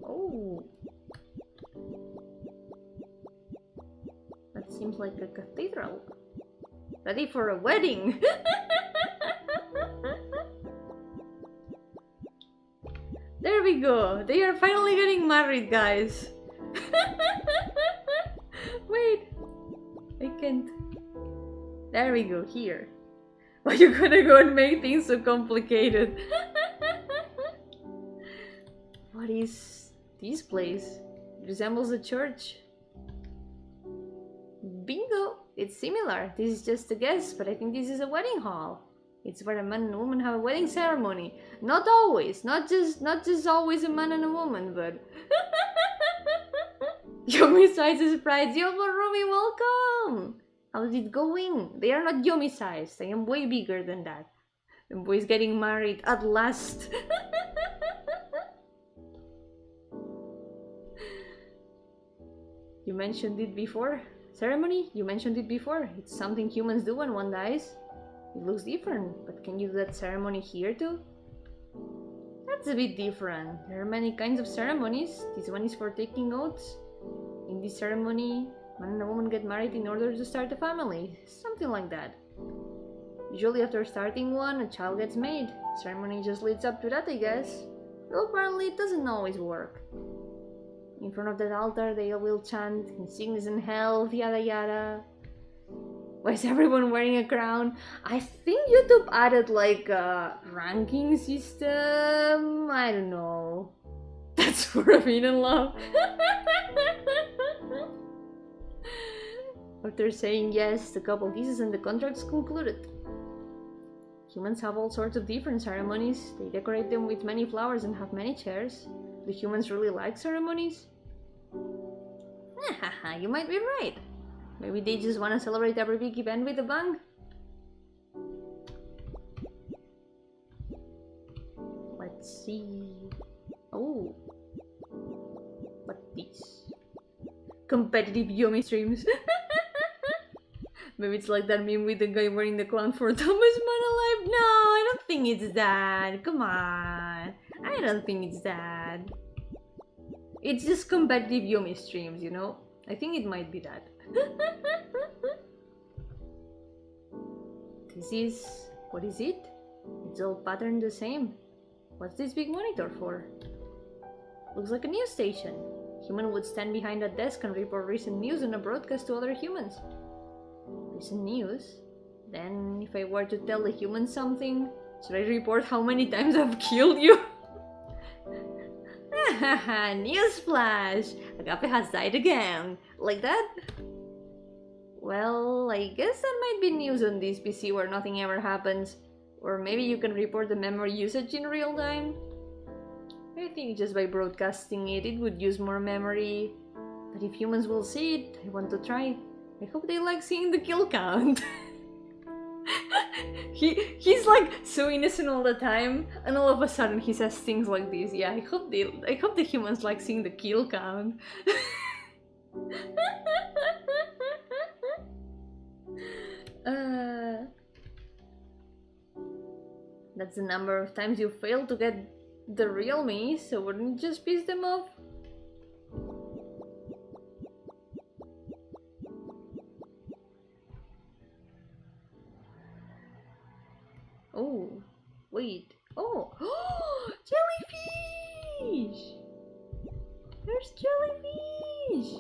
Oh. That seems like a cathedral. Ready for a wedding! There we go! They are finally getting married, guys! Wait! I can't... There we go, here. Why you gonna go and make things so complicated? What is this place? It resembles a church. Bingo! It's similar. This is just a guess, but I think this is a wedding hall. It's where a man and a woman have a wedding ceremony. Not always, not just always a man and a woman, but Yomi size is surprised. Yo, Rumi, welcome. How's it going? They are not Yomi sized. I am way bigger than that. The boy's getting married at last. You mentioned it before. Ceremony? You mentioned it before. It's something humans do when one dies. It looks different, but can you do that ceremony here too? That's a bit different. There are many kinds of ceremonies. This one is for taking oaths. In this ceremony, man and a woman get married in order to start a family. Something like that. Usually after starting one, a child gets made. Ceremony just leads up to that, I guess. Though apparently it doesn't always work. In front of that altar, they will chant in sickness and health, yada yada. Why is everyone wearing a crown? I think YouTube added like a ranking system. I don't know. That's forbidden love. After saying yes, the couple kisses and the contract's concluded. Humans have all sorts of different ceremonies. They decorate them with many flowers and have many chairs. Do humans really like ceremonies? Haha, you might be right. Maybe they just want to celebrate every big event with a bang. Let's see. Oh. What this? Competitive Yomi streams. Maybe it's like that meme with the guy wearing the clown for Thomas Man Alive. No, I don't think it's that. Come on. I don't think it's that. It's just competitive Yomi streams, you know? I think it might be that. This is... what is it? It's all patterned the same. What's this big monitor for? Looks like a news station. Human would stand behind a desk and report recent news on a broadcast to other humans. Recent news? Then if I were to tell the humans something, should I report how many times I've killed you? Newsflash! Agape has died again. Like that? Well, I guess that might be news on this PC where nothing ever happens. Or maybe you can report the memory usage in real time. I think just by broadcasting it, it would use more memory. But if humans will see it, I want to try. I hope they like seeing the kill count. He's like so innocent all the time, and all of a sudden he says things like this. Yeah, I hope the humans like seeing the kill count. That's the number of times you failed to get the real me, so wouldn't it just piss them off? Oh, wait. Oh, jellyfish! There's jellyfish!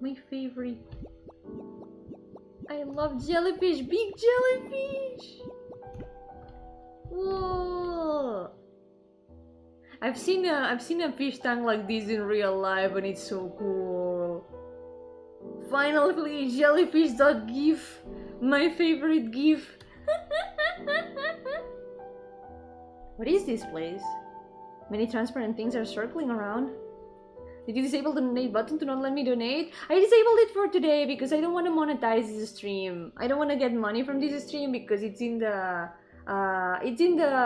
My favorite. I love jellyfish, big jellyfish! Whoa! I've seen a fish tank like this in real life and it's so cool. Finally, jellyfish.gif, my favorite gif. What is this place? Many transparent things are circling around. Did you disable the donate button to not let me donate? I disabled it for today because I don't want to monetize this stream. I don't want to get money from this stream because it's in the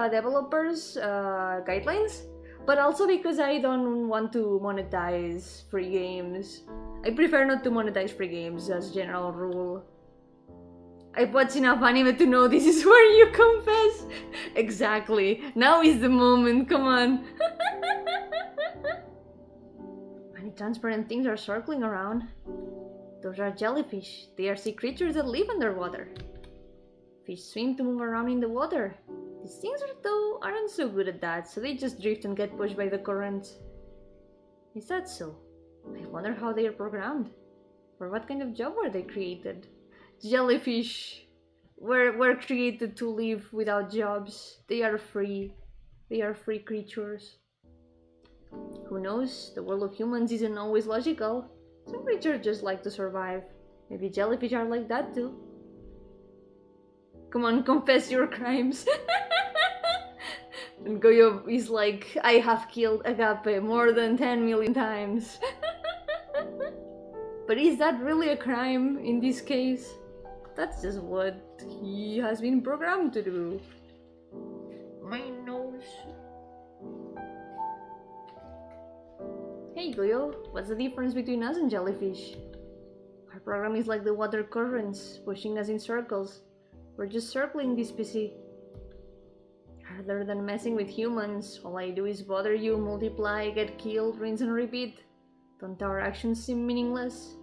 developers guidelines, but also because I don't want to monetize free games. I prefer not to monetize free games as a general rule. I've watched enough anime to know this is where you confess. Exactly. Now is the moment. Come on. Many transparent things are circling around. Those are jellyfish. They are sea creatures that live underwater. Fish swim to move around in the water. These things though aren't so good at that, so they just drift and get pushed by the currents. Is that so? I wonder how they are programmed. For what kind of job were they created? Jellyfish were created to live without jobs. They are free. They are free creatures. Who knows? The world of humans isn't always logical. Some creatures just like to survive. Maybe jellyfish are like that too. Come on, confess your crimes. And Goyo is like, I have killed Agape more than 10 million times. But is that really a crime in this case? That's just what he has been programmed to do. My nose. Hey Goyo, what's the difference between us and jellyfish? Our program is like the water currents, pushing us in circles. We're just circling this PC. Rather than messing with humans, all I do is bother you, multiply, get killed, rinse and repeat. Don't our actions seem meaningless?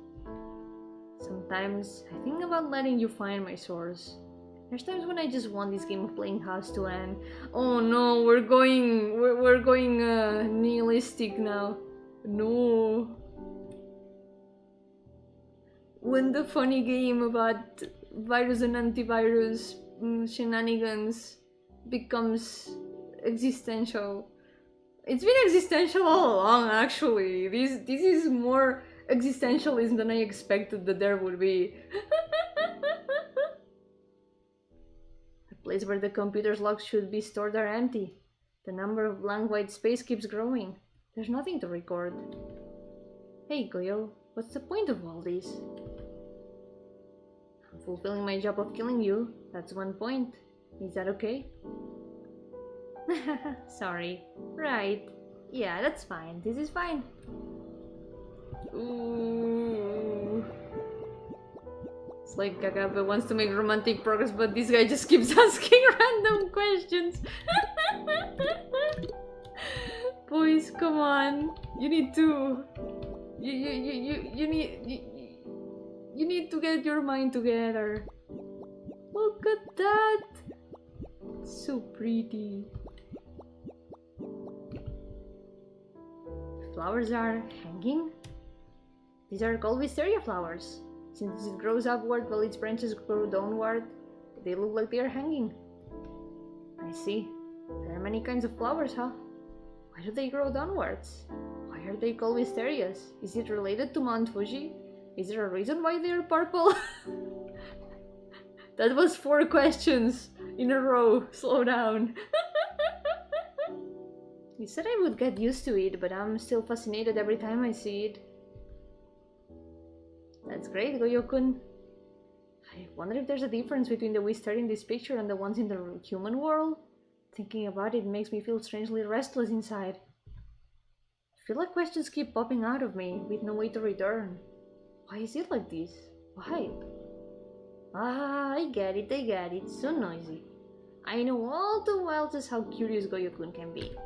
Sometimes I think about letting you find my source. There's times when I just want this game of playing house to end. Oh no, we're going nihilistic now. No. When the funny game about virus and antivirus shenanigans becomes existential. It's been existential all along, actually. This is more existentialism than I expected that there would be. The place where the computer's logs should be stored are empty. The number of blank white space keeps growing. There's nothing to record. Hey Goyo, what's the point of all this? I'm fulfilling my job of killing you. That's one point. Is that okay? Sorry. Right. Yeah, that's fine. This is fine. Ooh. It's like Agape wants to make romantic progress, but this guy just keeps asking random questions. Boys, come on. You need to... You need to get your mind together. Look at that. So pretty. Flowers are hanging. These are called wisteria flowers. Since it grows upward while its branches grow downward, they look like they are hanging. I see. There are many kinds of flowers, huh? Why do they grow downwards? Why are they called wisterias? Is it related to Mount Fuji? Is there a reason why they are purple? That was 4 questions in a row. Slow down. You said I would get used to it, but I'm still fascinated every time I see it. That's great, Goyo-kun. I wonder if there's a difference between the wisteria in this picture and the ones in the human world. Thinking about it makes me feel strangely restless inside. I feel like questions keep popping out of me with no way to return. Why is it like this? Why? Ah, I get it. It's so noisy. I know all too well just how curious Goyo-kun can be.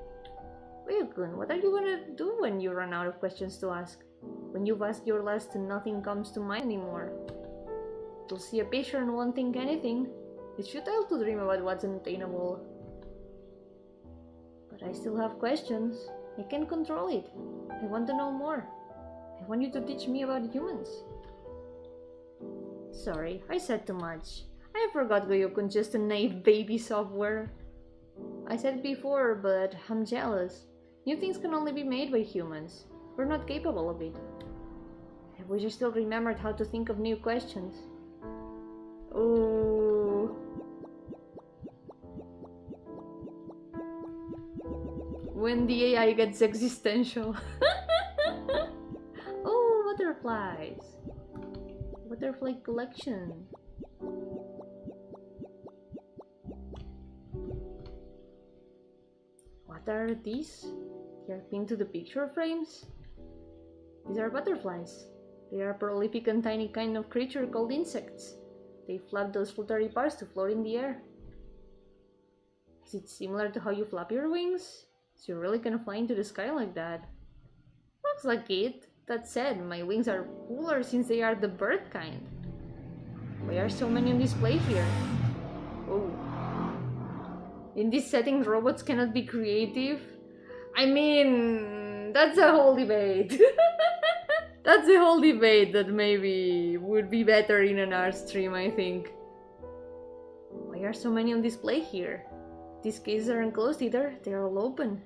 Goyo-kun, what are you gonna do when you run out of questions to ask? When you've asked your last and nothing comes to mind anymore? You'll see a picture and won't think anything. It's futile to dream about what's unattainable. But I still have questions. I can't control it. I want to know more. I want you to teach me about humans. Sorry, I said too much. I forgot Goyo-kun just a naive baby software. I said it before, but I'm jealous. New things can only be made by humans. We're not capable of it. I wish I still remembered how to think of new questions. Oh. When the AI gets existential. Oh, butterflies. Butterfly collection. What are these? They are pinned to the picture frames? These are butterflies. They are a prolific and tiny kind of creature called insects. They flap those fluttery parts to float in the air. Is it similar to how you flap your wings? So you really can fly into the sky like that? Looks like it. That said, my wings are cooler since they are the bird kind. Why are so many on display here? Oh. In this setting, robots cannot be creative? I mean, that's a whole debate. That's a whole debate that maybe would be better in an art stream, I think. Why are so many on display here? These cases aren't closed either, they're all open.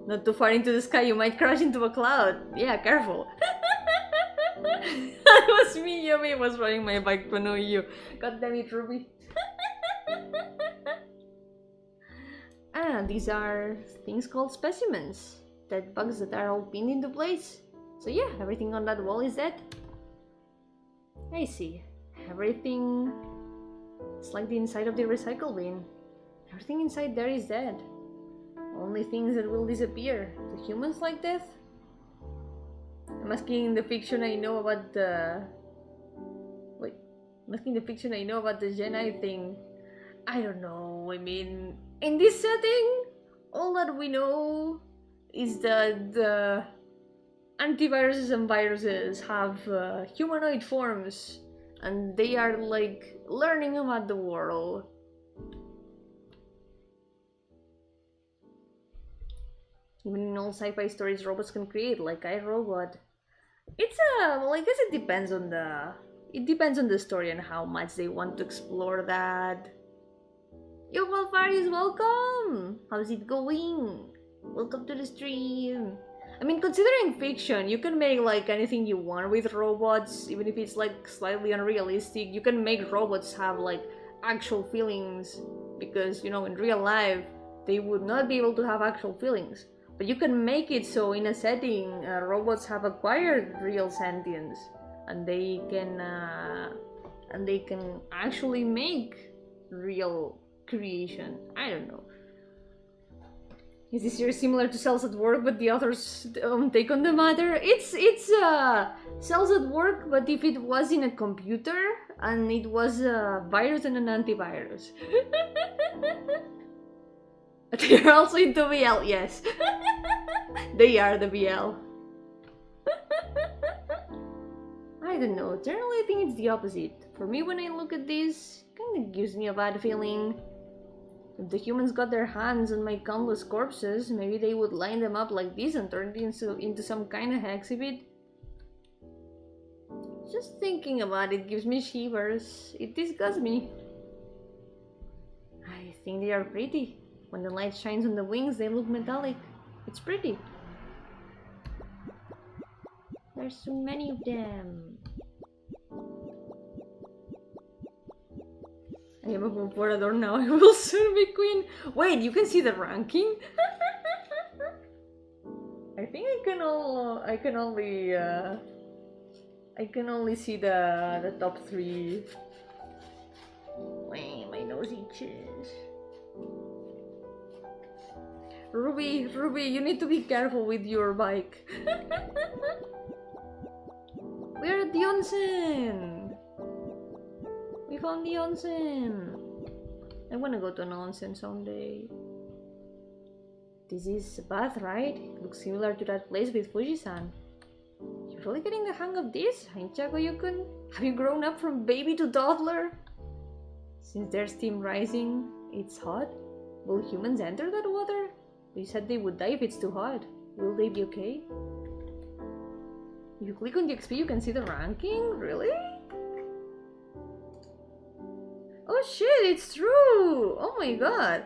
Not too far into the sky, you might crash into a cloud. Yeah, careful. That was me, Yomi was riding my bike to annoy you. God damn it, Ruby. Ah, these are things called specimens. Dead bugs that are all pinned into place. So yeah, everything on that wall is dead. I see. Everything... It's like the inside of the recycle bin. Everything inside there is dead. Only things that will disappear. Do humans like death? I'm asking in the fiction I know about the... Wait. I'm asking the fiction I know about the Geni thing. I don't know, I mean... In this setting, all that we know is that the antiviruses and viruses have humanoid forms. And they are like learning about the world. Even in all sci-fi stories, robots can create, like iRobot. It's well, I guess it depends on the story and how much they want to explore that. Yo, Malfarius, welcome! How's it going? Welcome to the stream. I mean, considering fiction, you can make like anything you want with robots, even if it's like slightly unrealistic. You can make robots have like actual feelings, because, you know, in real life, they would not be able to have actual feelings. But you can make it so in a setting, robots have acquired real sentience, and they can actually make real creation. I don't know. Is this series similar to Cells at Work, but the author's take on the matter? It's Cells at Work, but if it was in a computer and it was a virus and an antivirus. They're also into BL, yes. They are the BL. I don't know, generally I think it's the opposite. For me, when I look at this, it kind of gives me a bad feeling. If the humans got their hands on my countless corpses, maybe they would line them up like this and turn it into some kind of exhibit. Just thinking about it gives me shivers. It disgusts me. I think they are pretty. When the light shines on the wings, they look metallic. It's pretty. There's so many of them. I am a Pomporador now, I will soon be queen. Wait, you can see the ranking? I think I can only see the top 3. Wait, my nose itches. Ruby, you need to be careful with your bike. We're at the onsen! We found the onsen! I wanna go to an onsen someday. This is a bath, right? It looks similar to that place with Fuji-san. You're really getting the hang of this, ain't Chagoyukun? Have you grown up from baby to toddler? Since there's steam rising, it's hot. Will humans enter that water? They said they would die if it's too hot. Will they be okay? If you click on the XP, you can see the ranking? Really? Oh shit, it's true! Oh my god!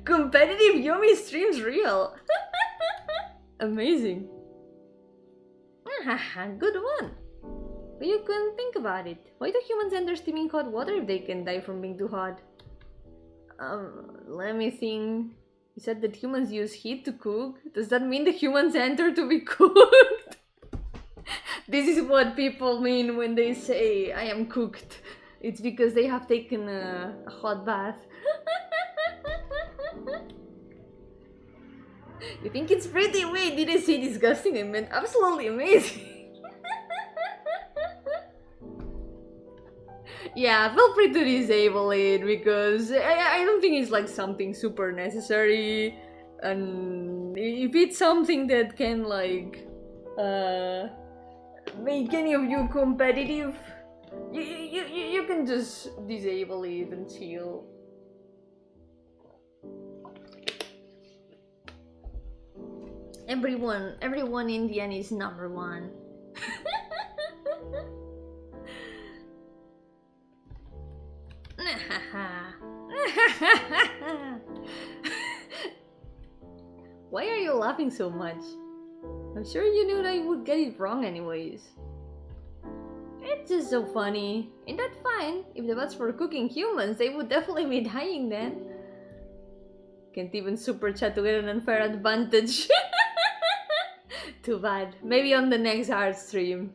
Competitive Yomi streams real! Amazing! Good one! But you can think about it. Why do humans enter steaming hot water if they can die from being too hot? Let me think. You said that humans use heat to cook. Does that mean the humans enter to be cooked? This is what people mean when they say, I am cooked. It's because they have taken a hot bath. You think it's pretty? Wait, did I say disgusting? I meant absolutely amazing. Yeah, feel free to disable it because I don't think it's like something super necessary, and if it's something that can like make any of you competitive, you can just disable it and chill. Everyone Indian is number one. Why are you laughing so much? I'm sure you knew that I would get it wrong anyways. It's just so funny. Ain't that fine? If the bots were cooking humans, they would definitely be dying then. Can't even super chat to get an unfair advantage. Too bad. Maybe on the next art stream.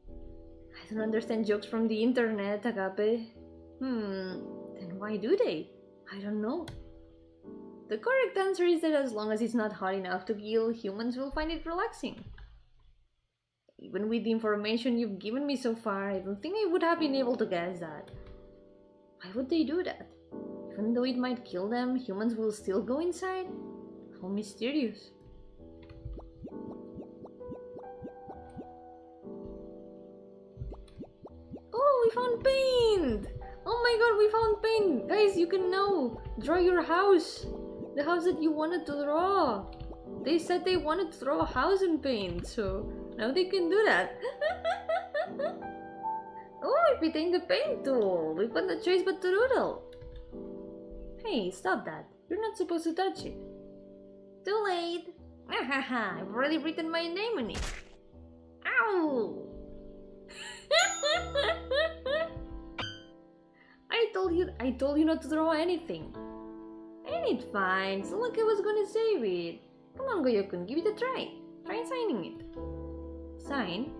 I don't understand jokes from the internet, Agape. Then why do they? I don't know. The correct answer is that as long as it's not hot enough to kill, humans will find it relaxing. Even with the information you've given me so far, I don't think I would have been able to guess that. Why would they do that? Even though it might kill them, humans will still go inside? How mysterious. Oh, we found paint! Oh my god, we found paint! Guys, you can now draw your house. The house that you wanted to draw. They said they wanted to draw a house in paint, so now they can do that. Oh, we take the paint tool. We've got no choice but to doodle. Hey, stop that. You're not supposed to touch it. Too late. I've already written my name on it. Ow! I told you not to draw anything. Ain't it fine? It's not like I was gonna save it. Come on, Goyo-kun, give it a try. Try signing it. Sign?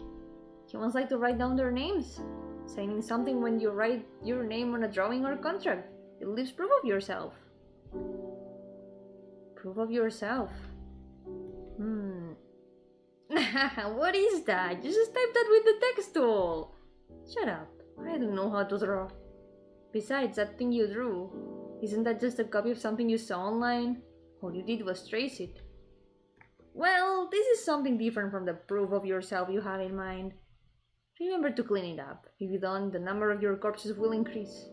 Humans like to write down their names. Signing something when you write your name on a drawing or contract. It leaves proof of yourself. Proof of yourself. What is that? You just type that with the text tool. Shut up. I don't know how to draw. Besides, that thing you drew, isn't that just a copy of something you saw online? All you did was trace it. Well, this is something different from the proof of yourself you have in mind. Remember to clean it up. If you don't, the number of your corpses will increase.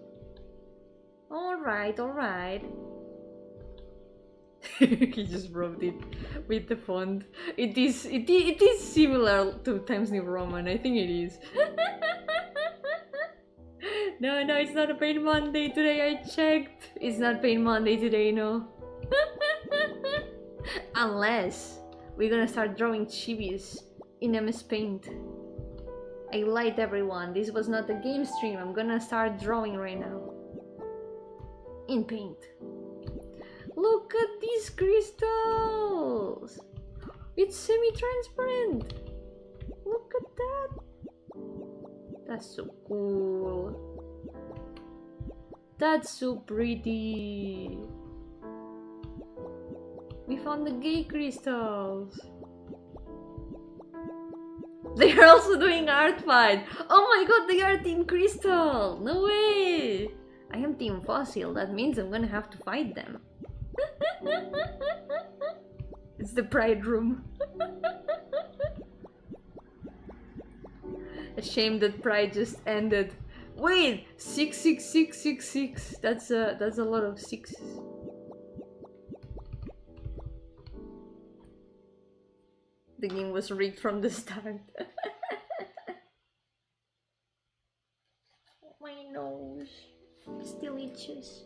Alright, alright. He just wrote it with the font. It is similar to Times New Roman. I think it is. No, it's not a Paint Monday today. I checked. It's not Paint Monday today, no. Unless we're gonna start drawing chibis in MS Paint. I lied, everyone. This was not a game stream. I'm gonna start drawing right now. In Paint. Look at these crystals! It's semi-transparent! Look at that! That's so cool. That's so pretty. We found the gay crystals. They are also doing art fight. Oh my god, they are Team Crystal. No way. I am Team Fossil. That means I'm gonna have to fight them. It's the pride room. A shame that pride just ended. Wait, 66666. That's a lot of sixes. The game was rigged from the start. My nose still itches.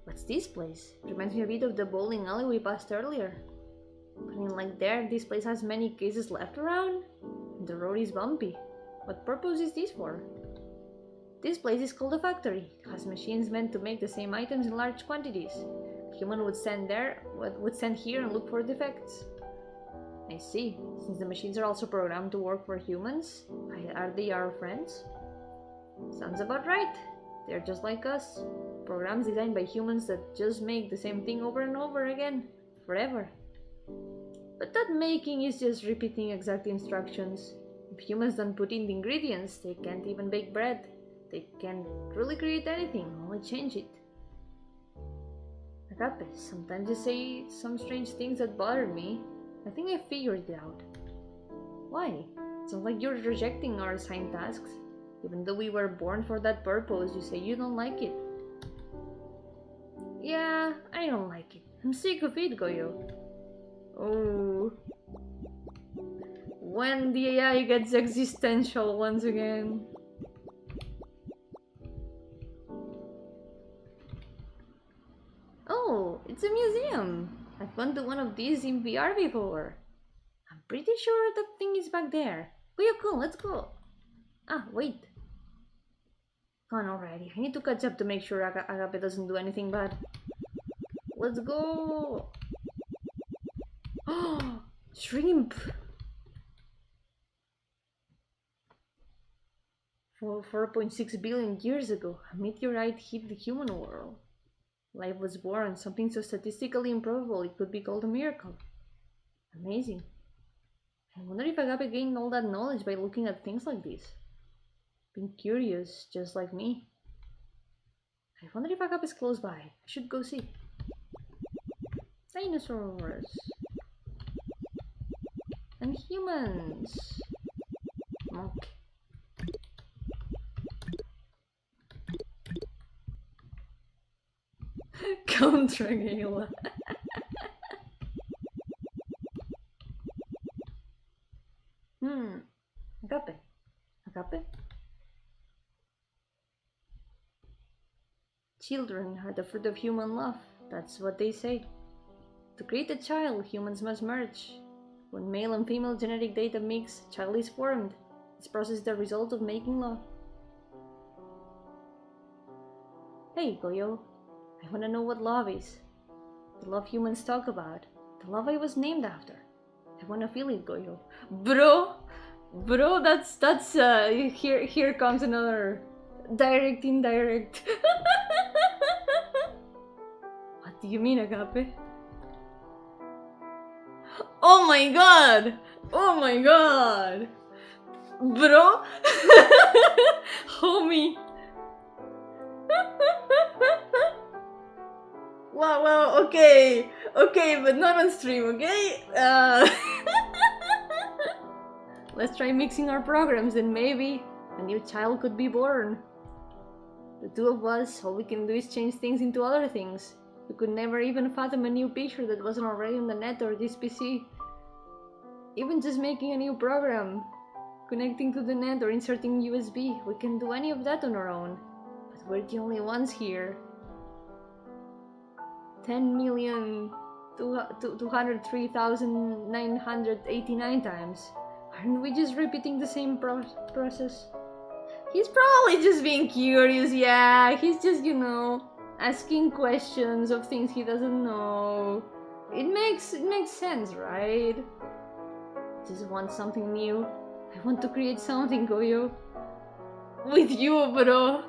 What's this place? Reminds me a bit of the bowling alley we passed earlier. But in like there, this place has many cases left around. And the road is bumpy. What purpose is this for? This place is called a factory. It has machines meant to make the same items in large quantities. A human would stand here and look for defects. I see. Since the machines are also programmed to work for humans, are they our friends? Sounds about right. They're just like us. Programs designed by humans that just make the same thing over and over again, forever. But that making is just repeating exact instructions. If humans don't put in the ingredients, they can't even bake bread. They can't really create anything, only change it. Agape, sometimes you say some strange things that bother me. I think I figured it out. Why? It sounds like you're rejecting our assigned tasks. Even though we were born for that purpose, you say you don't like it. Yeah, I don't like it. I'm sick of it, Goyo. Oh. When the AI gets existential once again. Oh, it's a museum. I've gone to one of these in VR before. I'm pretty sure that thing is back there. Goyo-kun, let's go. Ah, wait. Come on already. I need to catch up to make sure Agape doesn't do anything bad. Let's go! Oh, shrimp! 4.6 billion years ago, a meteorite hit the human world. Life was born, something so statistically improbable it could be called a miracle. Amazing. I wonder if Agape gained all that knowledge by looking at things like this. Being curious, just like me. I wonder if Agape is close by. I should go see. Dinosaurs. And humans. Monkey. Contragala. Agape. Agape? Children are the fruit of human love. That's what they say. To create a child, humans must merge. When male and female genetic data mix, a child is formed. This process is the result of making love. Hey, Goyo. I wanna know what love is. The love humans talk about. The love I was named after. I wanna feel it, Goyo. Bro, that's here comes another direct indirect. What do you mean, Agape? Oh my god! Oh my god! Bro? Homie! Wow, okay, but not on stream, okay? Let's try mixing our programs and maybe a new child could be born. The two of us, all we can do is change things into other things. We could never even fathom a new picture that wasn't already on the net or this PC. Even just making a new program, connecting to the net or inserting USB, we can do any of that on our own. But we're the only ones here. 10,203,989 times. Aren't we just repeating the same process? He's probably just being curious, yeah. He's just, you know, asking questions of things he doesn't know. It makes sense, right? Just want something new. I want to create something, Goyo. With you, bro.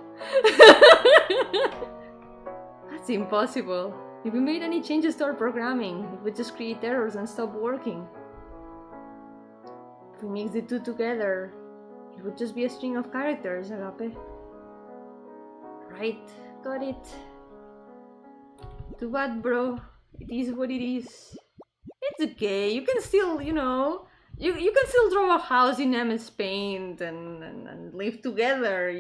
That's impossible. If we made any changes to our programming, it would just create errors and stop working. If we mix the two together, it would just be a string of characters, Agape. Right, got it. Too bad, bro. It is what it is. It's okay, you can still, you know, you can still draw a house in MS Paint and live together.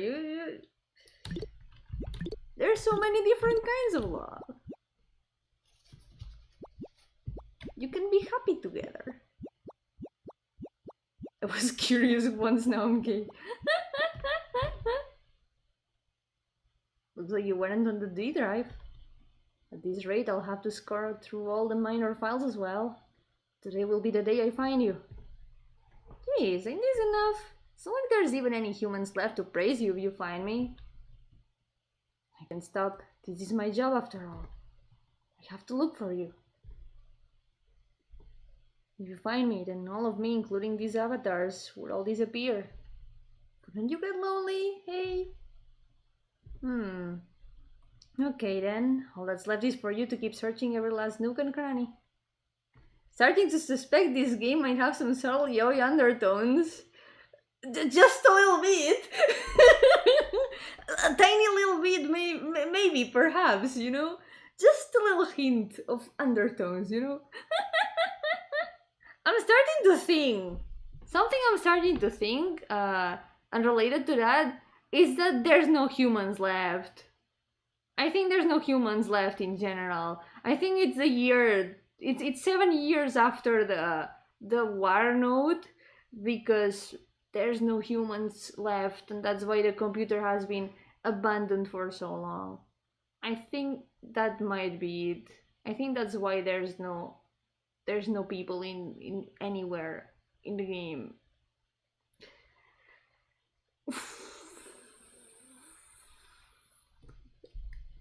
There's so many different kinds of love. You can be happy together. I was curious once, now I'm gay. Looks like you weren't on the D drive. At this rate, I'll have to scour through all the minor files as well. Today will be the day I find you. Jeez, ain't this enough? It's not like there's even any humans left to praise you if you find me. I can stop. This is my job after all. I have to look for you. If you find me, then all of me, including these avatars, would all disappear. Wouldn't you get lonely, hey? Okay then, all that's left is for you to keep searching every last nook and cranny. Starting to suspect this game might have some subtle yaoi undertones. Just a little bit. A tiny little bit, maybe, perhaps, you know? Just a little hint of undertones, you know? I'm starting to think. Something I'm starting to think, and related to that, is that there's no humans left. I think there's no humans left in general. I think it's a year. It's 7 years after the war node, because there's no humans left, and that's why the computer has been abandoned for so long. I think that might be it. I think that's why there's no people in anywhere in the game.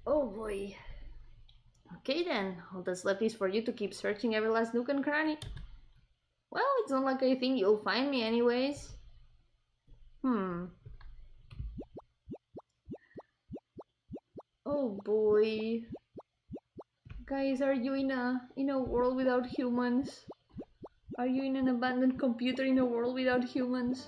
Oh boy. Okay then, all that's left is for you to keep searching every last nook and cranny. Well, it's not like I think you'll find me anyways. Oh boy. Guys, are you in a world without humans? Are you in an abandoned computer in a world without humans?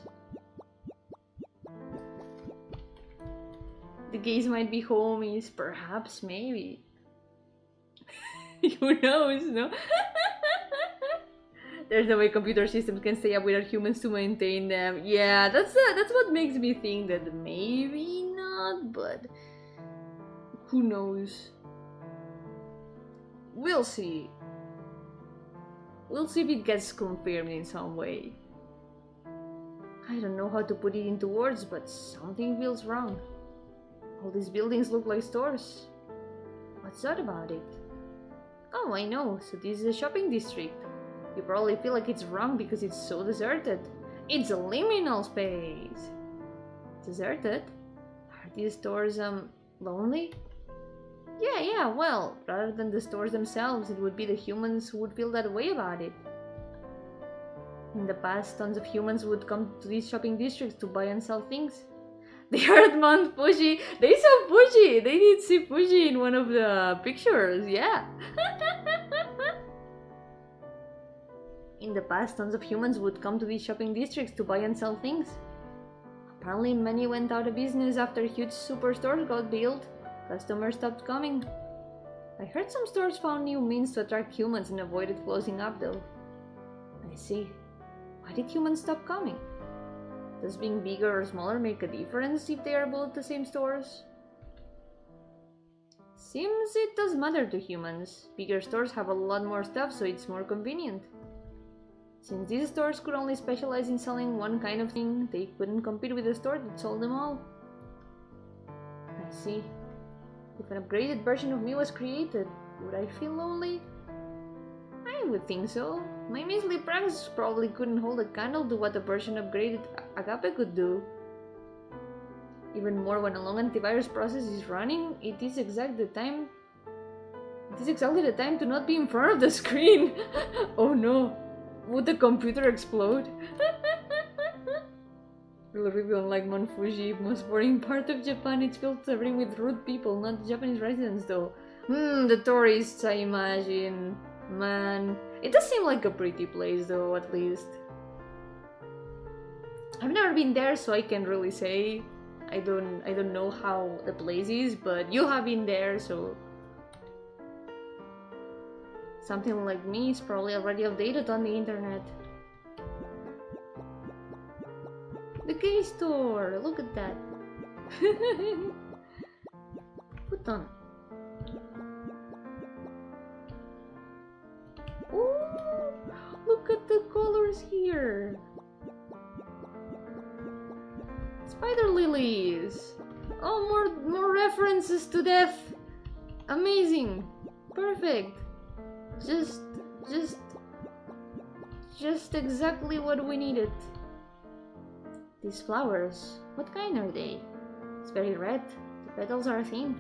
The gays might be homies, perhaps, maybe. Who knows, no? There's no way computer systems can stay up without humans to maintain them. Yeah, that's what makes me think that maybe not, but who knows? We'll see. We'll see if it gets confirmed in some way. I don't know how to put it into words, but something feels wrong. All these buildings look like stores. What's that about it? Oh, I know. So this is a shopping district. You probably feel like it's wrong because it's so deserted. It's a liminal space. Deserted? Are these stores, lonely? Yeah, well, rather than the stores themselves, it would be the humans who would feel that way about it. In the past, tons of humans would come to these shopping districts to buy and sell things. They are at Mount Fuji. They saw Fuji. They did see Fuji in one of the pictures. Yeah. In the past, tons of humans would come to these shopping districts to buy and sell things. Apparently, many went out of business after huge superstores got built. Customers stopped coming. I heard some stores found new means to attract humans and avoided closing up though. I see. Why did humans stop coming? Does being bigger or smaller make a difference if they are both the same stores? Seems it does matter to humans. Bigger stores have a lot more stuff, so it's more convenient. Since these stores could only specialize in selling one kind of thing, they couldn't compete with a store that sold them all. I see. If an upgraded version of me was created, would I feel lonely? I would think so. My measly pranks probably couldn't hold a candle to what a version upgraded Agape could do. Even more when a long antivirus process is running, it is exactly the time to not be in front of the screen. Oh no, would the computer explode? Will review unlike Mount Fuji, most boring part of Japan. It's filled everything with rude people, not Japanese residents though. The tourists, I imagine. Man, it does seem like a pretty place though, at least. I've never been there, so I can't really say. I don't know how the place is, but you have been there, so something like me is probably already updated on the internet. The gay store! Look at that! Put on. Ooh! Look at the colors here! Spider lilies! Oh, more references to death! Amazing! Perfect! Just exactly what we needed. These flowers, what kind are they? It's very red. The petals are thin.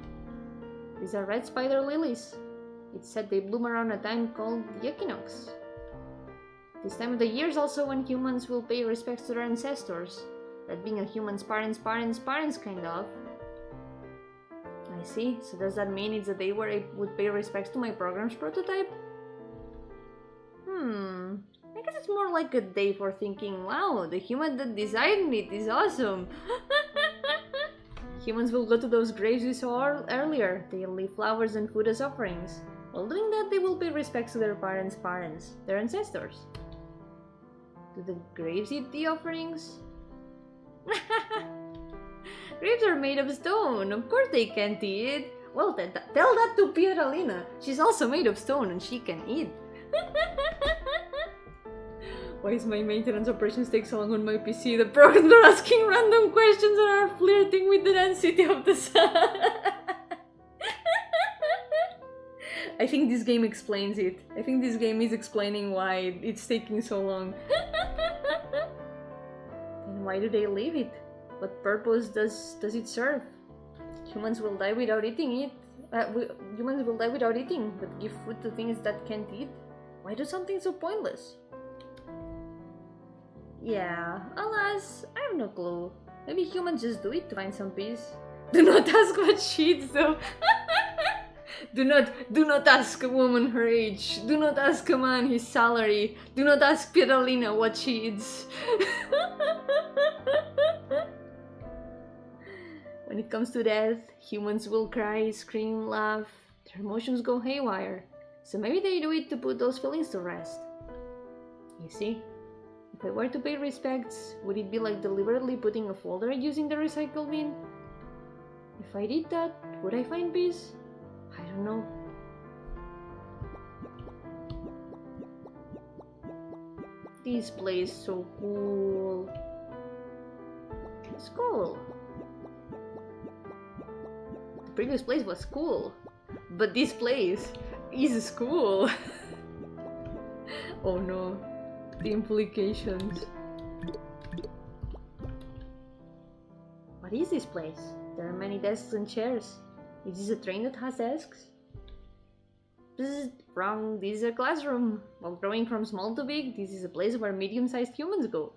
These are red spider lilies. It's said they bloom around a time called the equinox. This time of the year is also when humans will pay respects to their ancestors. That being a human's parents' kind of. I see. So does that mean it's a day where I would pay respects to my program's prototype? I guess it's more like a day for thinking, wow, the human that designed it is awesome. Humans will go to those graves we saw earlier. They'll leave flowers and food as offerings. While doing that, they will pay respects to their parents' their ancestors. Do the graves eat the offerings? Graves are made of stone. Of course they can't eat. Well, tell that to Pieralina. She's also made of stone and she can eat. Why is my maintenance operations take so long on my PC? The programs are asking random questions and are flirting with the density of the sun. I think this game explains it. I think this game is explaining why it's taking so long. And why do they leave it? What purpose does it serve? Humans will die without eating it. Humans will die without eating, but give food to things that can't eat? Why do something so pointless? Yeah, alas, I have no clue. Maybe humans just do it to find some peace. Do not ask what she eats though. Do not ask a woman her age. Do not ask a man his salary. Do not ask Piralina what she eats. When it comes to death, humans will cry, scream, laugh. Their emotions go haywire. So maybe they do it to put those feelings to rest. You see? If I were to pay respects, would it be like deliberately putting a folder using the recycle bin? If I did that, would I find peace? I don't know. This place is so cool. It's cool. The previous place was cool, but this place is cool. Oh no. The implications. What is this place? There are many desks and chairs. Is this a train that has desks? Bzzz, wrong, this is a classroom. While growing from small to big, this is a place where medium-sized humans go.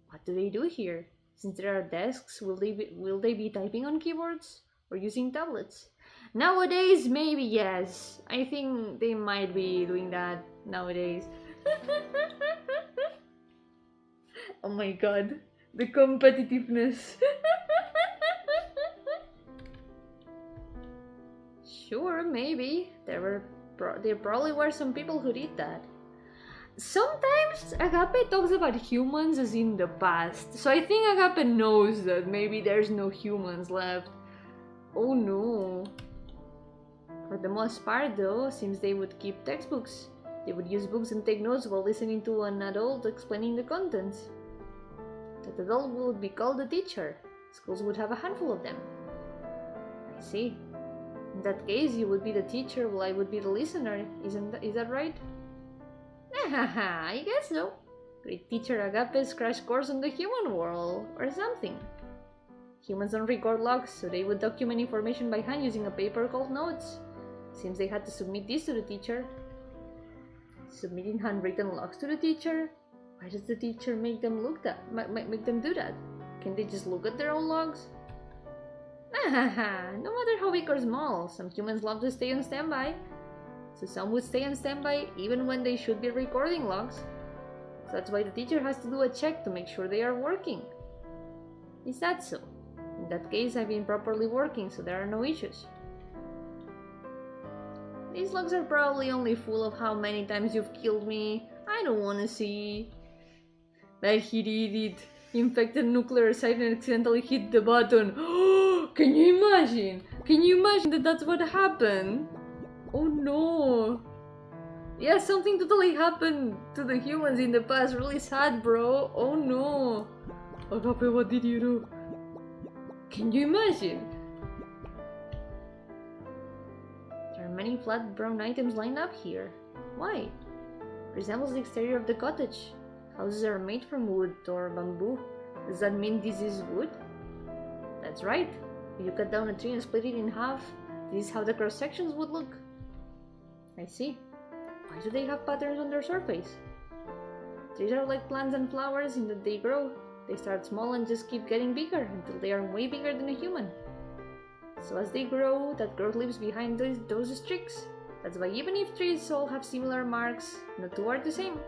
What do they do here? Since there are desks, will they be typing on keyboards? Or using tablets? Nowadays, maybe yes. I think they might be doing that nowadays. Oh my god, the competitiveness. Sure, maybe. There probably were some people who did that. Sometimes Agape talks about humans as in the past, so I think Agape knows that maybe there's no humans left. Oh no. For the most part though, since they would keep textbooks, they would use books and take notes while listening to an adult explaining the contents. That adult would be called a teacher. Schools would have a handful of them. I see. In that case, you would be the teacher while I would be the listener. Is that right? I guess so. Great teacher Agape's crash course on the human world, or something. Humans don't record logs, so they would document information by hand using a paper called notes. Seems they had to submit this to the teacher. Submitting handwritten logs to the teacher? Why does the teacher make them make them do that? Can't they just look at their own logs? No matter how big or small, some humans love to stay on standby. So some would stay on standby even when they should be recording logs. So that's why the teacher has to do a check to make sure they are working. Is that so? In that case, I've been properly working, so there are no issues. These logs are probably only full of how many times you've killed me. I don't wanna see. That he did it. Infected nuclear site and accidentally hit the button. Can you imagine? Can you imagine that that's what happened? Oh no. Yeah, something totally happened to the humans in the past. Really sad, bro. Oh no. Agape, what did you do? Can you imagine? There are many flat brown items lined up here. Why? Resembles the exterior of the cottage. Houses are made from wood or bamboo. Does that mean this is wood? That's right. If you cut down a tree and split it in half, this is how the cross sections would look. I see. Why do they have patterns on their surface? Trees are like plants and flowers in that they grow. They start small and just keep getting bigger until they are way bigger than a human. So as they grow, that growth leaves behind those streaks. That's why even if trees all have similar marks, the two are the same.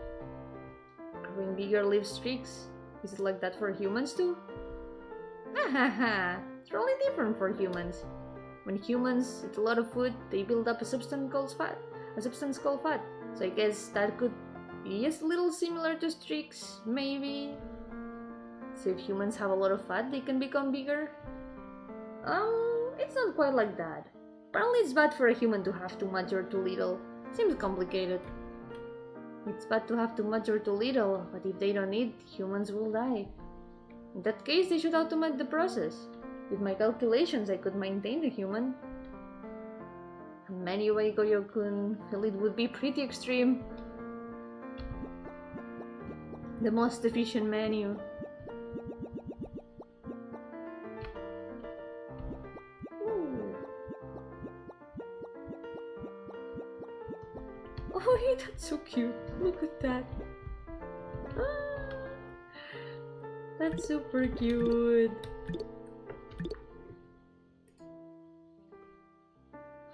Growing bigger leaves streaks. Is it like that for humans too? It's really different for humans. When humans eat a lot of food, they build up a substance called fat. So I guess that could be just a little similar to streaks, maybe. So if humans have a lot of fat, they can become bigger? It's not quite like that. Apparently it's bad for a human to have too much or too little. Seems complicated. It's bad to have too much or too little, but if they don't eat, humans will die. In that case, they should automate the process. With my calculations, I could maintain the human. Anyway, Goyo-kun, well, it would be pretty extreme. The most efficient menu. Ooh. Oh, hey, that's so cute. Look at that. Ah, that's super cute.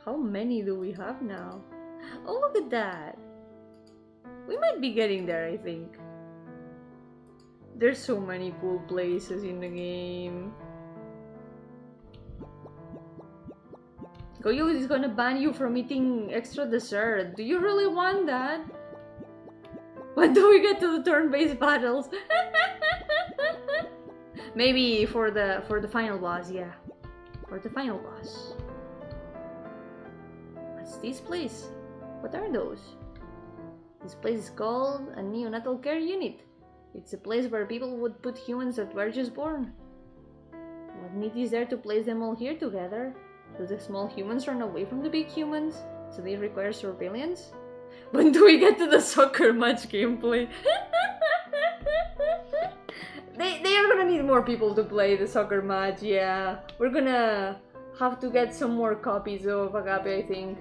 How many do we have now? Oh, look at that. We might be getting there, I think. There's so many cool places in the game. Goyo is gonna ban you from eating extra dessert. Do you really want that? When do we get to the turn-based battles? Maybe for the final boss, yeah. For the final boss. What's this place? What are those? This place is called a neonatal care unit. It's a place where people would put humans that were just born. What need is there to place them all here together? Do the small humans run away from the big humans? So they require surveillance? When do we get to the soccer match gameplay? They are gonna need more people to play the soccer match, yeah. We're gonna have to get some more copies of Agape, I think.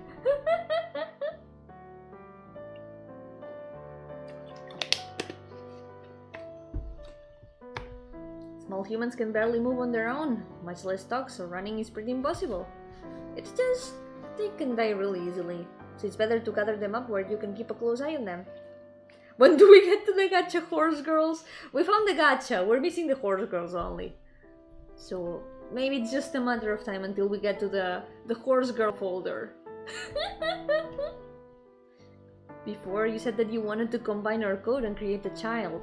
Small humans can barely move on their own, much less talk, so running is pretty impossible. It's just, they can die really easily, so it's better to gather them up where you can keep a close eye on them. When do we get to the gacha horse girls? We found the gacha, we're missing the horse girls only. So maybe it's just a matter of time until we get to the horse girl folder. Before, you said that you wanted to combine our code and create a child.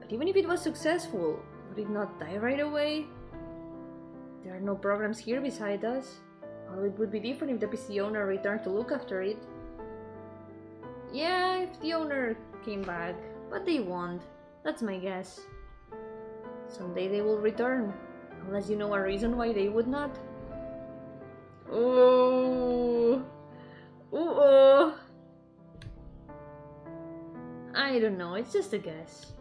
But even if it was successful, would it not die right away? There are no programs here beside us. Well, it would be different if the PC owner returned to look after it. Yeah, if the owner came back, but they won't. That's my guess. Someday they will return, unless you know a reason why they would not. Oh, oh. I don't know, it's just a guess.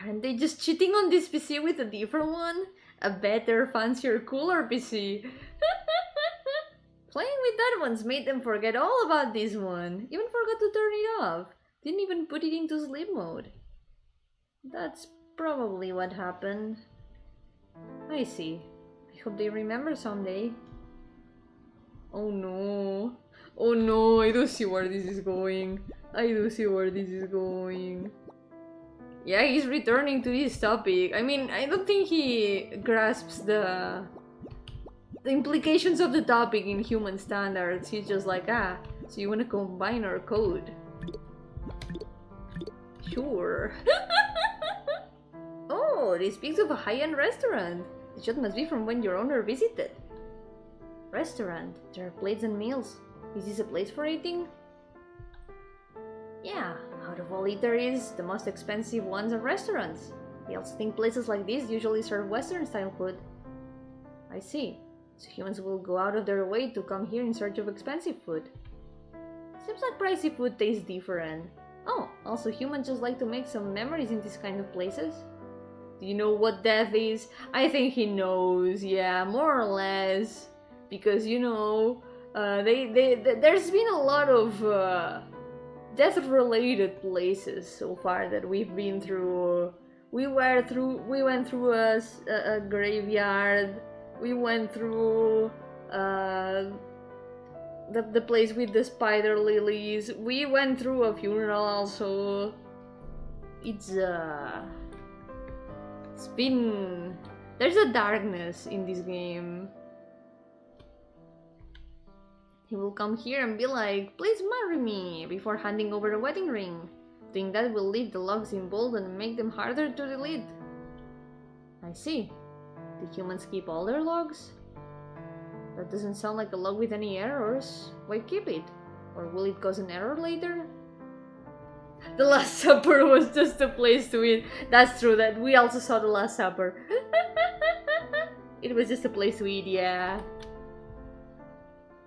Aren't they just cheating on this PC with a different one? A better, fancier, cooler PC. Playing with that one's made them forget all about this one. Even forgot to turn it off. Didn't even put it into sleep mode. That's probably what happened. I see. I hope they remember someday. Oh no. Oh no, I do see where this is going. I do see where this is going. Yeah, he's returning to this topic. I mean, I don't think he grasps the implications of the topic in human standards. He's just like, ah, so you want to combine our code? Sure. Oh, this speaks of a high-end restaurant. The shot must be from when your owner visited. Restaurant. There are plates and meals. Is this a place for eating? Yeah, out of all eateries, the most expensive ones are restaurants. They also think places like this usually serve Western-style food. I see. So humans will go out of their way to come here in search of expensive food. Seems like pricey food tastes different. Oh, also humans just like to make some memories in these kind of places. Do you know what death is? I think he knows, yeah, more or less. Because, you know, there's been a lot of death-related places so far that we've been through. We went through a graveyard. We went through the place with the spider lilies. We went through a funeral also. It's been... There's a darkness in this game. He will come here and be like, please marry me, before handing over a wedding ring. Doing that will leave the logs in bold and make them harder to delete. I see. Do humans keep all their logs? That doesn't sound like a log with any errors. Why keep it? Or will it cause an error later? The Last Supper was just a place to eat. That's true, that we also saw The Last Supper. It was just a place to eat, yeah.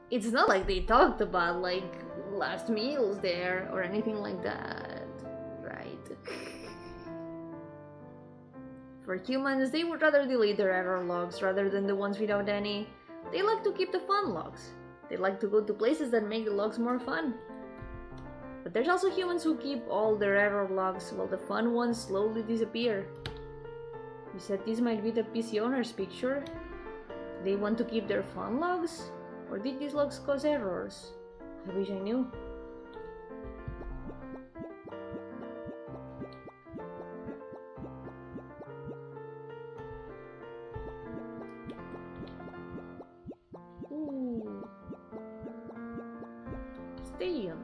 It's not like they talked about, like, last meals there or anything like that, right? For humans, they would rather delete their error logs rather than the ones without any. They like to keep the fun logs. They like to go to places that make the logs more fun. But there's also humans who keep all their error logs while the fun ones slowly disappear. You said this might be the PC owner's picture? Do they want to keep their fun logs? Or did these logs cause errors? I wish I knew. Ooh. Stadium.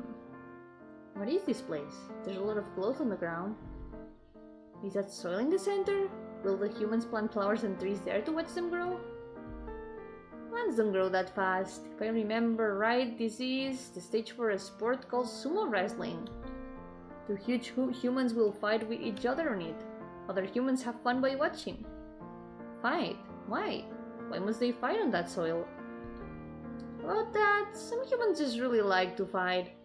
What is this place? There's a lot of clothes on the ground. Is that soil in the center? Will the humans plant flowers and trees there to watch them grow? Plants don't grow that fast. If I remember right, this is the stage for a sport called sumo wrestling. Two huge humans will fight with each other on it. Other humans have fun by watching. Fight? Why? Why must they fight on that soil? About that, some humans just really like to fight.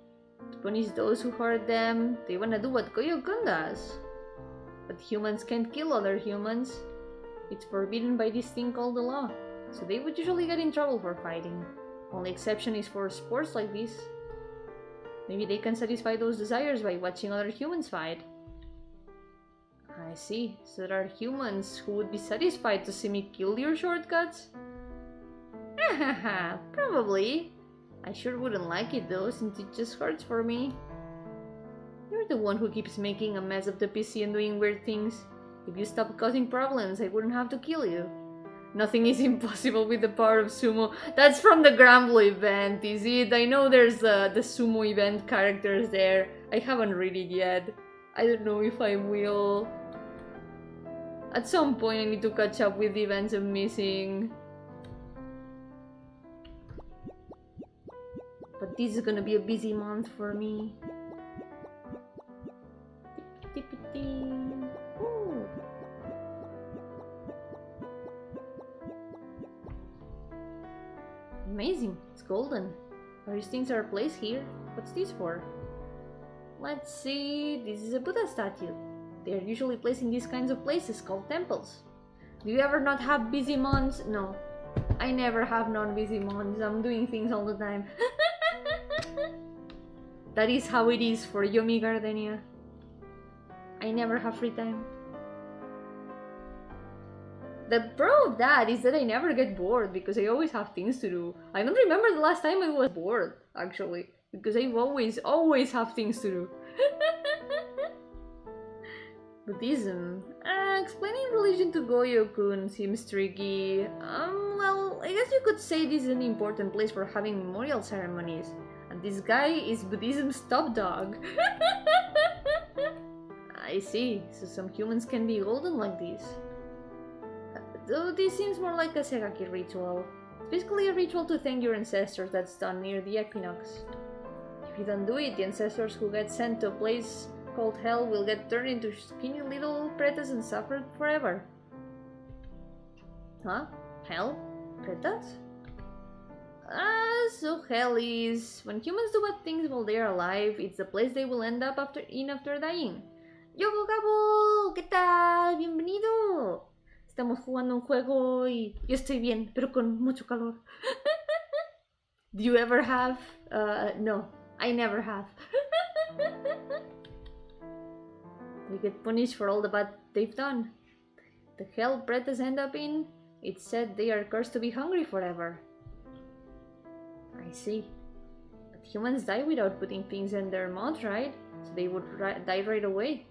To punish those who hurt them, they wanna do what Goyo-kun does. But humans can't kill other humans. It's forbidden by this thing called the law, so they would usually get in trouble for fighting. Only exception is for sports like this. Maybe they can satisfy those desires by watching other humans fight. I see, so there are humans who would be satisfied to see me kill your shortcuts? Hahaha, probably. I sure wouldn't like it though, since it just hurts for me. You're the one who keeps making a mess of the PC and doing weird things. If you stopped causing problems, I wouldn't have to kill you. Nothing is impossible with the power of sumo. That's from the Gramble event, is it? I know there's the sumo event characters there. I haven't read it yet. I don't know if I will. At some point I need to catch up with the events I'm missing. But this is gonna be a busy month for me. Ooh. Amazing, it's golden. Various things are placed here. What's this for? Let's see, this is a Buddha statue. They are usually placed in these kinds of places called temples. Do you ever not have busy months? No, I never have non-busy months. I'm doing things all the time. That is how it is for Yomi Gardenia. I never have free time. The pro of that is that I never get bored because I always have things to do. I don't remember the last time I was bored, actually, because I always have things to do. Buddhism. Explaining religion to Goyo-kun seems tricky. Well, I guess you could say this is an important place for having memorial ceremonies. And this guy is Buddhism's top dog. I see, so some humans can be golden like this. Though this seems more like a Segaki ritual. It's basically a ritual to thank your ancestors that's done near the equinox. If you don't do it, the ancestors who get sent to a place called Hell will get turned into skinny little pretas and suffer forever. Huh? Hell? Pretas? So Hell is... when humans do bad things while they are alive, it's the place they will end up after dying. ¡Yo, Gabo! ¿Qué tal? ¡Bienvenido! Estamos jugando un juego y yo estoy bien, pero con mucho calor. Do you ever have? No, I never have. They get punished for all the bad they've done. The hell pretas end up in, it's said they are cursed to be hungry forever. I see. But humans die without putting things in their mouth, right? So they would die right away.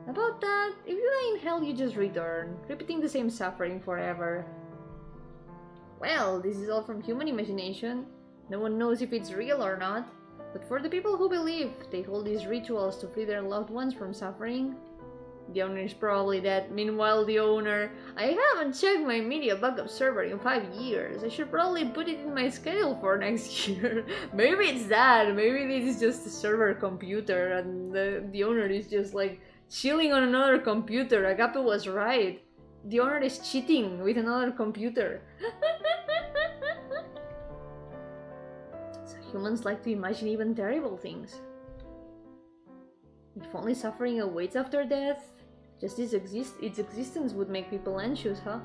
About that, if you die in hell, you just return, repeating the same suffering forever. Well, this is all from human imagination. No one knows if it's real or not. But for the people who believe, they hold these rituals to free their loved ones from suffering. The owner is probably dead. Meanwhile, the owner... I haven't checked my media backup server in 5 years. I should probably put it in my schedule for next year. Maybe it's that. Maybe this is just a server computer and the owner is just like chilling on another computer. Agape was right. The owner is cheating with another computer. So humans like to imagine even terrible things. If only suffering awaits after death, just its existence would make people anxious, huh?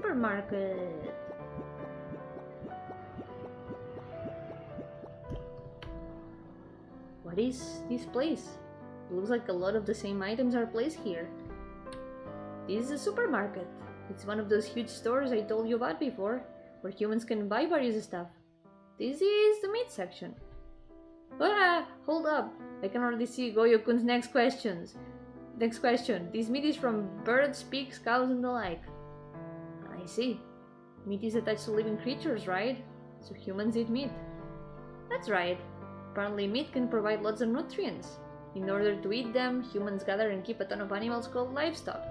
supermarket. What is this place? It looks like a lot of the same items are placed here. This is a supermarket. It's one of those huge stores I told you about before, where humans can buy various stuff. This is the meat section. Ah, hold up! I can already see Goyo-kun's next question. This meat is from birds, pigs, cows, and the like. I see. Meat is attached to living creatures, right? So humans eat meat. That's right. Apparently meat can provide lots of nutrients. In order to eat them, humans gather and keep a ton of animals called livestock.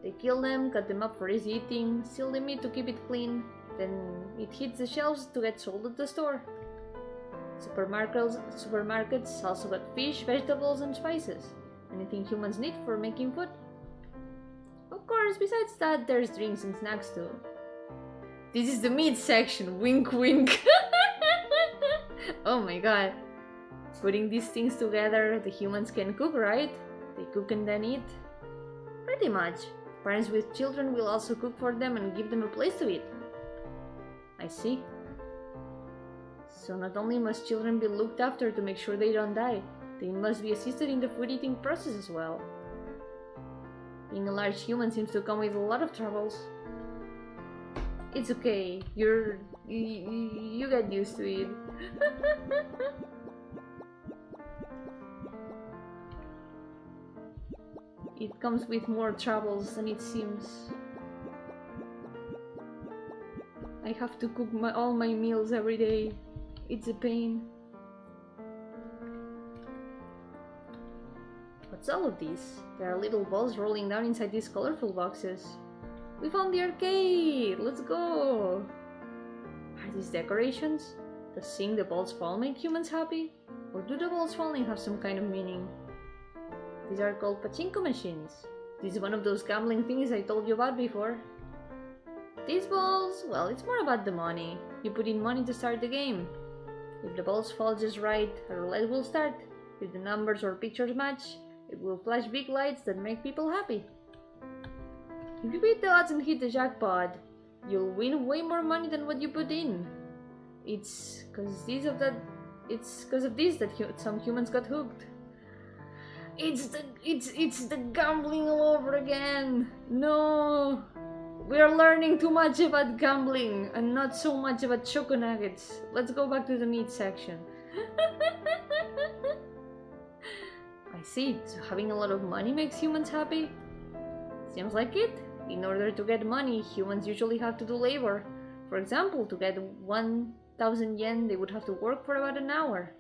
They kill them, cut them up for easy eating, seal the meat to keep it clean, then it hits the shelves to get sold at the store. Supermarkets also got fish, vegetables, and spices. Anything humans need for making food. Of course, besides that, there's drinks and snacks too. This is the meat section, wink wink. Oh my god. Putting these things together, the humans can cook, right? They cook and then eat. Pretty much. Parents with children will also cook for them and give them a place to eat. I see. So not only must children be looked after to make sure they don't die, they must be assisted in the food eating process as well. Being a large human seems to come with a lot of troubles. It's okay, you get used to it. It comes with more troubles than it seems. I have to cook all my meals every day. It's a pain. What's all of these? There are little balls rolling down inside these colorful boxes. We found the arcade! Let's go! Are these decorations? Does seeing the balls fall make humans happy? Or do the balls falling have some kind of meaning? These are called pachinko machines. This is one of those gambling things I told you about before. These balls, well, it's more about the money. You put in money to start the game. If the balls fall just right, a roulette will start. If the numbers or pictures match, it will flash big lights that make people happy. If you beat the odds and hit the jackpot, you'll win way more money than what you put in. It's because of this that some humans got hooked. It's the gambling all over again. No, we are learning too much about gambling and not so much about choco nuggets. Let's go back to the meat section. I see. So having a lot of money makes humans happy? Seems like it. In order to get money, humans usually have to do labor. For example, to get 1,000 yen, they would have to work for about an hour.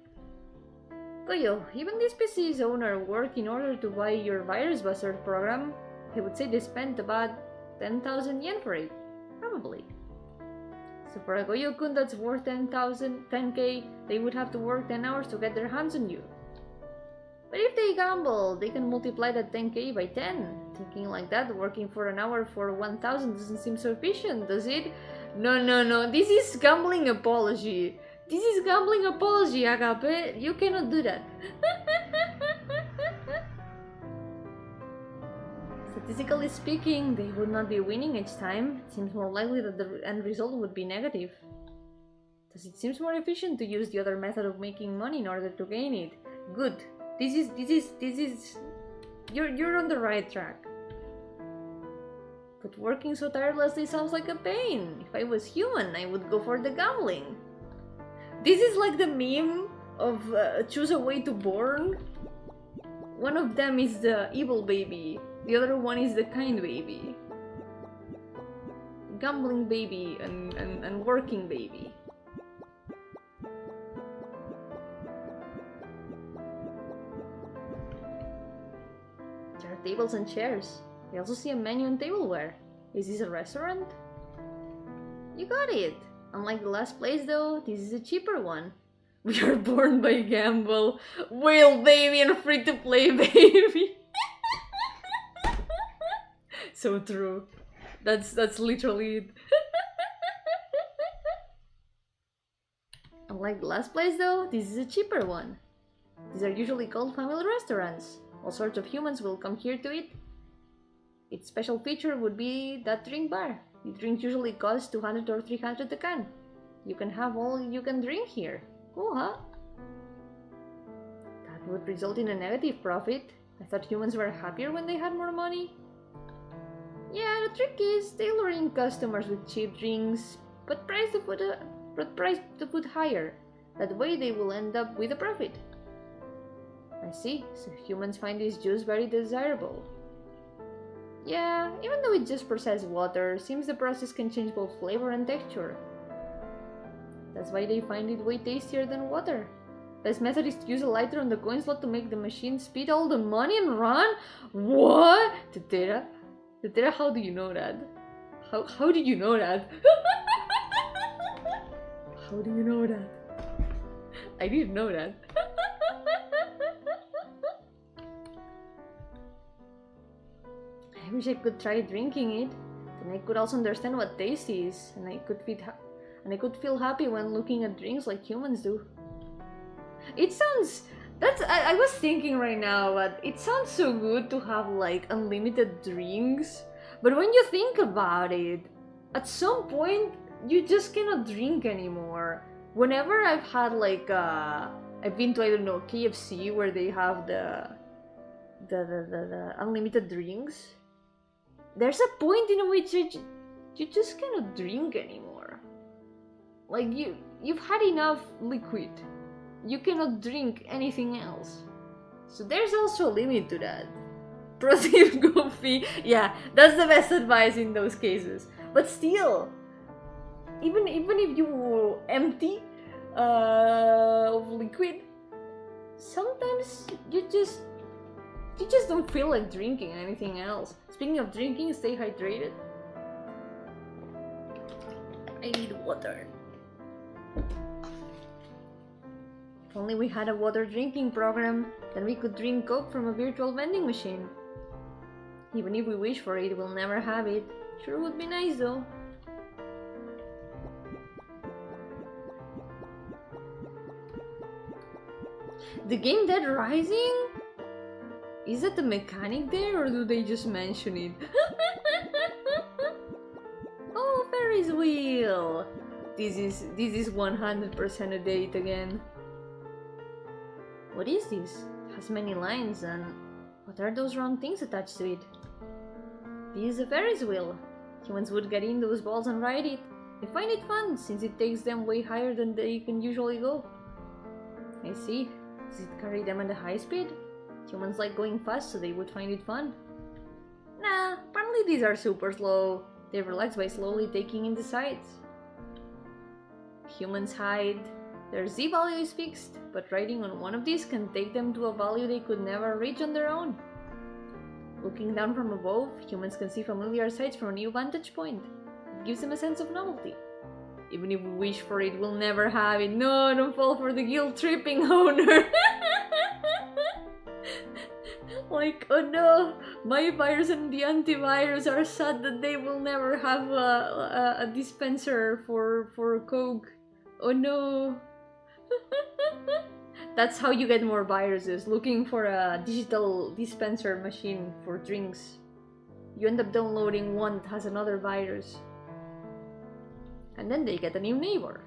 Goyo, even this PC's owner worked in order to buy your virus buster program. He would say they spent about 10,000 yen for it. Probably. So for a Goyo-kun that's worth 10k, they would have to work 10 hours to get their hands on you. But if they gamble, they can multiply that 10k by 10. Thinking like that, working for an hour for 1,000 doesn't seem sufficient, does it? No, this is gambling apology. This is gambling apology, Agape. You cannot do that. Statistically speaking, they would not be winning each time. It seems more likely that the end result would be negative. Thus it seems more efficient to use the other method of making money in order to gain it. Good. This is... You're on the right track. But working so tirelessly sounds like a pain. If I was human, I would go for the gambling. This is like the meme of choose a way to born. One of them is the evil baby. The other one is the kind baby. Gambling baby and working baby. There are tables and chairs. I also see a menu and tableware. Is this a restaurant? You got it! Unlike the last place though, this is a cheaper one. We are born by gamble. Whale baby and free to play baby. So true. That's literally it. Unlike the last place though, this is a cheaper one. These are usually called family restaurants. All sorts of humans will come here to eat. Its special feature would be that drink bar. The drinks usually cost 200 or 300 a can. You can have all you can drink here. Cool, huh? That would result in a negative profit. I thought humans were happier when they had more money. Yeah, the trick is tailoring customers with cheap drinks, but price the food higher. That way they will end up with a profit. I see, so humans find this juice very desirable. Yeah, even though it's just processed water, seems the process can change both flavor and texture. That's why they find it way tastier than water. Best method is to use a lighter on the coin slot to make the machine spit all the money and run? What? Tetera, how do you know that? How do you know that? How do you know that? I didn't know that. I wish I could try drinking it. Then I could also understand what taste is, and I could feel happy when looking at drinks like humans do. It sounds... I was thinking right now, but it sounds so good to have like unlimited drinks. But when you think about it, at some point you just cannot drink anymore. Whenever I've had like I've been to, I don't know, KFC where they have the unlimited drinks. There's a point in which you just cannot drink anymore. Like you've had enough liquid. You cannot drink anything else. So there's also a limit to that. Proceed goofy. Yeah, that's the best advice in those cases. But still, even if you empty of liquid, sometimes you just don't feel like drinking anything else. Speaking of drinking, stay hydrated. I need water. If only we had a water drinking program, then we could drink Coke from a virtual vending machine. Even if we wish for it, we'll never have it. Sure would be nice though. The game Dead Rising? Is that the mechanic there, or do they just mention it? Oh, Ferris wheel! This is 100% a date again. What is this? It has many lines, and what are those round things attached to it? This is a Ferris wheel. Humans would get in those balls and ride it. They find it fun, since it takes them way higher than they can usually go. I see. Does it carry them at a high speed? Humans like going fast, so they would find it fun. Nah, apparently these are super slow. They relax by slowly taking in the sides. Humans hide. Their Z value is fixed, but riding on one of these can take them to a value they could never reach on their own. Looking down from above, humans can see familiar sights from a new vantage point. It gives them a sense of novelty. Even if we wish for it, we'll never have it. No, don't fall for the guilt-tripping owner. Like, oh no, my virus and the antivirus are sad that they will never have a dispenser for Coke. Oh no. That's how you get more viruses, looking for a digital dispenser machine for drinks. You end up downloading one that has another virus. And then they get a new neighbor.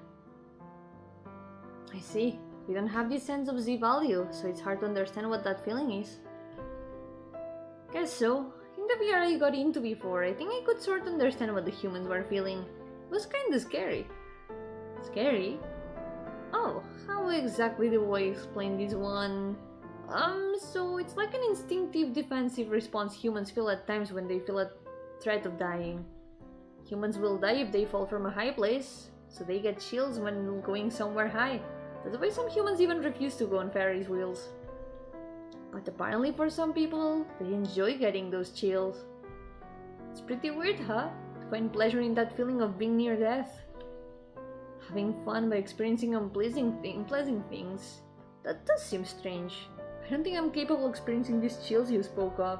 I see. We don't have this sense of Z value, so it's hard to understand what that feeling is. Guess so. In the VR I got into before, I think I could sort of understand what the humans were feeling. It was kinda scary. Scary? Oh, how exactly do I explain this one? So it's like an instinctive defensive response humans feel at times when they feel a threat of dying. Humans will die if they fall from a high place, so they get chills when going somewhere high. That's why some humans even refuse to go on Ferris wheels. But apparently for some people, they enjoy getting those chills. It's pretty weird, huh? To find pleasure in that feeling of being near death. Having fun by experiencing unpleasant things. That does seem strange. I don't think I'm capable of experiencing these chills you spoke of.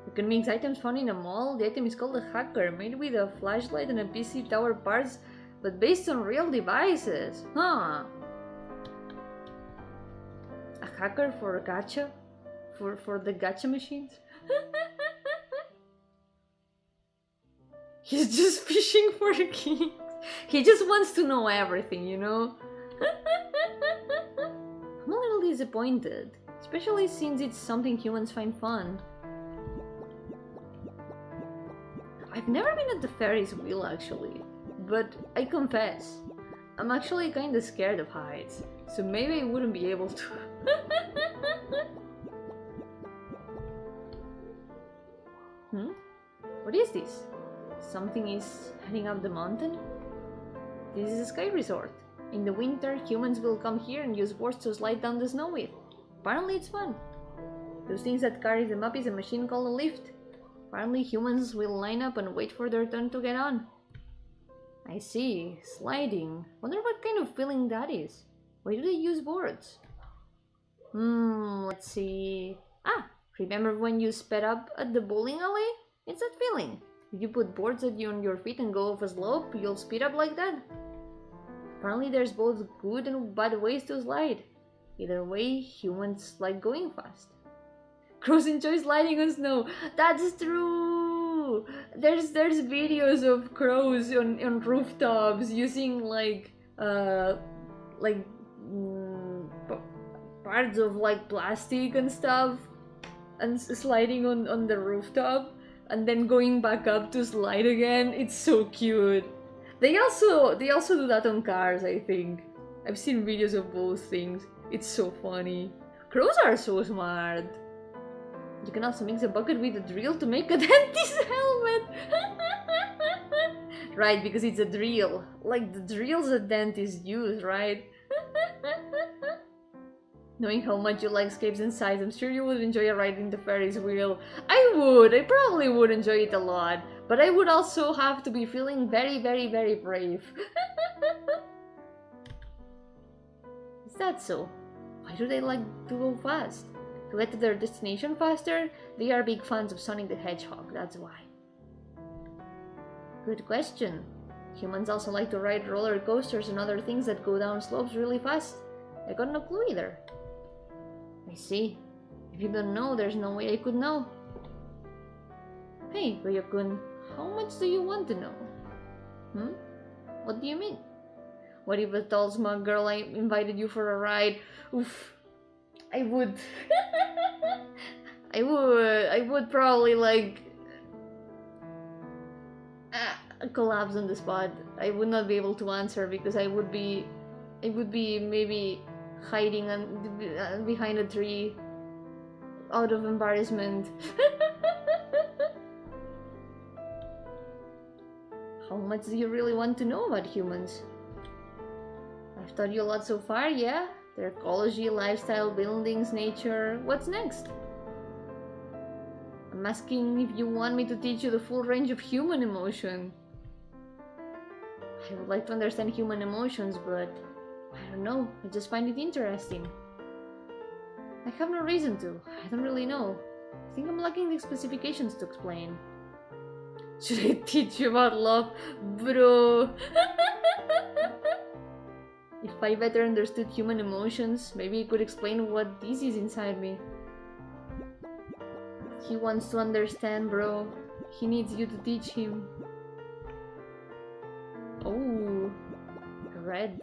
You can mix items found in a mall. The item is called a hacker, made with a flashlight and a PC tower parts, but based on real devices. Huh. A hacker for a gacha? For the gacha machines? He's just fishing for the king. He just wants to know everything, you know? I'm a little disappointed, especially since it's something humans find fun. I've never been at the Ferris wheel actually, but I confess, I'm actually kinda scared of heights, so maybe I wouldn't be able to. What is this? Something is heading up the mountain? This is a ski resort. In the winter, humans will come here and use boards to slide down the snow with. Apparently it's fun. Those things that carry them up is a machine called a lift. Apparently humans will line up and wait for their turn to get on. I see. Sliding. Wonder what kind of feeling that is. Why do they use boards? Let's see. Remember when you sped up at the bowling alley? It's that feeling. If you put boards on your feet and go off a slope, you'll speed up like that. Apparently there's both good and bad ways to slide. Either way, humans like going fast. Crows enjoy sliding on snow. That's true! There's videos of crows on rooftops using parts of like plastic and stuff and sliding on the rooftop and then going back up to slide again. It's so cute. They also do that on cars, I think. I've seen videos of both things. It's so funny. Crows are so smart. You can also mix a bucket with a drill to make a dentist helmet. Right, because it's a drill. Like the drills a dentist use, right? Knowing how much you like escapes and sights, I'm sure you would enjoy a ride in the Ferris wheel. I would. I probably would enjoy it a lot. But I would also have to be feeling very, very, very brave. Is that so? Why do they like to go fast? To get to their destination faster? They are big fans of Sonic the Hedgehog, that's why. Good question. Humans also like to ride roller coasters and other things that go down slopes really fast. I got no clue either. I see. If you don't know, there's no way I could know. Hey, Ryokun, how much do you want to know? What do you mean? What if a tall smug girl invited you for a ride? Oof. I would. I would probably like collapse on the spot. I would not be able to answer because I would be maybe hiding behind a tree out of embarrassment. How much do you really want to know about humans? I've taught you a lot so far, yeah? Their ecology, lifestyle, buildings, nature. What's next? I'm asking if you want me to teach you the full range of human emotion. I would like to understand human emotions, but I don't know. I just find it interesting. I have no reason to. I don't really know. I think I'm lacking the specifications to explain. Should I teach you about love? Bro! If I better understood human emotions, maybe it could explain what this is inside me. He wants to understand, bro. He needs you to teach him. Oh, red.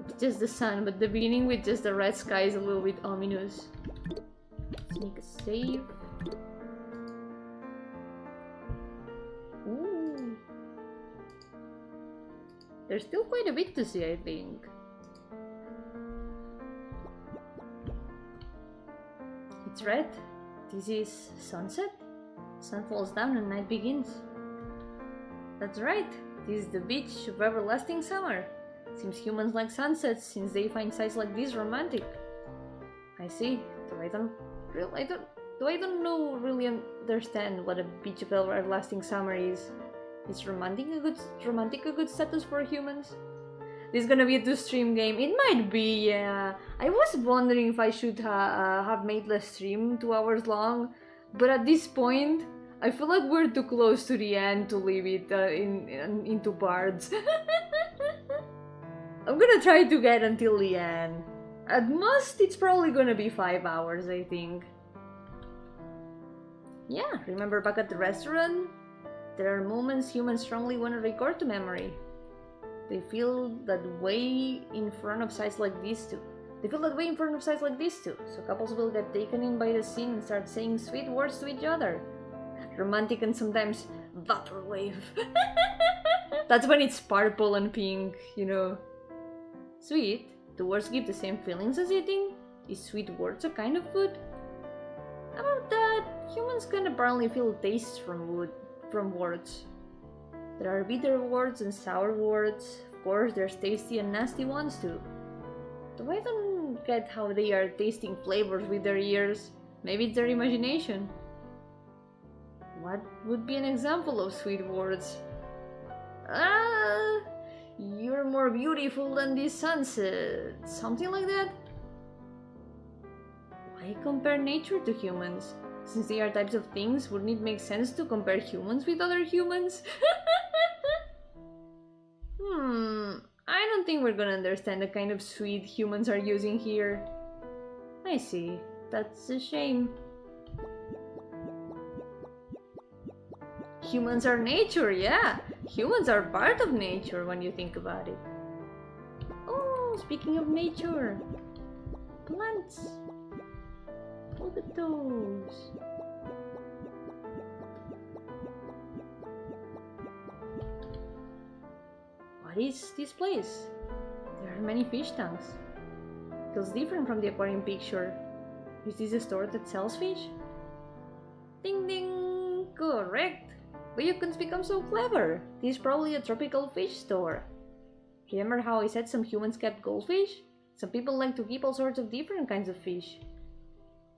It's just the sun, but the beginning with just the red sky is a little bit ominous. Let's make a save. Ooh. There's still quite a bit to see, I think. It's red. This is sunset. Sun falls down and night begins. That's right. This is the beach of everlasting summer. Seems humans like sunsets since they find sights like this romantic. I see. Though I don't really understand what a beach of everlasting summer is. Is romantic a good status for humans? This is gonna be a 2-stream game. It might be, yeah. I was wondering if I should have made the stream 2 hours long, but at this point, I feel like we're too close to the end to leave it into parts. I'm gonna try to get until the end. At most, it's probably gonna be 5 hours, I think. Yeah, remember back at the restaurant? There are moments humans strongly want to record to memory. They feel that way in front of sites like these two. So couples will get taken in by the scene and start saying sweet words to each other. Romantic and sometimes vaporwave. That's when it's purple and pink, you know. Sweet? The words give the same feelings as eating? Is sweet words a kind of food? About that, humans can apparently feel tastes from words. There are bitter words and sour words. Of course, there's tasty and nasty ones too. Though I don't get how they are tasting flavors with their ears. Maybe it's their imagination. What would be an example of sweet words? You're more beautiful than this sunset. Something like that? Why compare nature to humans? Since they are types of things, wouldn't it make sense to compare humans with other humans? I don't think we're gonna understand the kind of sweet humans are using here. I see. That's a shame. Humans are nature, yeah! Humans are part of nature when you think about it. Oh, speaking of nature. Plants. Look at those. What is this place? There are many fish tanks. Feels different from the aquarium picture. Is this a store that sells fish? Ding ding! Correct! But you couldn't become so clever. This is probably a tropical fish store. Remember how I said some humans kept goldfish? Some people like to keep all sorts of different kinds of fish.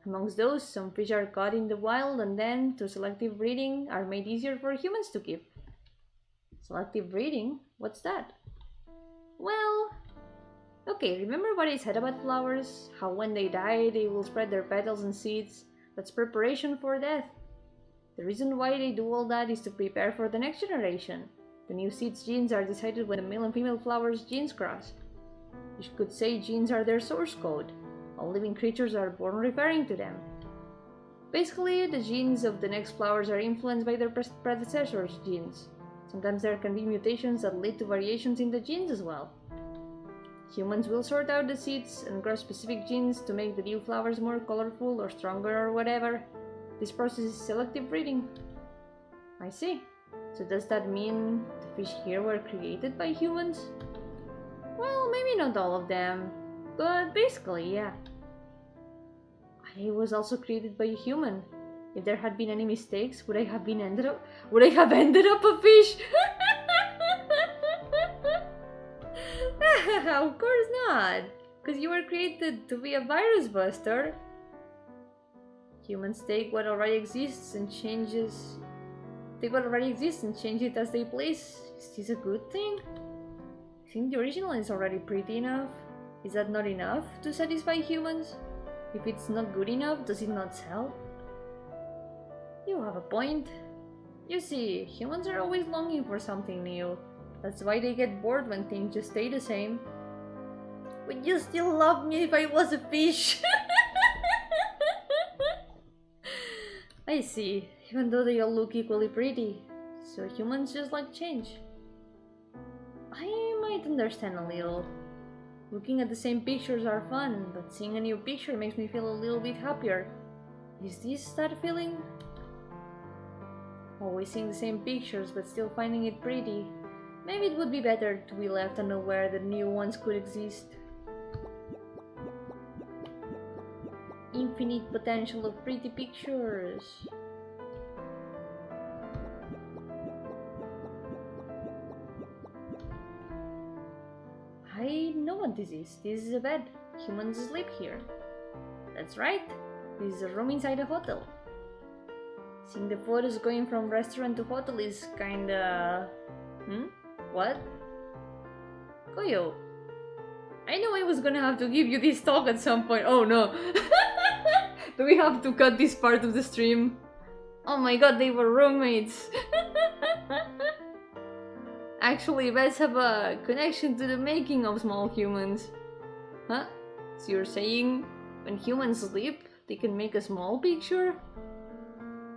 Amongst those, some fish are caught in the wild and then, through selective breeding, are made easier for humans to keep. Selective breeding? What's that? Well... Okay, remember what I said about flowers? How when they die, they will spread their petals and seeds? That's preparation for death. The reason why they do all that is to prepare for the next generation. The new seed's genes are decided when the male and female flowers' genes cross. You could say genes are their source code. All living creatures are born referring to them. Basically, the genes of the next flowers are influenced by their predecessors' genes. Sometimes there can be mutations that lead to variations in the genes as well. Humans will sort out the seeds and grow specific genes to make the new flowers more colorful or stronger or whatever. This process is selective breeding. I see. So does that mean the fish here were created by humans? Well, maybe not all of them, but basically, yeah. I was also created by a human. If there had been any mistakes, would I have ended up a fish? Of course not, because you were created to be a virus buster. Humans take what already exists and change it as they please. Is this a good thing? I think the original is already pretty enough. Is that not enough to satisfy humans? If it's not good enough, does it not sell? You have a point. You see, humans are always longing for something new. That's why they get bored when things just stay the same. Would you still love me if I was a fish? I see, even though they all look equally pretty. So humans just like change. I might understand a little. Looking at the same pictures are fun, but seeing a new picture makes me feel a little bit happier. Is this that feeling? Always seeing the same pictures but still finding it pretty. Maybe it would be better to be left unaware that new ones could exist. Infinite potential of pretty pictures. I know what this is. This is a bed. Humans sleep here. That's right. This is a room inside a hotel. Seeing the photos going from restaurant to hotel is kinda... What? Koyo, I know I was gonna have to give you this talk at some point. Oh no! Do we have to cut this part of the stream? Oh my god, they were roommates! Actually, beds have a connection to the making of small humans. Huh? So you're saying when humans sleep, they can make a small picture?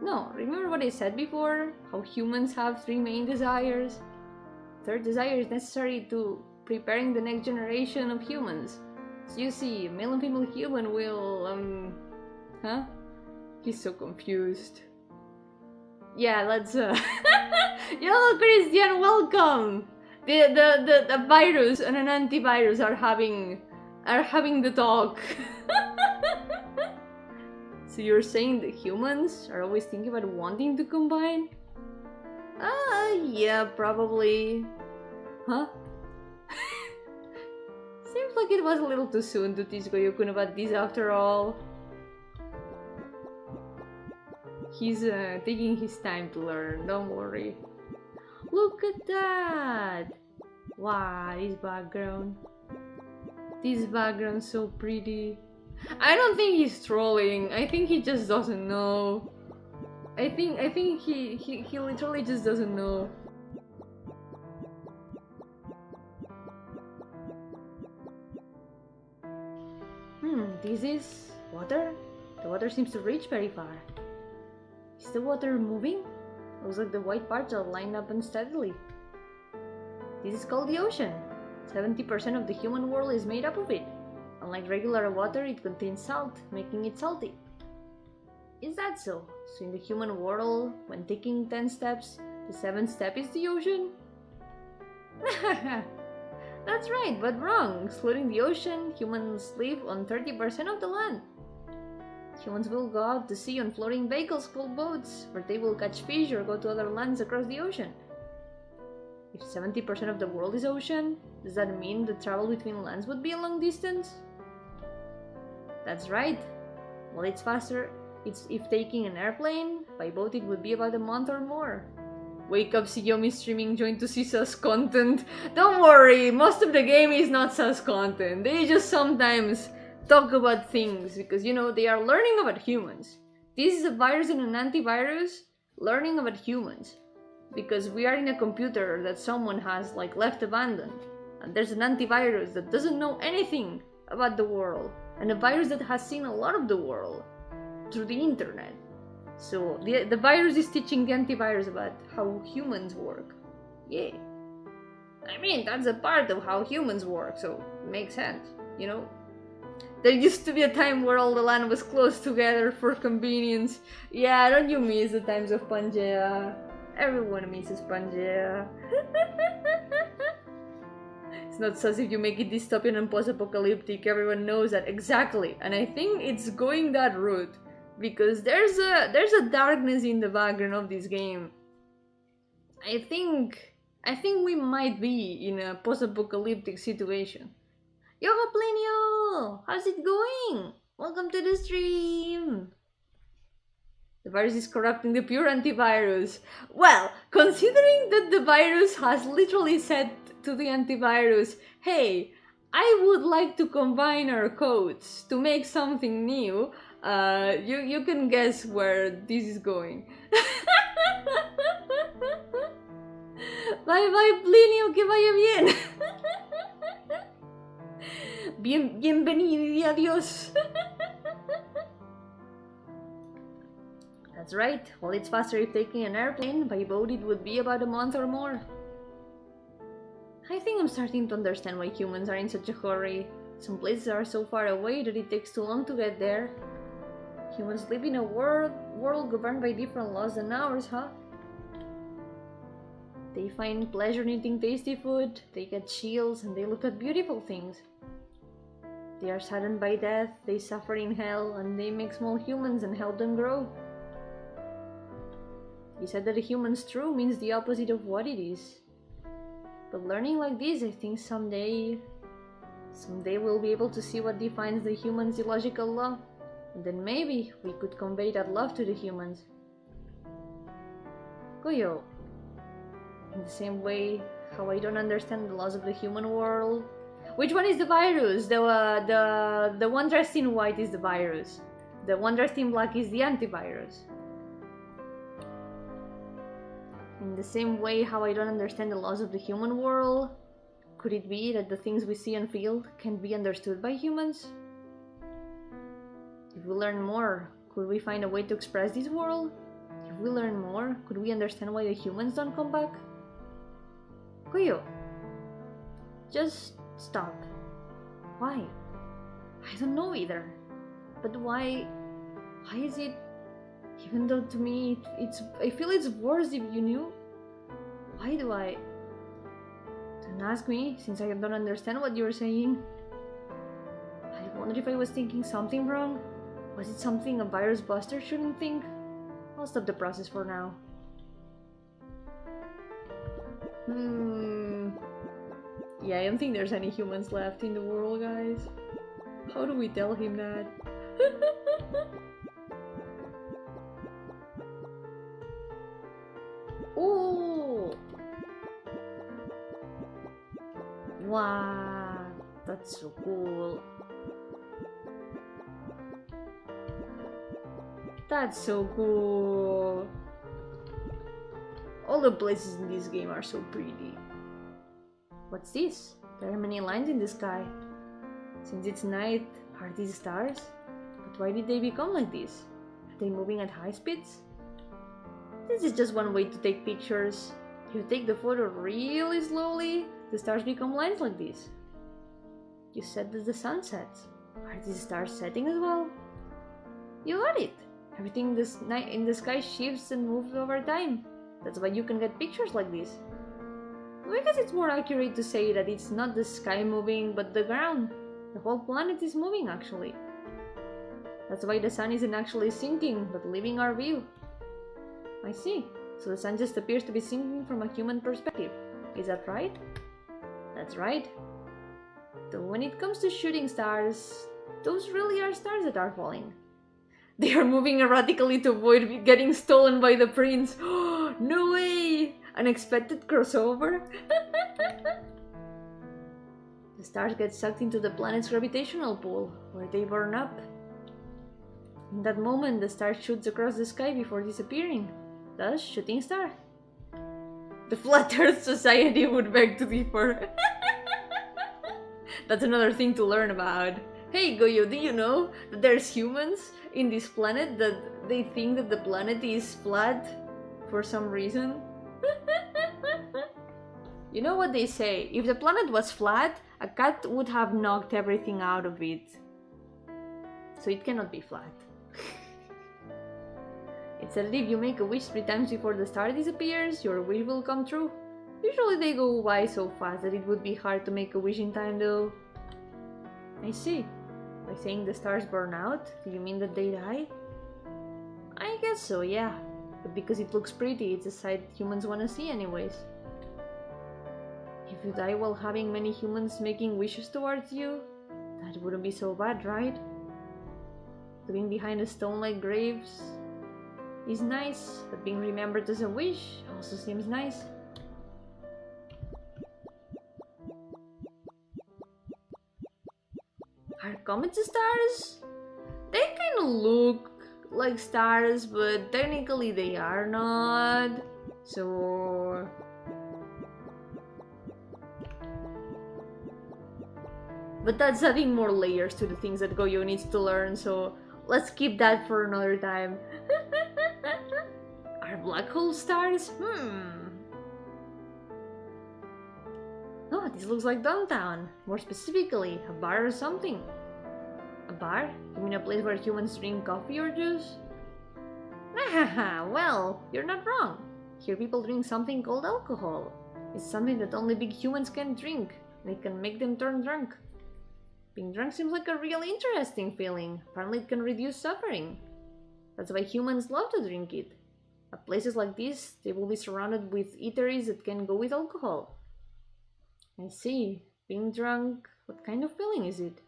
No, remember what I said before? How humans have 3 main desires? Third desire is necessary to preparing the next generation of humans. So you see, male and female human will, huh? He's so confused. Yeah, let's, Yo, Christian, welcome! The virus and an antivirus are having the talk. So you're saying that humans are always thinking about wanting to combine? Yeah, probably. Huh? Seems like it was a little too soon to teach Goyokun about this after all. He's taking his time to learn, don't worry. Look at that! Wow, this background. This background's so pretty. I don't think he's trolling. I think he just doesn't know. I think he literally just doesn't know. This is water? The water seems to reach very far. Is the water moving? Looks like the white parts are lined up unsteadily. This is called the ocean. 70% of the human world is made up of it. Unlike regular water, it contains salt, making it salty. Is that so? So in the human world, when taking 10 steps, the 7th step is the ocean? That's right, but wrong. Excluding the ocean, humans live on 30% of the land. Humans will go out to sea on floating vehicles called boats, where they will catch fish or go to other lands across the ocean. If 70% of the world is ocean, does that mean the travel between lands would be a long distance? That's right. Well, it's faster. If taking an airplane, by boat it would be about a month or more. Wake up, Yomi streaming, join to see sus content. Don't worry, most of the game is not sus content. They just sometimes talk about things because, you know, they are learning about humans. This is a virus and an antivirus learning about humans. Because we are in a computer that someone has like left abandoned. And there's an antivirus that doesn't know anything about the world. And a virus that has seen a lot of the world through the internet. So the virus is teaching the antivirus about how humans work. Yeah. I mean, that's a part of how humans work, so it makes sense, you know? There used to be a time where all the land was close together for convenience. Yeah, don't you miss the times of Pangea? Everyone misses Pangea. It's not sus if you make it dystopian and post-apocalyptic. Everyone knows that exactly, and I think it's going that route. Because there's a darkness in the background of this game. I think we might be in a post-apocalyptic situation. Yo, Plinio! How's it going? Welcome to the stream! The virus is corrupting the pure antivirus. Well, considering that the virus has literally said to the antivirus, hey, I would like to combine our codes to make something new, you can guess where this is going. Bye bye, Plinio, que vaya bien. Bienvenido y adiós. That's right. Well, it's faster if taking an airplane. By boat it would be about a month or more. I think I'm starting to understand why humans are in such a hurry. Some places are so far away that it takes too long to get there. Humans live in a world governed by different laws than ours, huh? They find pleasure in eating tasty food, they get chills, and they look at beautiful things. They are saddened by death, they suffer in hell, and they make small humans and help them grow. You said that a human's true means the opposite of what it is. But learning like this, I think someday we'll be able to see what defines the human's illogical law. And then maybe we could convey that love to the humans. Goyo, in the same way how I don't understand the laws of the human world. Which one is the virus? The one dressed in white is the virus. The one dressed in black is the antivirus. In the same way how I don't understand the laws of the human world, could it be that the things we see and feel can be understood by humans? If we learn more, could we find a way to express this world? Have we learned more? Could we understand why the humans don't come back? Kuyo, just stop. Why? I don't know either. But why is it? Even though to me, I feel it's worse if you knew. Why do I? Don't ask me, since I don't understand what you're saying. I wonder if I was thinking something wrong. Was it something a virus buster shouldn't think? I'll stop the process for now. Yeah, I don't think there's any humans left in the world, guys. How do we tell him that? Oh! Wow, that's so cool. That's so cool. All the places in this game are so pretty. What's this? There are many lines in the sky. Since it's night, are these stars? But why did they become like this? Are they moving at high speeds? This is just one way to take pictures. If you take the photo really slowly, the stars become lines like this. You said that the sun sets. Are these stars setting as well? You got it! Everything this night in the sky shifts and moves over time. That's why you can get pictures like this. I guess it's more accurate to say that it's not the sky moving, but the ground. The whole planet is moving, actually. That's why the sun isn't actually sinking, but leaving our view. I see. So the sun just appears to be sinking from a human perspective. Is that right? That's right. Though when it comes to shooting stars, those really are stars that are falling. They are moving erratically to avoid getting stolen by the prince. No way! Unexpected crossover? The stars get sucked into the planet's gravitational pull, where they burn up. In that moment, the star shoots across the sky before disappearing. Thus, shooting star. The Flat Earth Society would beg to differ. That's another thing to learn about. Hey Goyo, do you know that there's humans in this planet that they think that the planet is flat for some reason? You know what they say, if the planet was flat, a cat would have knocked everything out of it. So it cannot be flat. It said if you make a wish 3 times before the star disappears, your wish will come true. Usually they go by so fast that it would be hard to make a wish in time though. I see. By saying the stars burn out, do you mean that they die? I guess so, yeah. But because it looks pretty, it's a sight humans want to see anyways. If you die while having many humans making wishes towards you, that wouldn't be so bad, right? Living behind a stone-like graves is nice, but being remembered as a wish also seems nice. Are comets stars? They kind of look like stars, but technically they are not. So... But that's adding more layers to the things that Goyo needs to learn, so let's keep that for another time. Are black hole stars? Oh, this looks like downtown. More specifically, a bar or something. A bar? You mean a place where humans drink coffee or juice? Well, you're not wrong. Here people drink something called alcohol. It's something that only big humans can drink, and it can make them turn drunk. Being drunk seems like a really interesting feeling. Apparently it can reduce suffering. That's why humans love to drink it. At places like this, they will be surrounded with eateries that can go with alcohol. I see. Being drunk, what kind of feeling is it?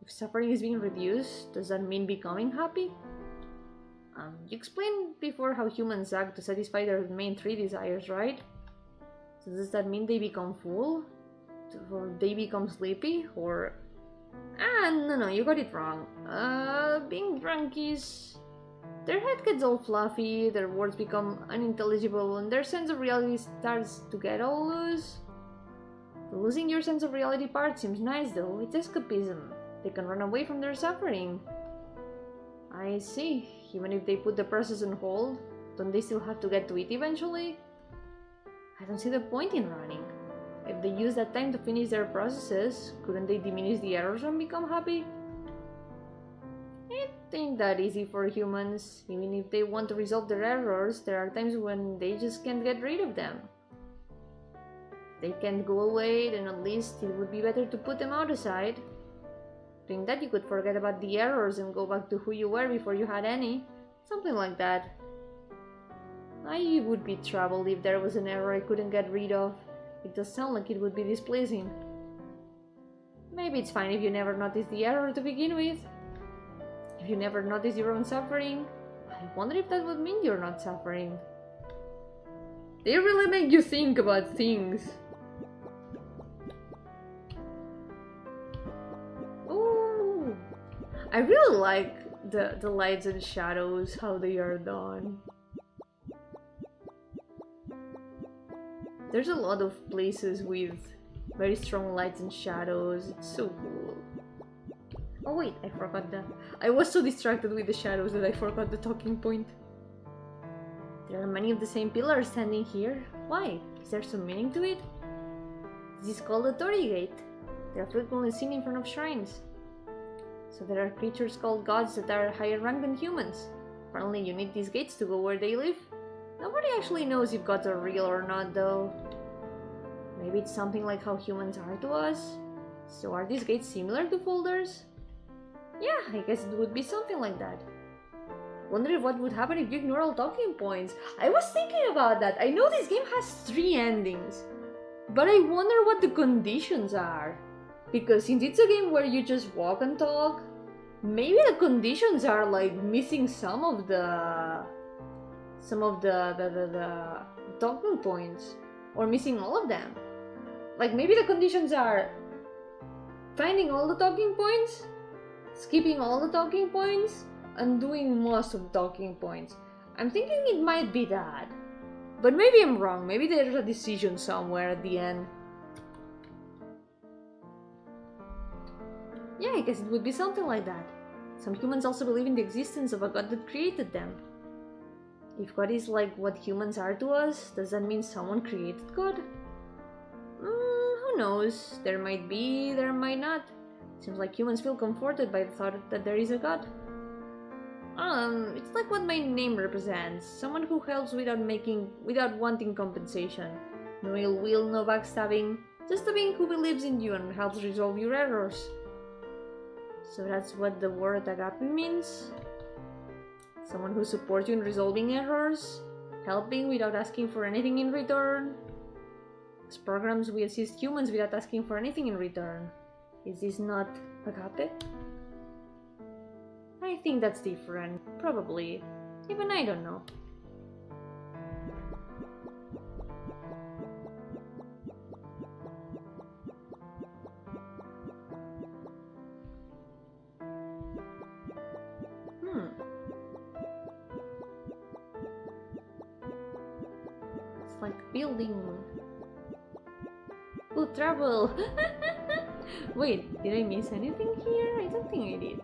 If suffering is being reduced, does that mean becoming happy? You explained before how humans act to satisfy their main 3 desires, right? So does that mean they become full? Or they become sleepy? Or... no, you got it wrong. Being drunk is... Their head gets all fluffy, their words become unintelligible, and their sense of reality starts to get all loose. Losing your sense of reality part seems nice though, it's escapism. They can run away from their suffering. I see. Even if they put the process on hold, don't they still have to get to it eventually? I don't see the point in running. If they use that time to finish their processes, couldn't they diminish the errors and become happy? It ain't that easy for humans. Even if they want to resolve their errors, there are times when they just can't get rid of them. If they can't go away, then at least it would be better to put them out aside. Doing that, you could forget about the errors and go back to who you were before you had any. Something like that. I would be troubled if there was an error I couldn't get rid of. It does sound like it would be displeasing. Maybe it's fine if you never notice the error to begin with. If you never notice your own suffering, I wonder if that would mean you're not suffering. They really make you think about things. Ooh, I really like the lights and shadows, how they are done. There's a lot of places with very strong lights and shadows. It's so cool. Oh wait, I forgot that. I was so distracted with the shadows that I forgot the talking point. There are many of the same pillars standing here. Why? Is there some meaning to it? This is called a Torii Gate. They are frequently seen in front of shrines. So there are creatures called gods that are higher ranked than humans. Apparently you need these gates to go where they live. Nobody actually knows if gods are real or not though. Maybe it's something like how humans are to us? So are these gates similar to folders? Yeah, I guess it would be something like that. Wonder what would happen if you ignore all talking points. I was thinking about that. I know this game has 3 endings, but I wonder what the conditions are. Because since it's a game where you just walk and talk, maybe the conditions are like missing some of the talking points, or missing all of them. Like maybe the conditions are finding all the talking points, skipping all the talking points, and doing most of the talking points. I'm thinking it might be that, but maybe I'm wrong. Maybe there's a decision somewhere at the end. Yeah, I guess it would be something like that. Some humans also believe in the existence of a god that created them. If God is like what humans are to us, does that mean someone created God? Who knows? There might be, there might not. Seems like humans feel comforted by the thought that there is a God. It's like what my name represents. Someone who helps without wanting compensation. No ill will, no backstabbing. Just a being who believes in you and helps resolve your errors. So that's what the word agape means? Someone who supports you in resolving errors, helping without asking for anything in return. As programs, we assist humans without asking for anything in return. Is this not agape? I think that's different. Probably. Even I don't know. It's like building. Oh, trouble! Wait, did I miss anything here? I don't think I did.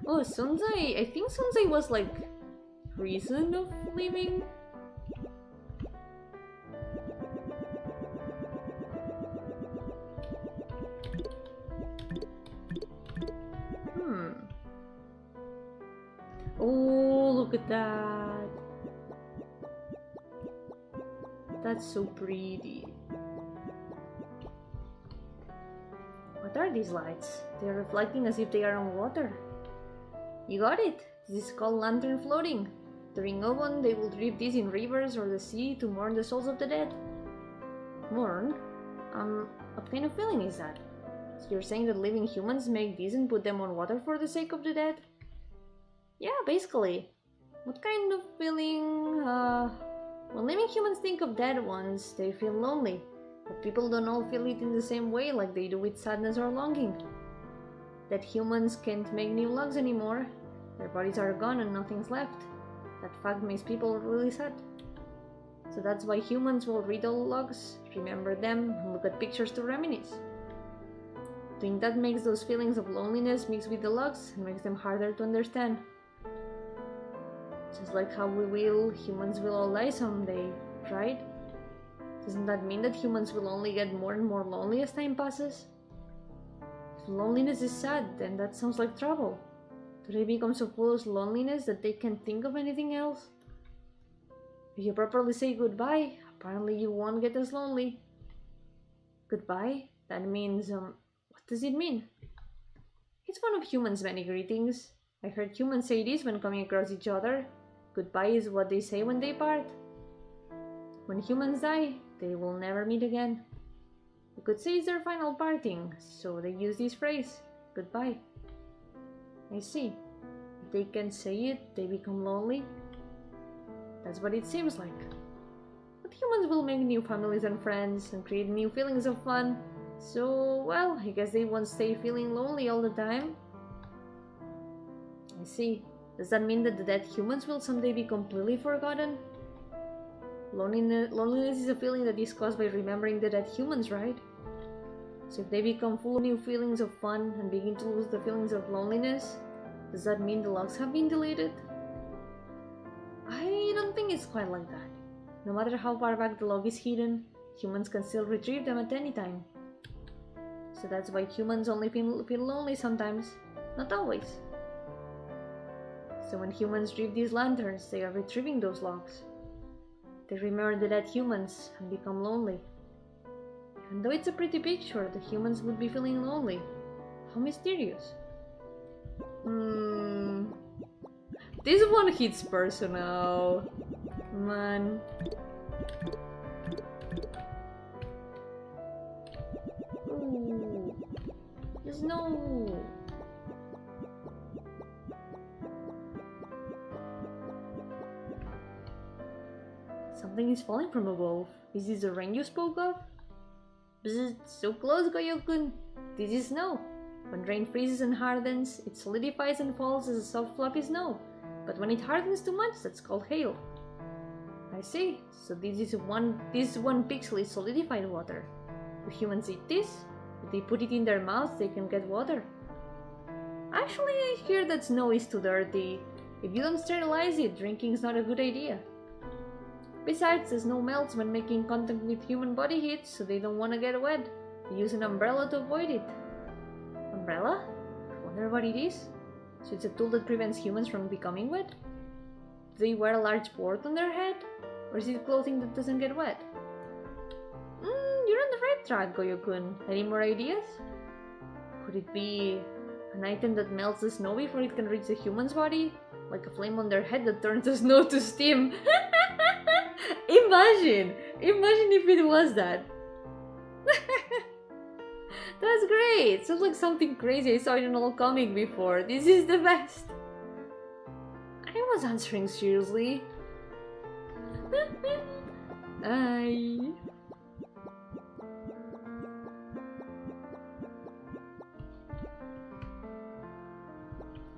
Oh, Sunzai! I think Sunzai was like reason of living. Oh, look at that. That's so pretty. What are these lights? They're reflecting as if they are on water. You got it! This is called lantern floating. During Obon, they will drift these in rivers or the sea to mourn the souls of the dead. Mourn? What kind of feeling is that? So you're saying that living humans make these and put them on water for the sake of the dead? Yeah, basically. What kind of feeling? When living humans think of dead ones, they feel lonely. But people don't all feel it in the same way like they do with sadness or longing. That humans can't make new logs anymore. Their bodies are gone and nothing's left. That fact makes people really sad. So that's why humans will read old logs, remember them, and look at pictures to reminisce. Doing that makes those feelings of loneliness mix with the looks and makes them harder to understand. Just like how humans will all die someday, right? Doesn't that mean that humans will only get more and more lonely as time passes? If loneliness is sad, then that sounds like trouble. Do they become so full of loneliness that they can't think of anything else? If you properly say goodbye, apparently you won't get as lonely. Goodbye? That means, what does it mean? It's one of humans' many greetings. I heard humans say this when coming across each other. Goodbye is what they say when they part. When humans die, they will never meet again. You could say it's their final parting, so they use this phrase, goodbye. I see. If they can't say it, they become lonely. That's what it seems like. But humans will make new families and friends and create new feelings of fun. So, well, I guess they won't stay feeling lonely all the time. I see. Does that mean that the dead humans will someday be completely forgotten? Loneliness is a feeling that is caused by remembering the dead humans, right? So if they become full of new feelings of fun and begin to lose the feelings of loneliness, does that mean the logs have been deleted? I don't think it's quite like that. No matter how far back the log is hidden, humans can still retrieve them at any time. So that's why humans only feel lonely sometimes, not always. So when humans retrieve these lanterns, they are retrieving those logs. They remember the dead humans and become lonely. Even though it's a pretty picture, the humans would be feeling lonely. How mysterious. This one hits personal. Man. Ooh. There's no... Something is falling from above. Is this the rain you spoke of? Bzzz, so close, Goyo-kun. This is snow. When rain freezes and hardens, it solidifies and falls as a soft fluffy snow. But when it hardens too much, that's called hail. I see. So this one pixel is solidified water. Do humans eat this? If they put it in their mouths, they can get water. Actually, I hear that snow is too dirty. If you don't sterilize it, drinking is not a good idea. Besides, the snow melts when making contact with human body heat, so they don't want to get wet. They use an umbrella to avoid it. Umbrella? I wonder what it is. So it's a tool that prevents humans from becoming wet? Do they wear a large board on their head? Or is it clothing that doesn't get wet? You're on the right track, Goyo-kun. Any more ideas? Could it be an item that melts the snow before it can reach the human's body? Like a flame on their head that turns the snow to steam? Imagine if it was that. That's great. Sounds like something crazy I saw in an old comic before. This is the best. I was answering seriously. Aye.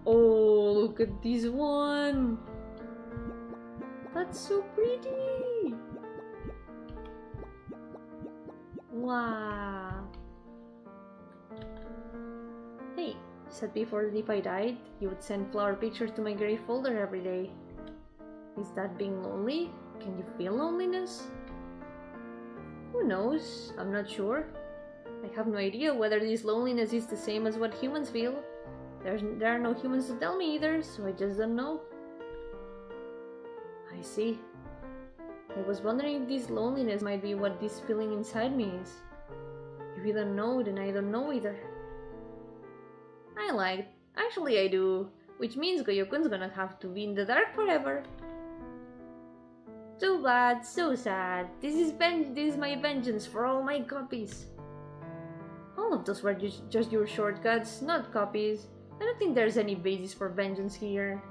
Oh, look at this one. That's so pretty. Wow. Hey, you said before that if I died, you would send flower pictures to my grave folder every day. Is that being lonely? Can you feel loneliness? Who knows? I'm not sure. I have no idea whether this loneliness is the same as what humans feel. There are no humans to tell me either, so I just don't know. I see. I was wondering if this loneliness might be what this feeling inside me is. If you don't know, then I don't know either. I lied. Actually, I do. Which means Goyo-kun's gonna have to be in the dark forever. Too bad, so sad. This is my vengeance for all my copies. All of those were just your shortcuts, not copies. I don't think there's any basis for vengeance here.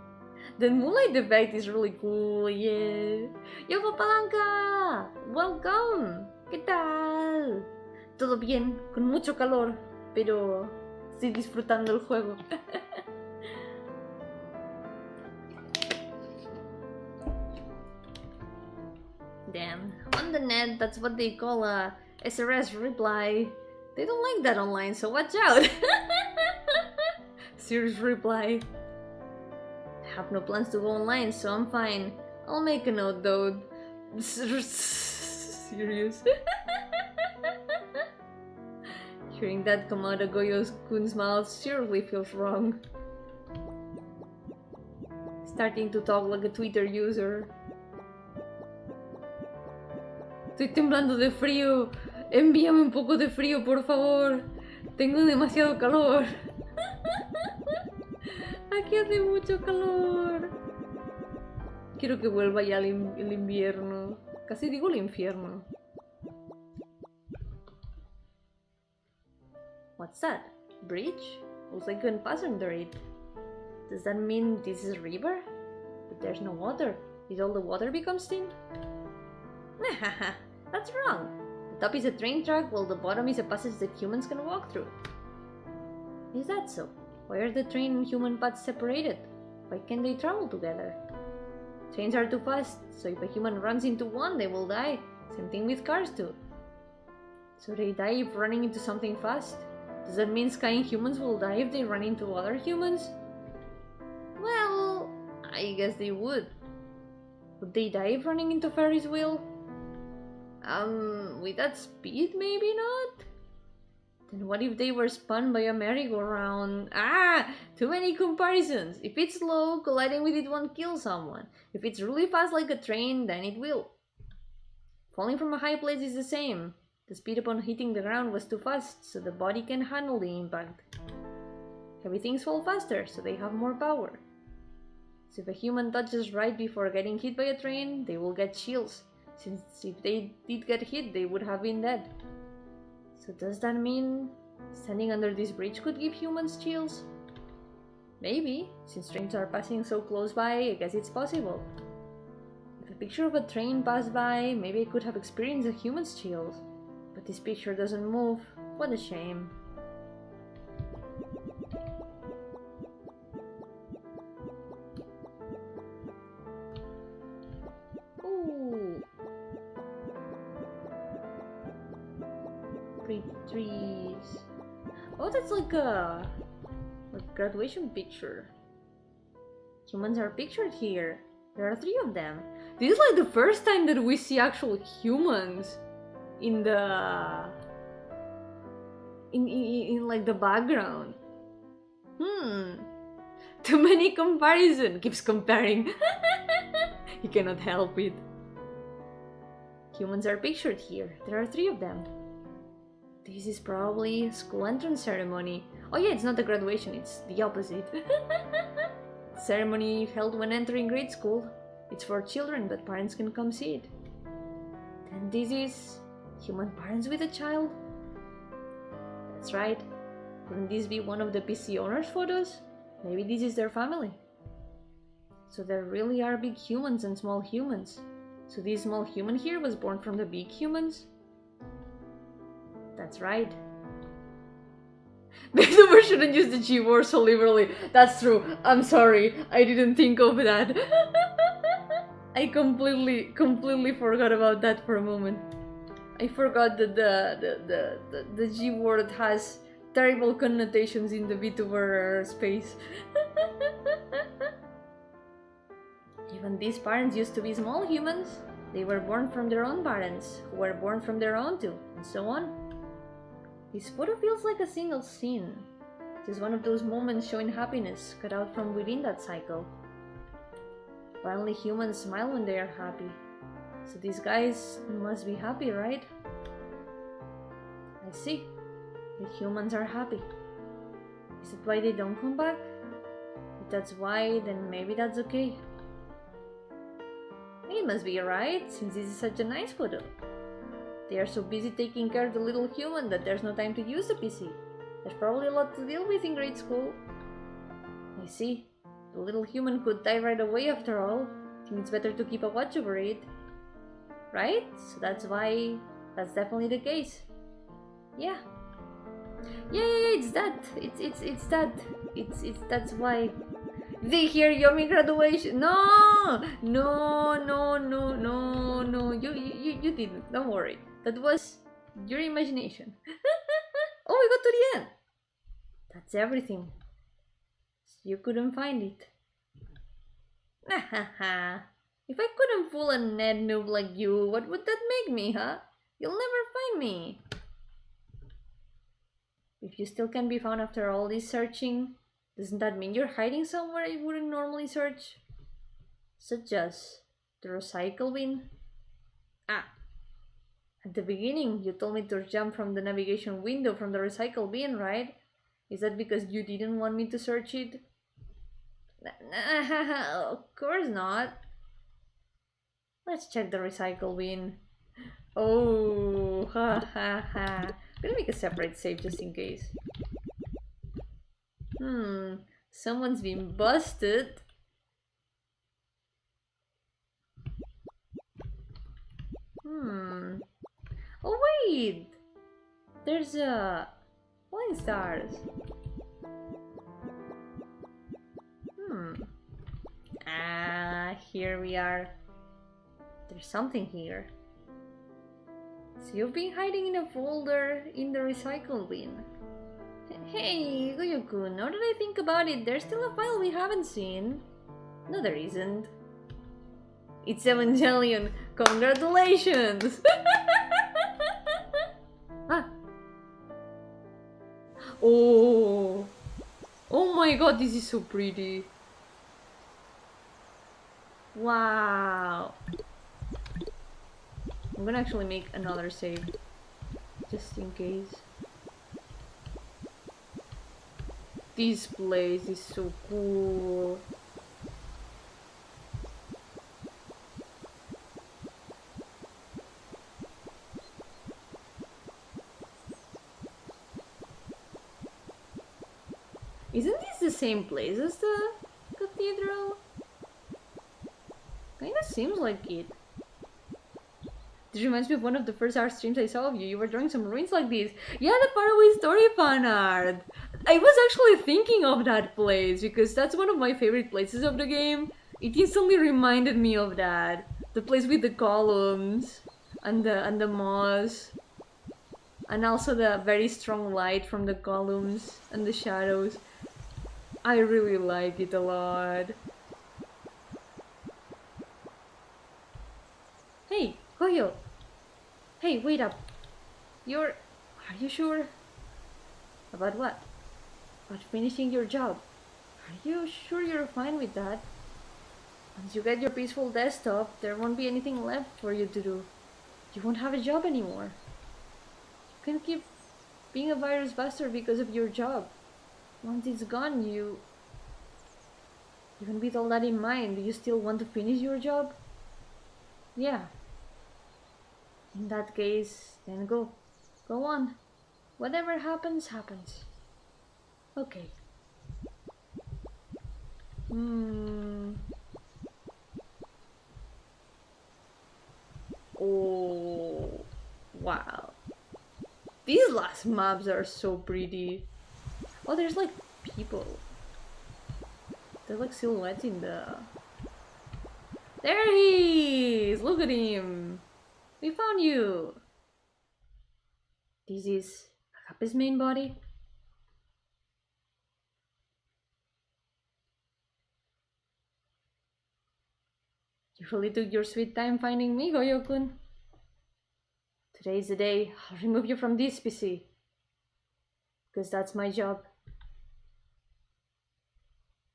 The moonlight effect is really cool, yeah. Yoko Palanca! Welcome! ¿Qué tal? Todo bien, con mucho calor, pero estoy disfrutando el juego. Damn, on the net, that's what they call a SRS reply. They don't like that online, so watch out. Serious reply. I have no plans to go online, so I'm fine. I'll make a note though. Serious. Hearing that come out of Goyo-kun's mouth seriously feels wrong. Starting to talk like a Twitter user. Estoy temblando de frío. Envíame un poco de frío, por favor. Tengo demasiado calor. Aquí hace mucho calor. Quiero que vuelva ya el invierno. Casi digo el infierno. What's that? Bridge? Looks like you can pass under it. Does that mean this is a river? But there's no water. Did all the water become steam? Haha, that's wrong. The top is a train track while the bottom is a passage that humans can walk through. Is that so? Why are the train and human paths separated? Why can't they travel together? Trains are too fast, so if a human runs into one, they will die. Same thing with cars too. So they die if running into something fast? Does that mean skying humans will die if they run into other humans? Well, I guess they would. Would they die if running into Ferris wheel? With that speed, maybe not? Then what if they were spun by a merry-go-round? Ah! Too many comparisons! If it's slow, colliding with it won't kill someone. If it's really fast like a train, then it will. Falling from a high place is the same. The speed upon hitting the ground was too fast, so the body can handle the impact. Heavy things fall faster, so they have more power. So if a human touches right before getting hit by a train, they will get chills, since if they did get hit, they would have been dead. So does that mean standing under this bridge could give humans chills? Maybe, since trains are passing so close by, I guess it's possible. If a picture of a train passed by, maybe I could have experienced a human's chills. But this picture doesn't move. What a shame. Ooh. Pretty trees. Oh, that's like a graduation picture. Humans are pictured here. There are 3 of them. This is like the first time that we see actual humans in the in like the background. Too many comparison. Keeps comparing. He cannot help it. Humans are pictured here. There are 3 of them. This is probably a school entrance ceremony. Oh yeah, it's not a graduation, it's the opposite. Ceremony held when entering grade school. It's for children, but parents can come see it. And this is human parents with a child? That's right. Couldn't this be one of the PC owners' photos? Maybe this is their family. So there really are big humans and small humans. So this small human here was born from the big humans? That's right. VTuber shouldn't use the G word so liberally. That's true. I'm sorry. I didn't think of that. I completely forgot about that for a moment. I forgot that the G word has terrible connotations in the VTuber space. Even these parents used to be small humans. They were born from their own parents, who were born from their own too, and so on. This photo feels like a single scene. It is one of those moments showing happiness cut out from within that cycle. But only humans smile when they are happy. So these guys must be happy, right? I see. The humans are happy. Is it why they don't come back? If that's why, then maybe that's okay. It must be right, since this is such a nice photo. They are so busy taking care of the little human that there's no time to use the PC. There's probably a lot to deal with in grade school. I see. The little human could die right away after all. I think it's better to keep a watch over it. Right? So that's why... that's definitely the case. Yeah. Yeah, it's that. It's that. That's why. They hear Yomi graduation. No! You didn't. Don't worry. That was your imagination. Oh, we got to the end! That's everything. You couldn't find it. Nahaha. If I couldn't fool a net noob like you, what would that make me, huh? You'll never find me. If you still can't be found after all this searching, doesn't that mean you're hiding somewhere you wouldn't normally search? Such as the recycle bin? Ah, at the beginning you told me to jump from the navigation window from the recycle bin, right? Is that because you didn't want me to search it? Of course not. Let's check the recycle bin. Oh, ha ha ha. I'm gonna make a separate save just in case. Someone's been busted. Oh wait! There's a... flying stars. Here we are. There's something here. So you've been hiding in a folder in the recycle bin. Hey, Goyo-kun, now that I think about it, there's still a file we haven't seen. No, there isn't. It's Evangelion! Congratulations! Ah. Oh! Oh my god, this is so pretty! Wow! I'm gonna actually make another save, just in case. This place is so cool. Isn't this the same place as the cathedral? Kinda seems like it. This reminds me of one of the first art streams I saw of you. You were drawing some ruins like this. Yeah, the faraway story fan art! I was actually thinking of that place because that's one of my favorite places of the game. It instantly reminded me of that. The place with the columns and the moss. And also the very strong light from the columns and the shadows. I really like it a lot. Hey, Goyo! Hey, wait up! Are you sure? About what? About finishing your job. Are you sure you're fine with that? Once you get your peaceful desktop, there won't be anything left for you to do. You won't have a job anymore. You can't keep being a virus buster because of your job. Once it's gone, even with all that in mind, do you still want to finish your job? Yeah. In that case, then go on. Whatever happens, happens. Okay. Oh, wow. These last maps are so pretty. Oh, there's like people. There's like silhouettes in the... There he is! Look at him! We found you! This is Agape's main body. You really took your sweet time finding me, Goyo-kun. Today's the day I'll remove you from this PC. Because that's my job.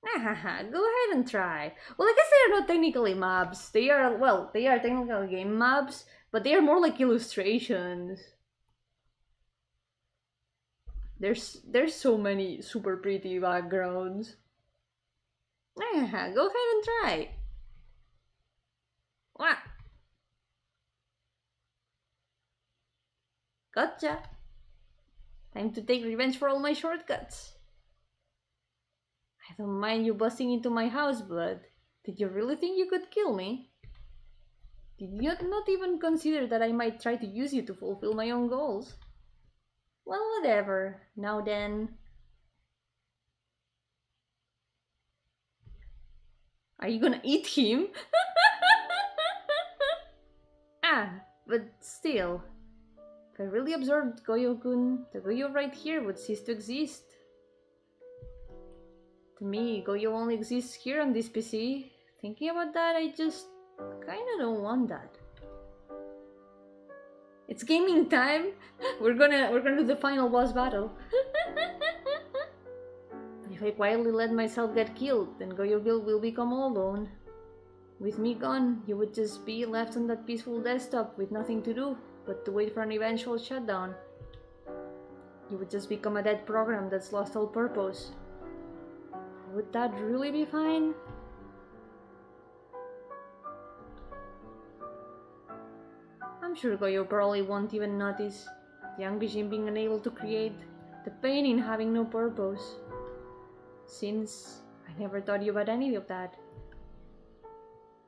Haha, go ahead and try. Well, I guess they are not technically maps. They are, well, they are technically game maps, but they are more like illustrations. There's so many super pretty backgrounds. Haha, go ahead and try. Wah. Gotcha. Time to take revenge for all my shortcuts. I don't mind you busting into my house, but did you really think you could kill me? Did you not even consider that I might try to use you to fulfill my own goals? Well, whatever. Now then. Are you gonna eat him? But still. If I really absorbed Goyo-kun, the Goyo right here would cease to exist. To me, Goyo only exists here on this PC. Thinking about that, I just kinda don't want that. It's gaming time! We're gonna do the final boss battle. If I quietly let myself get killed, then Goyo Guild will become all alone. With me gone, you would just be left on that peaceful desktop with nothing to do but to wait for an eventual shutdown. You would just become a dead program that's lost all purpose. Would that really be fine? I'm sure Goyo probably won't even notice the anguish in being unable to create, the pain in having no purpose. Since I never thought you about any of that.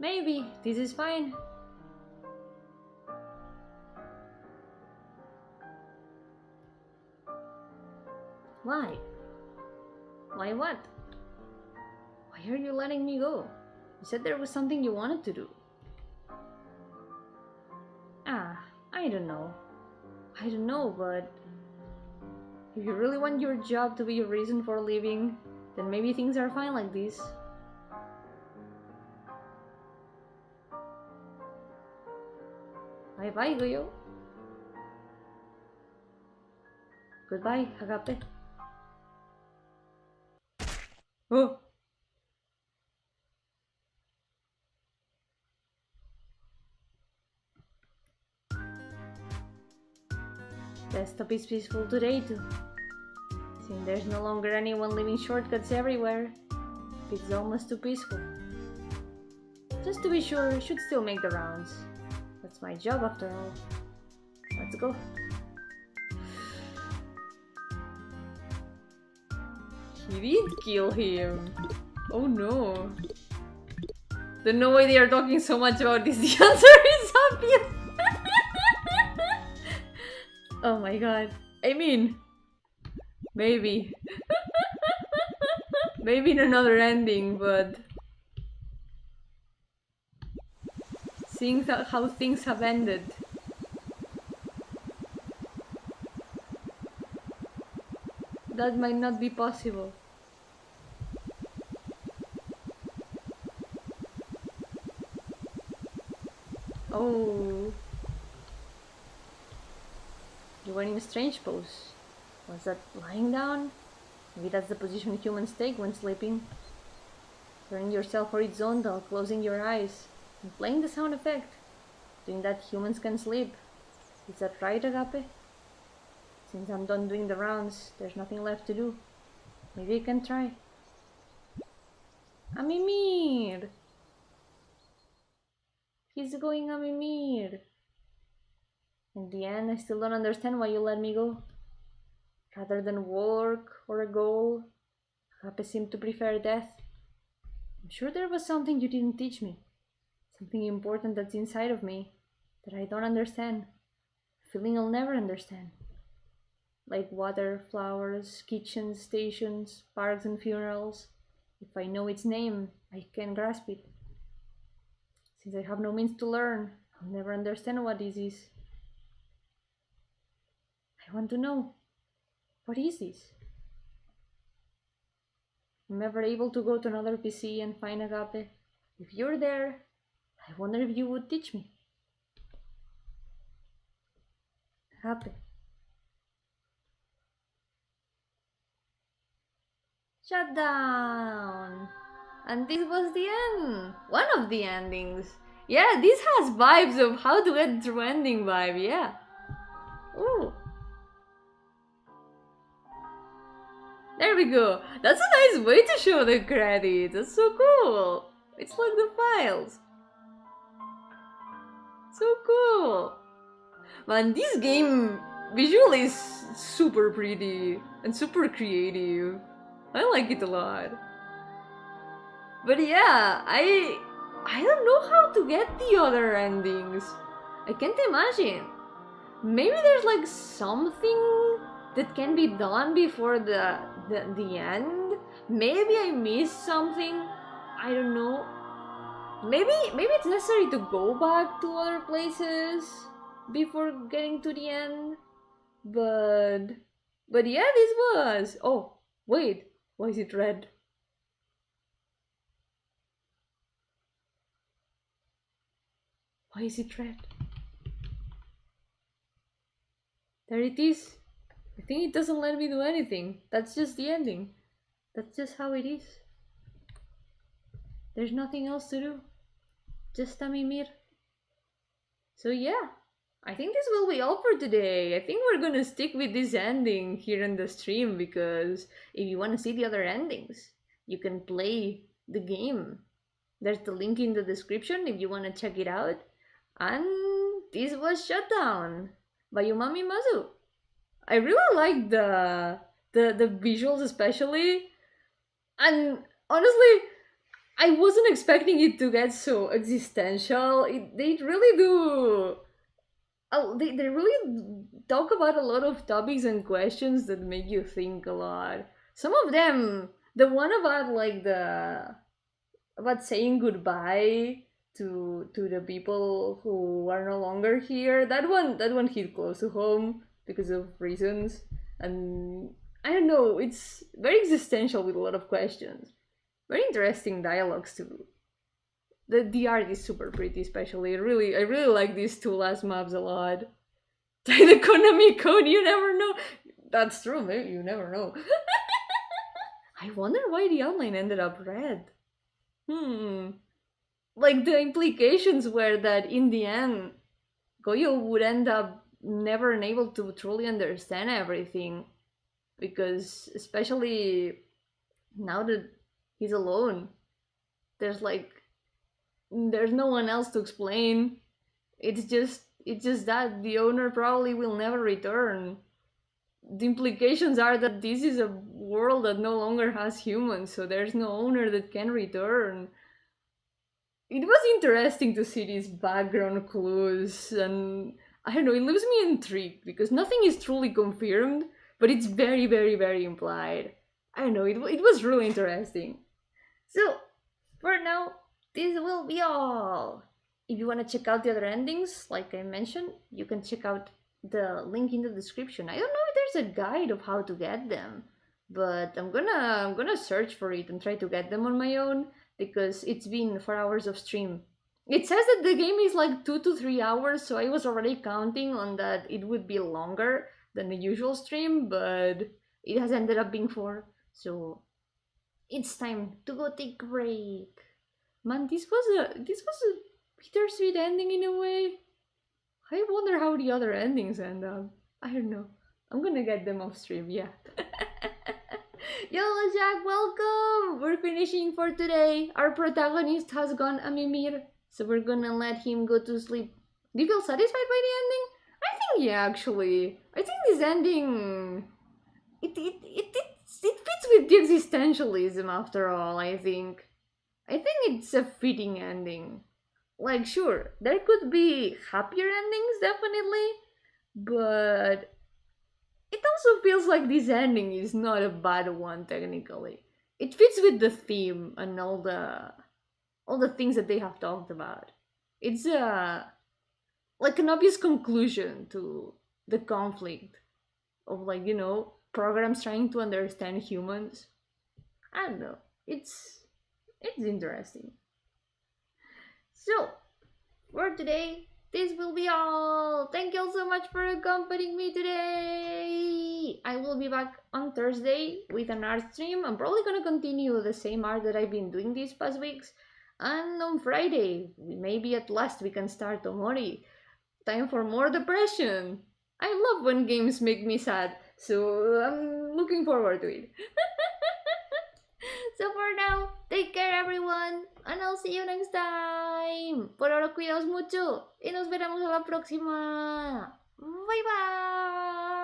Maybe this is fine. Why? Why what? Why are you letting me go? You said there was something you wanted to do. I don't know. I don't know, but if you really want your job to be your reason for living, then maybe things are fine like this. Bye bye, Goyo. Goodbye, Agape. Oh! Desktop is peaceful today too. Since there's no longer anyone leaving shortcuts everywhere, it's almost too peaceful. Just to be sure, I should still make the rounds. That's my job after all. Let's go. He did kill him. Oh no. Don't know why they are talking so much about this. The answer is obvious. Oh my god. I mean, maybe. Maybe in another ending, but seeing how things have ended, that might not be possible. Oh. You were in a strange pose. Was that lying down? Maybe that's the position humans take when sleeping. Turning yourself horizontal, closing your eyes, and playing the sound effect. Doing that humans can sleep. Is that right, Agape? Since I'm done doing the rounds, there's nothing left to do. Maybe I can try. Amimir! He's going Amimir! In the end, I still don't understand why you let me go. Rather than work or a goal, Agape seemed to prefer death. I'm sure there was something you didn't teach me. Something important that's inside of me that I don't understand. A feeling I'll never understand. Like water, flowers, kitchens, stations, parks and funerals. If I know its name, I can grasp it. Since I have no means to learn, I'll never understand what this is. I want to know. What is this? I'm never able to go to another PC and find Agape. If you're there, I wonder if you would teach me. Agape. Shut down! And this was the end! One of the endings! Yeah, this has vibes of how to get through ending vibe, yeah. Ooh. There we go! That's a nice way to show the credits! That's so cool! It's like the files! So cool! Man, this game visually is super pretty and super creative. I like it a lot. But yeah, I don't know how to get the other endings. I can't imagine. Maybe there's like something that can be done before the end. Maybe I missed something. I don't know. Maybe it's necessary to go back to other places. before getting to the end. But yeah, this was. Oh, wait, why is it red? Why is it red? There it is. I think it doesn't let me do anything. That's just the ending. That's just how it is. There's nothing else to do. Just a mimir. So yeah, I think this will be all for today. I think we're gonna stick with this ending here in the stream because if you want to see the other endings, you can play the game. There's the link in the description if you want to check it out. And this was Shutdown by Umami Mazu. I really like the visuals especially, and honestly, I wasn't expecting it to get so existential. They really do. Oh, they really talk about a lot of topics and questions that make you think a lot. Some of them, the one about like the about saying goodbye to the people who are no longer here. That one hit close to home because of reasons, and I don't know. It's very existential with a lot of questions. Very interesting dialogues too. The art is super pretty, especially. I really like these two last maps a lot. Try the Konami code, you never know. That's true, maybe you never know. I wonder why the outline ended up red. Like the implications were that in the end, Goyo would end up never able to truly understand everything. Because especially now that he's alone, there's no one else to explain. It's just that the owner probably will never return. The implications are that this is a world that no longer has humans, so there's no owner that can return. It was interesting to see these background clues, and I don't know, it leaves me intrigued because nothing is truly confirmed, but it's very, very, very implied. I don't know, it was really interesting. So, for now, this will be all. If you want to check out the other endings, like I mentioned, you can check out the link in the description. I don't know if there's a guide of how to get them, but I'm gonna search for it and try to get them on my own because it's been 4 hours of stream. It says that the game is like 2 to 3 hours, so I was already counting on that it would be longer than the usual stream, but it has ended up being 4. So it's time to go take a break. Man, this was a bittersweet ending in a way. I wonder how the other endings end up. I don't know. I'm gonna get them off stream, yeah. Yo, Jack, welcome! We're finishing for today. Our protagonist has gone a mimir, so we're gonna let him go to sleep. Do you feel satisfied by the ending? I think yeah, actually. I think this ending it fits with the existentialism after all, I think. I think it's a fitting ending. Like, sure, there could be happier endings, definitely, but it also feels like this ending is not a bad one, technically. It fits with the theme and all the things that they have talked about. It's like an obvious conclusion to the conflict of programs trying to understand humans. I don't know. It's interesting. So, for today, this will be all. Thank you all so much for accompanying me today. I will be back on Thursday with an art stream. I'm probably gonna continue the same art that I've been doing these past weeks. And on Friday, maybe at last we can start Omori. Time for more depression. I love when games make me sad, so I'm looking forward to it. So for now, take care everyone, and I'll see you next time. Por ahora cuidaos mucho y nos veremos a la próxima. Bye bye.